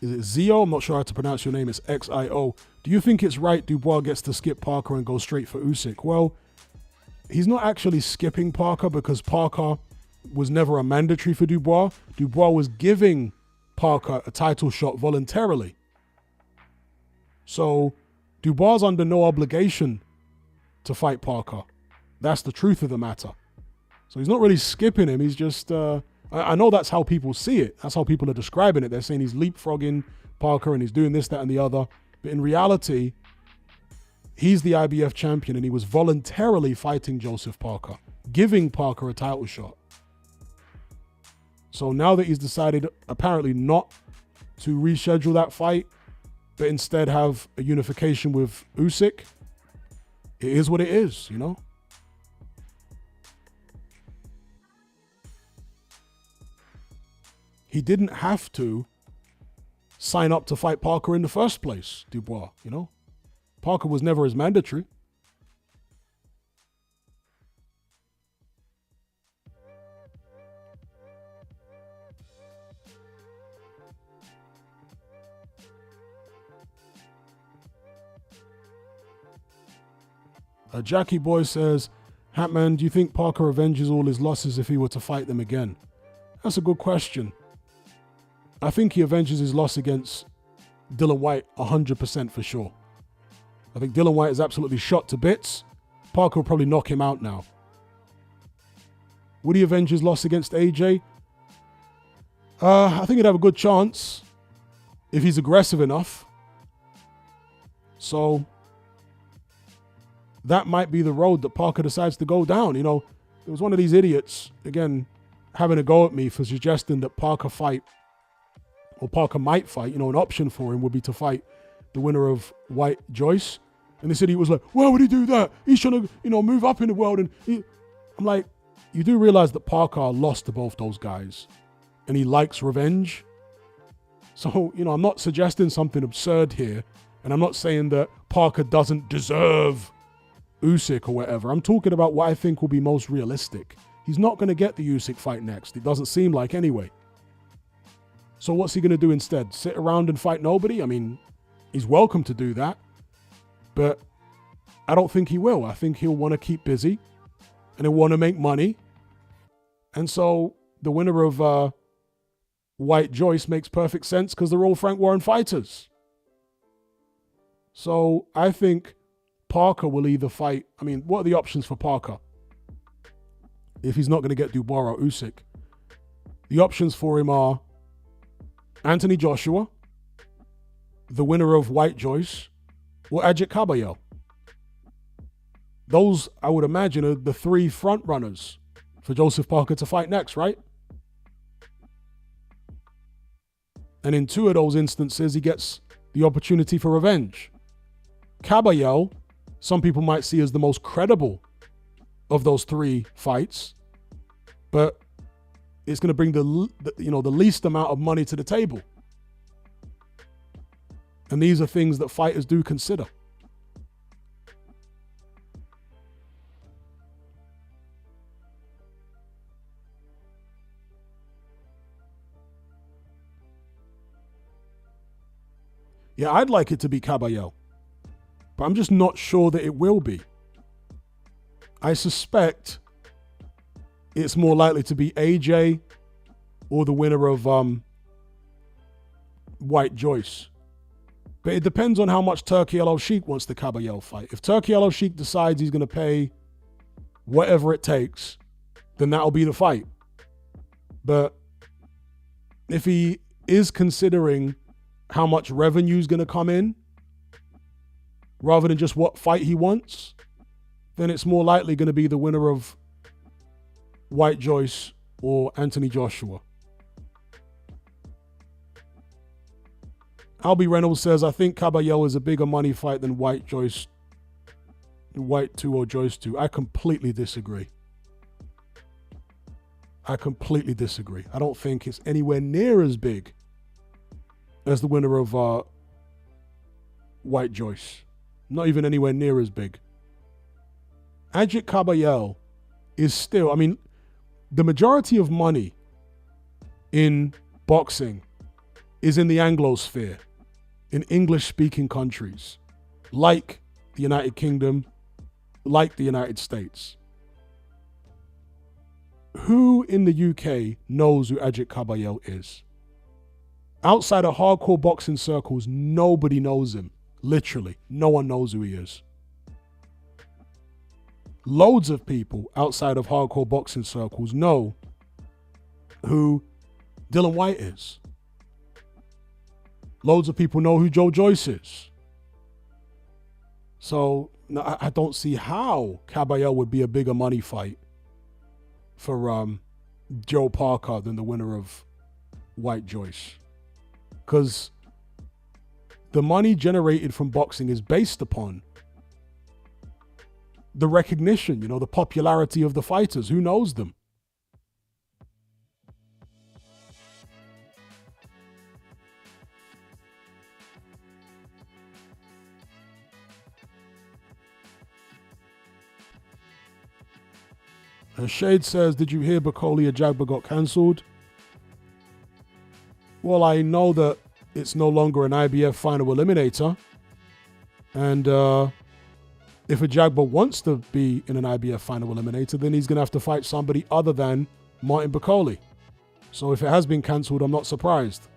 is it Zio? I'm not sure how to pronounce your name. It's XIO. Do you think it's right Dubois gets to skip Parker and go straight for Usyk? Well, he's not actually skipping Parker because Parker was never a mandatory for Dubois. Dubois was giving Parker a title shot voluntarily. So Dubois is under no obligation to fight Parker. That's the truth of the matter. So he's not really skipping him. He's just... I know that's how people see it. That's how people are describing it. They're saying he's leapfrogging Parker and he's doing this, that, and the other. But in reality, he's the IBF champion and he was voluntarily fighting Joseph Parker, giving Parker a title shot. So now that he's decided apparently not to reschedule that fight, but instead have a unification with Usyk, it is what it is, you know? He didn't have to sign up to fight Parker in the first place, Dubois, you know? Parker was never his mandatory. Jackie Boy says, Hatman, do you think Parker avenges all his losses if he were to fight them again? That's a good question. I think he avenges his loss against Dillian Whyte 100% for sure. I think Dillian Whyte is absolutely shot to bits. Parker will probably knock him out now. Would he avenge his loss against AJ? I think he'd have a good chance if he's aggressive enough. So that might be the road that Parker decides to go down. You know, there was one of these idiots, again, having a go at me for suggesting that Parker might fight, you know, an option for him would be to fight the winner of White Joyce. And they said he was like, why would he do that? He's trying to, you know, move up in the world. I'm like, you do realize that Parker lost to both those guys and he likes revenge. So, you know, I'm not suggesting something absurd here. And I'm not saying that Parker doesn't deserve Usyk or whatever. I'm talking about what I think will be most realistic. He's not going to get the Usyk fight next. It doesn't seem like anyway. So what's he going to do instead? Sit around and fight nobody? I mean, he's welcome to do that. But I don't think he will. I think he'll want to keep busy and he'll want to make money. And so the winner of White Joyce makes perfect sense because they're all Frank Warren fighters. So I think Parker will either fight. I mean, what are the options for Parker if he's not going to get Dubois or Usyk? The options for him are Anthony Joshua, the winner of White Joyce, or Ajit Kabayel. Those, I would imagine, are the three front runners for Joseph Parker to fight next, right? And in two of those instances, he gets the opportunity for revenge. Kabayel, some people might see as the most credible of those three fights, but it's going to bring the least amount of money to the table. And these are things that fighters do consider. Yeah, I'd like it to be Kabayel, but I'm just not sure that it will be. I suspect it's more likely to be AJ or the winner of White Joyce. But it depends on how much Turki El-Sheikh wants the Caballero fight. If Turki El-Sheikh decides he's going to pay whatever it takes, then that'll be the fight. But if he is considering how much revenue is going to come in, rather than just what fight he wants, then it's more likely going to be the winner of White Joyce or Anthony Joshua. Albie Reynolds says, I think Caballero is a bigger money fight than White 2 or Joyce 2. I completely disagree. I don't think it's anywhere near as big as the winner of White Joyce. Not even anywhere near as big. Ajit Caballero is still, I mean, the majority of money in boxing is in the Anglosphere, in English-speaking countries, like the United Kingdom, like the United States. Who in the UK knows who Ajit Caballero is? Outside of hardcore boxing circles, nobody knows him. Literally, no one knows who he is. Loads of people outside of hardcore boxing circles know who Dylan White is. Loads of people know who Joe Joyce is. So I don't see how Caballero would be a bigger money fight for Joe Parker than the winner of White Joyce. Because the money generated from boxing is based upon the recognition, the popularity of the fighters. Who knows them? Shade says, did you hear Bakoli Ajagba got cancelled? Well, I know that it's no longer an IBF final eliminator. And if Ajagba wants to be in an IBF final eliminator, then he's going to have to fight somebody other than Martin Bakoli. So if it has been cancelled, I'm not surprised.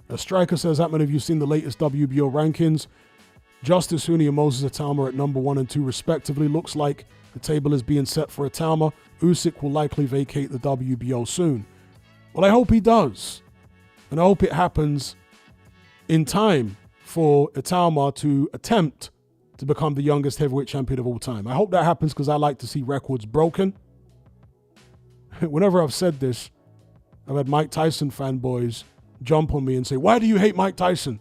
A striker says, Atman, have you seen the latest WBO rankings? Justice Huni and Moses Atalma at number 1 and 2 respectively. Looks like the table is being set for Atalma. Usyk will likely vacate the WBO soon. Well, I hope he does. And I hope it happens in time for Atalma to attempt to become the youngest heavyweight champion of all time. I hope that happens because I like to see records broken. Whenever I've said this, I've had Mike Tyson fanboys jump on me and say, why do you hate Mike Tyson?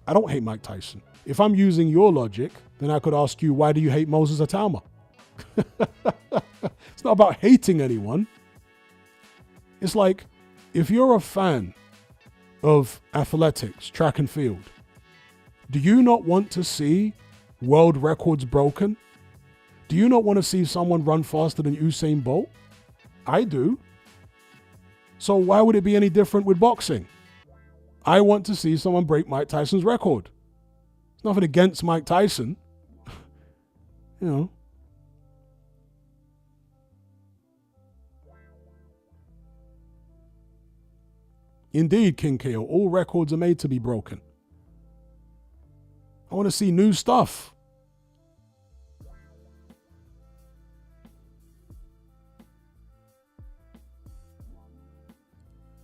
I don't hate Mike Tyson. If I'm using your logic, then I could ask you, why do you hate Moses Atalma? It's not about hating anyone. It's like, if you're a fan of athletics, track and field, do you not want to see world records broken? Do you not want to see someone run faster than Usain Bolt? I do. So why would it be any different with boxing? I want to see someone break Mike Tyson's record. It's nothing against Mike Tyson. Indeed, King KO, all records are made to be broken. I want to see new stuff.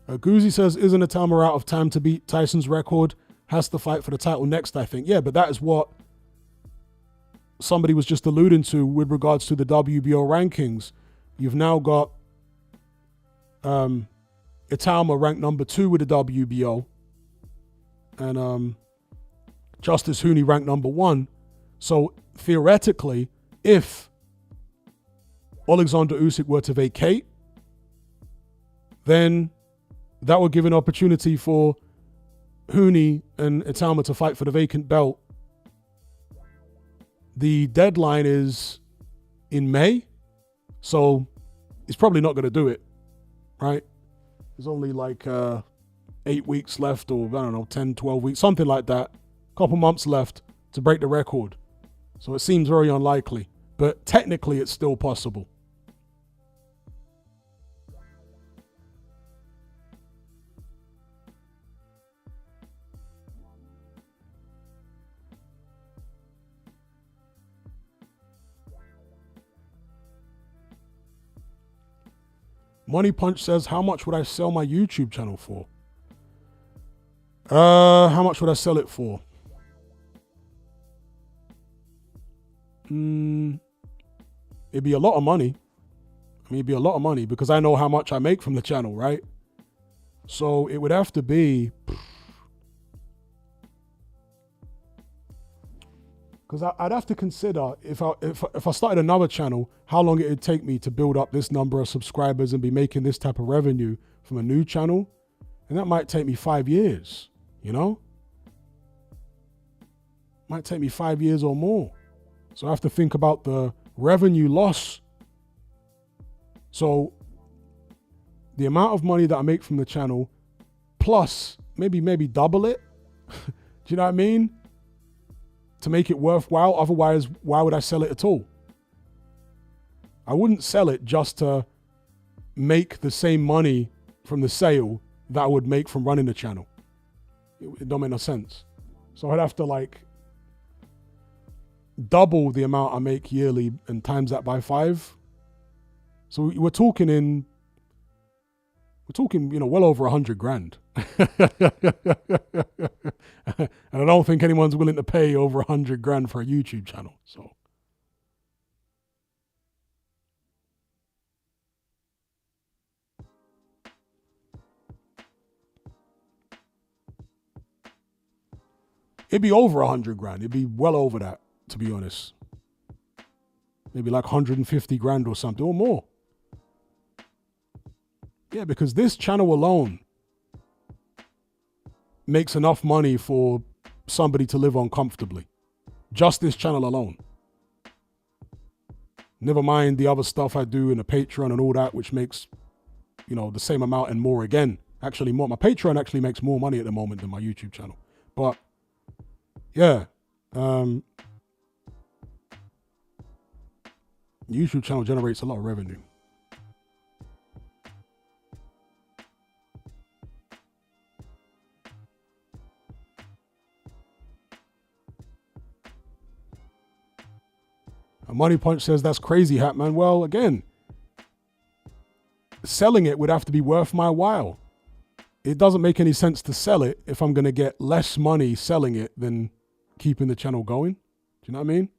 Guzzi says, isn't Atalma out of time to beat Tyson's record? Has to fight for the title next, I think. Yeah, but that is what somebody was just alluding to with regards to the WBO rankings. You've now got Atalma ranked number 2 with the WBO. And Justice Huni ranked number 1. So theoretically, if Alexander Usyk were to vacate, then that would give an opportunity for Huni and Atalma to fight for the vacant belt. The deadline is in May, so he's probably not going to do it, right? There's only like 8 weeks left, or I don't know, 10, 12 weeks, something like that. Couple months left to break the record. So it seems very unlikely, but technically it's still possible. Money Punch says, how much would I sell my YouTube channel for? How much would I sell it for? It'd be a lot of money. I mean, it'd be a lot of money because I know how much I make from the channel, right? So it would have to be, because I'd have to consider if I started another channel, how long it would take me to build up this number of subscribers and be making this type of revenue from a new channel. And that might take me 5 years, you know? Might take me 5 years or more. So I have to think about the revenue loss. So the amount of money that I make from the channel plus maybe double it. Do you know what I mean? To make it worthwhile. Otherwise, why would I sell it at all? I wouldn't sell it just to make the same money from the sale that I would make from running the channel. It don't make no sense. So I'd have to like double the amount I make yearly and times that by 5. So we're talking, you know, well over 100 grand. And I don't think anyone's willing to pay over 100 grand for a YouTube channel. So it'd be over 100 grand. It'd be well over that, to be honest. Maybe like 150 grand or something or more. Yeah, because this channel alone makes enough money for somebody to live on comfortably. Just this channel alone. Never mind the other stuff I do in the Patreon and all that, which makes, you know, the same amount and more again. Actually, more. My Patreon actually makes more money at the moment than my YouTube channel. But yeah, YouTube channel generates a lot of revenue. Money Punch says, that's crazy, Hatman. Well, again, selling it would have to be worth my while. It doesn't make any sense to sell it if I'm going to get less money selling it than keeping the channel going. Do you know what I mean?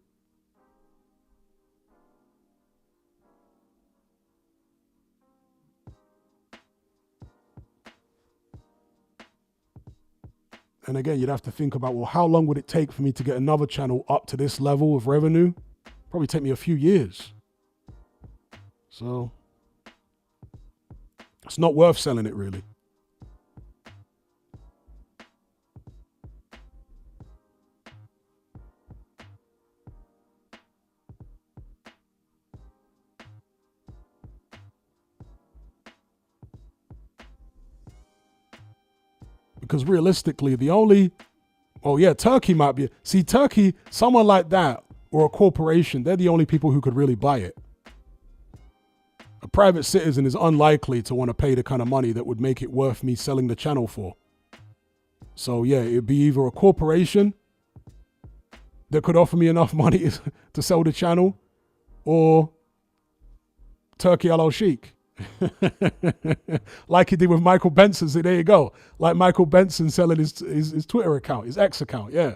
And again, you'd have to think about, well, how long would it take for me to get another channel up to this level of revenue? Probably take me a few years. So it's not worth selling it, really. Because realistically, Turkey might be. See, Turkey, someone like that or a corporation, they're the only people who could really buy it. A private citizen is unlikely to want to pay the kind of money that would make it worth me selling the channel for. So yeah, it'd be either a corporation that could offer me enough money to sell the channel, or Turkey Al Sheikh. Like he did with Michael Benson. So there you go. Like Michael Benson selling his Twitter account, his X account. Yeah.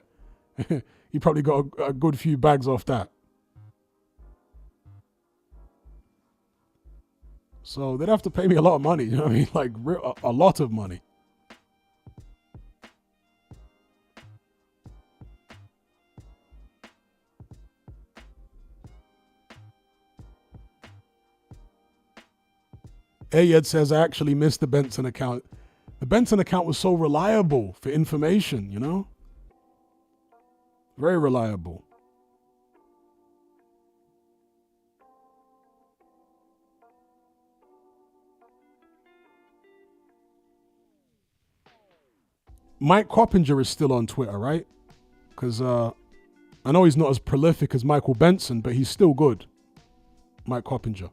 He probably got a good few bags off that. So they'd have to pay me a lot of money. You know what I mean? Like a lot of money. Ayed says, I actually missed the Benson account. The Benson account was so reliable for information, you know? Very reliable. Mike Coppinger is still on Twitter, right? Because I know he's not as prolific as Michael Benson, but he's still good. Mike Coppinger.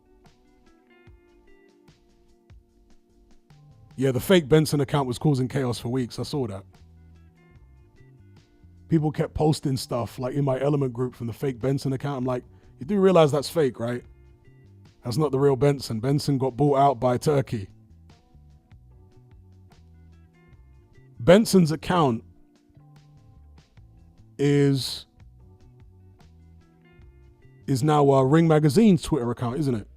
Yeah, the fake Benson account was causing chaos for weeks. I saw that. People kept posting stuff like in my Element group from the fake Benson account. I'm like, you do realize that's fake, right? That's not the real Benson. Benson got bought out by Turkey. Benson's account is now Ring Magazine's Twitter account, isn't it?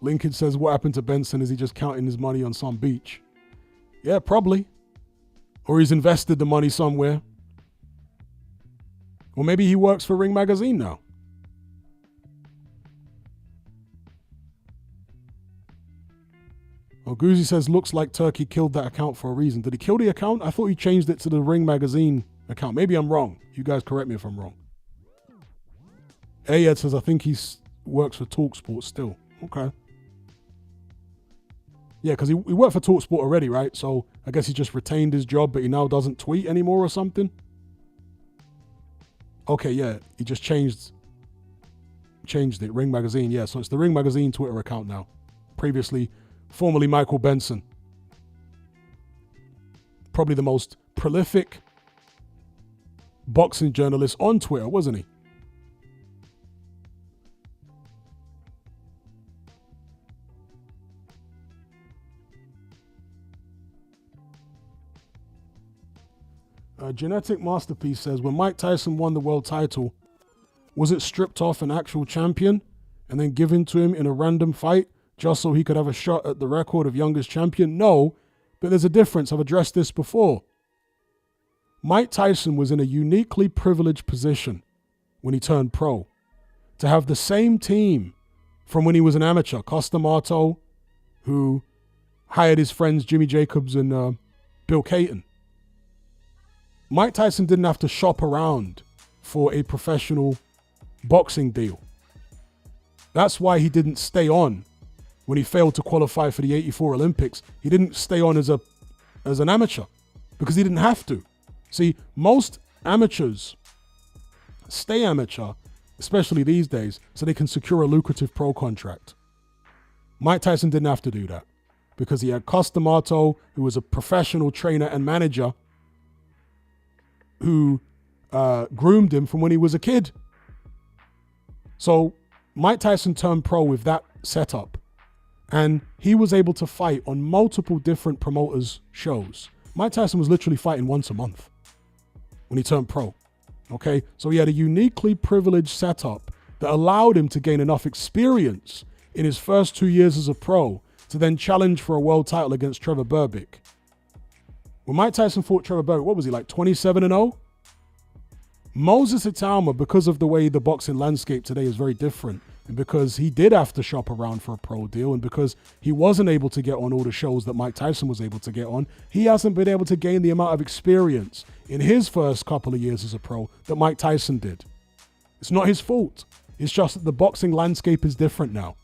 Lincoln says, what happened to Benson? Is he just counting his money on some beach? Yeah, probably. Or he's invested the money somewhere. Or maybe he works for Ring Magazine now. Oh, Goozy says, looks like Turkey killed that account for a reason. Did he kill the account? I thought he changed it to the Ring Magazine account. Maybe I'm wrong. You guys correct me if I'm wrong. Ayed says, I think he works for TalkSport still. Okay. Yeah, because he worked for TalkSport already, right? So I guess he just retained his job, but he now doesn't tweet anymore or something. Okay, yeah, he just changed it. Ring Magazine, yeah. So it's the Ring Magazine Twitter account now. Previously, formerly Michael Benson. Probably the most prolific boxing journalist on Twitter, wasn't he? Genetic Masterpiece says, when Mike Tyson won the world title, was it stripped off an actual champion and then given to him in a random fight just so he could have a shot at the record of youngest champion? No, but there's a difference. I've addressed this before. Mike Tyson was in a uniquely privileged position when he turned pro to have the same team from when he was an amateur. Costamato, who hired his friends Jimmy Jacobs and Bill Caton. Mike Tyson didn't have to shop around for a professional boxing deal. That's why he didn't stay on when he failed to qualify for the '84 Olympics. He didn't stay on as an amateur because he didn't have to. See, most amateurs stay amateur, especially these days, so they can secure a lucrative pro contract. Mike Tyson didn't have to do that because he had Costamato, who was a professional trainer and manager, who groomed him from when he was a kid. So Mike Tyson turned pro with that setup, and he was able to fight on multiple different promoters' shows. Mike Tyson was literally fighting once a month when he turned pro. Okay, so he had a uniquely privileged setup that allowed him to gain enough experience in his first 2 years as a pro to then challenge for a world title against Trevor Berbick. When Mike Tyson fought Trevor Berbick, what was he, like 27-0? Moses Itauma, because of the way the boxing landscape today is very different, and because he did have to shop around for a pro deal, and because he wasn't able to get on all the shows that Mike Tyson was able to get on, he hasn't been able to gain the amount of experience in his first couple of years as a pro that Mike Tyson did. It's not his fault. It's just that the boxing landscape is different now.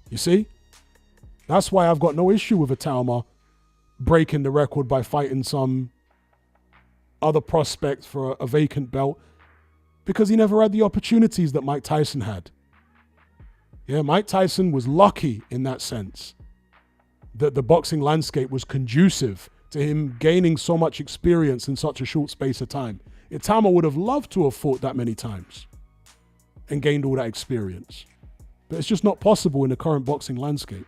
You see? That's why I've got no issue with Itauma breaking the record by fighting some other prospect for a vacant belt, because he never had the opportunities that Mike Tyson had. Yeah, Mike Tyson was lucky in that sense that the boxing landscape was conducive to him gaining so much experience in such a short space of time. Itauma would have loved to have fought that many times and gained all that experience, but it's just not possible in the current boxing landscape.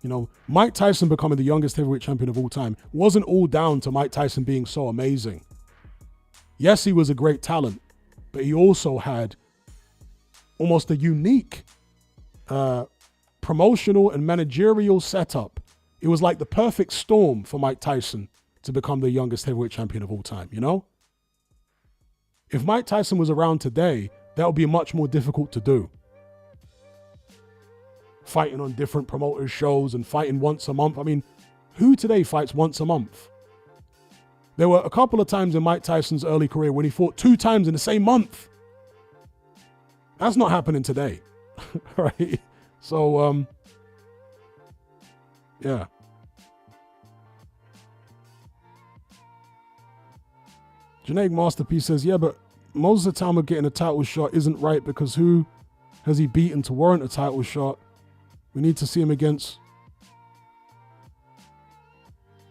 You know, Mike Tyson becoming the youngest heavyweight champion of all time wasn't all down to Mike Tyson being so amazing. Yes, he was a great talent, but he also had almost a unique promotional and managerial setup. It was like the perfect storm for Mike Tyson to become the youngest heavyweight champion of all time, you know? If Mike Tyson was around today, that would be much more difficult to do. Fighting on different promoters' shows and fighting once a month. I mean, who today fights once a month? There were a couple of times in Mike Tyson's early career when he fought 2 times in the same month. That's not happening today. Right? So, yeah. Janae Masterpiece says, yeah, but most of the time we're getting a title shot isn't right because who has he beaten to warrant a title shot? We need to see him against.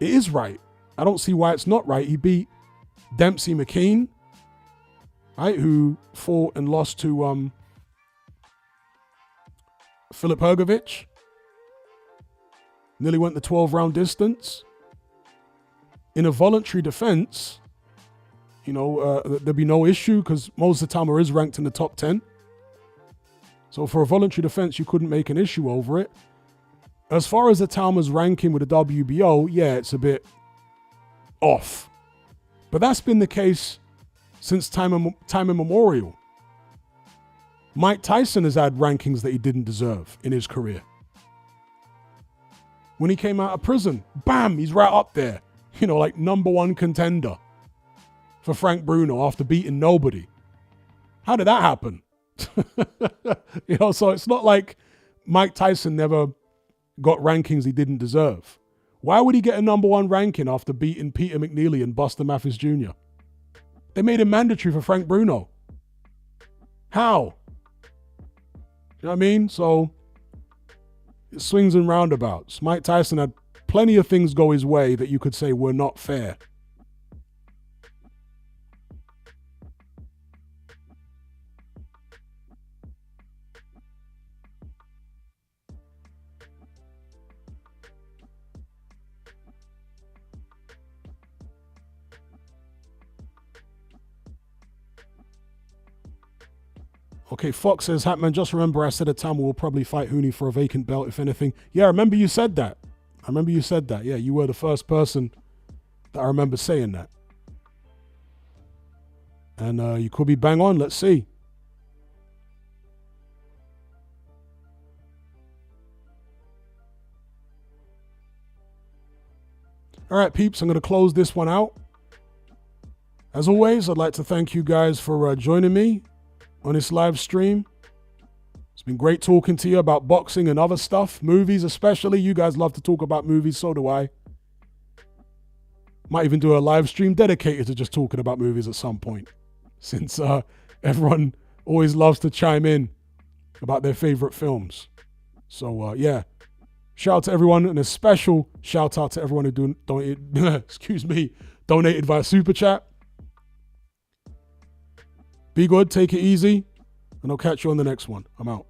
It is right. I don't see why it's not right. He beat Dempsey McKean, right, who fought and lost to Filip Hrgović. Nearly went the 12-round distance. In a voluntary defense, you know, there'd be no issue because Moses Atama is ranked in the top 10. So for a voluntary defense, you couldn't make an issue over it. As far as Atama's ranking with the WBO, yeah, it's a bit off. But that's been the case since time immemorial. Mike Tyson has had rankings that he didn't deserve in his career. When he came out of prison, bam, he's right up there. You know, like #1 contender for Frank Bruno after beating nobody. How did that happen? You know, so it's not like Mike Tyson never got rankings he didn't deserve. Why would he get a #1 ranking after beating Peter McNeely and Buster Mathis Jr.? They made him mandatory for Frank Bruno. How? You know what I mean? So it swings and roundabouts. Mike Tyson had plenty of things go his way that you could say were not fair. Okay, Fox says, Hatman, just remember I said Atama will probably fight Huni for a vacant belt, if anything. Yeah, I remember you said that. Yeah, you were the first person that I remember saying that. And you could be bang on. Let's see. All right, peeps, I'm going to close this one out. As always, I'd like to thank you guys for joining me on this live stream. It's been great talking to you about boxing and other stuff, movies especially. You guys love to talk about movies, so do I. Might even do a live stream dedicated to just talking about movies at some point, since everyone always loves to chime in about their favorite films. So yeah, shout out to everyone, and a special shout out to everyone who donated via Super Chat. Be good, take it easy, and I'll catch you on the next one. I'm out.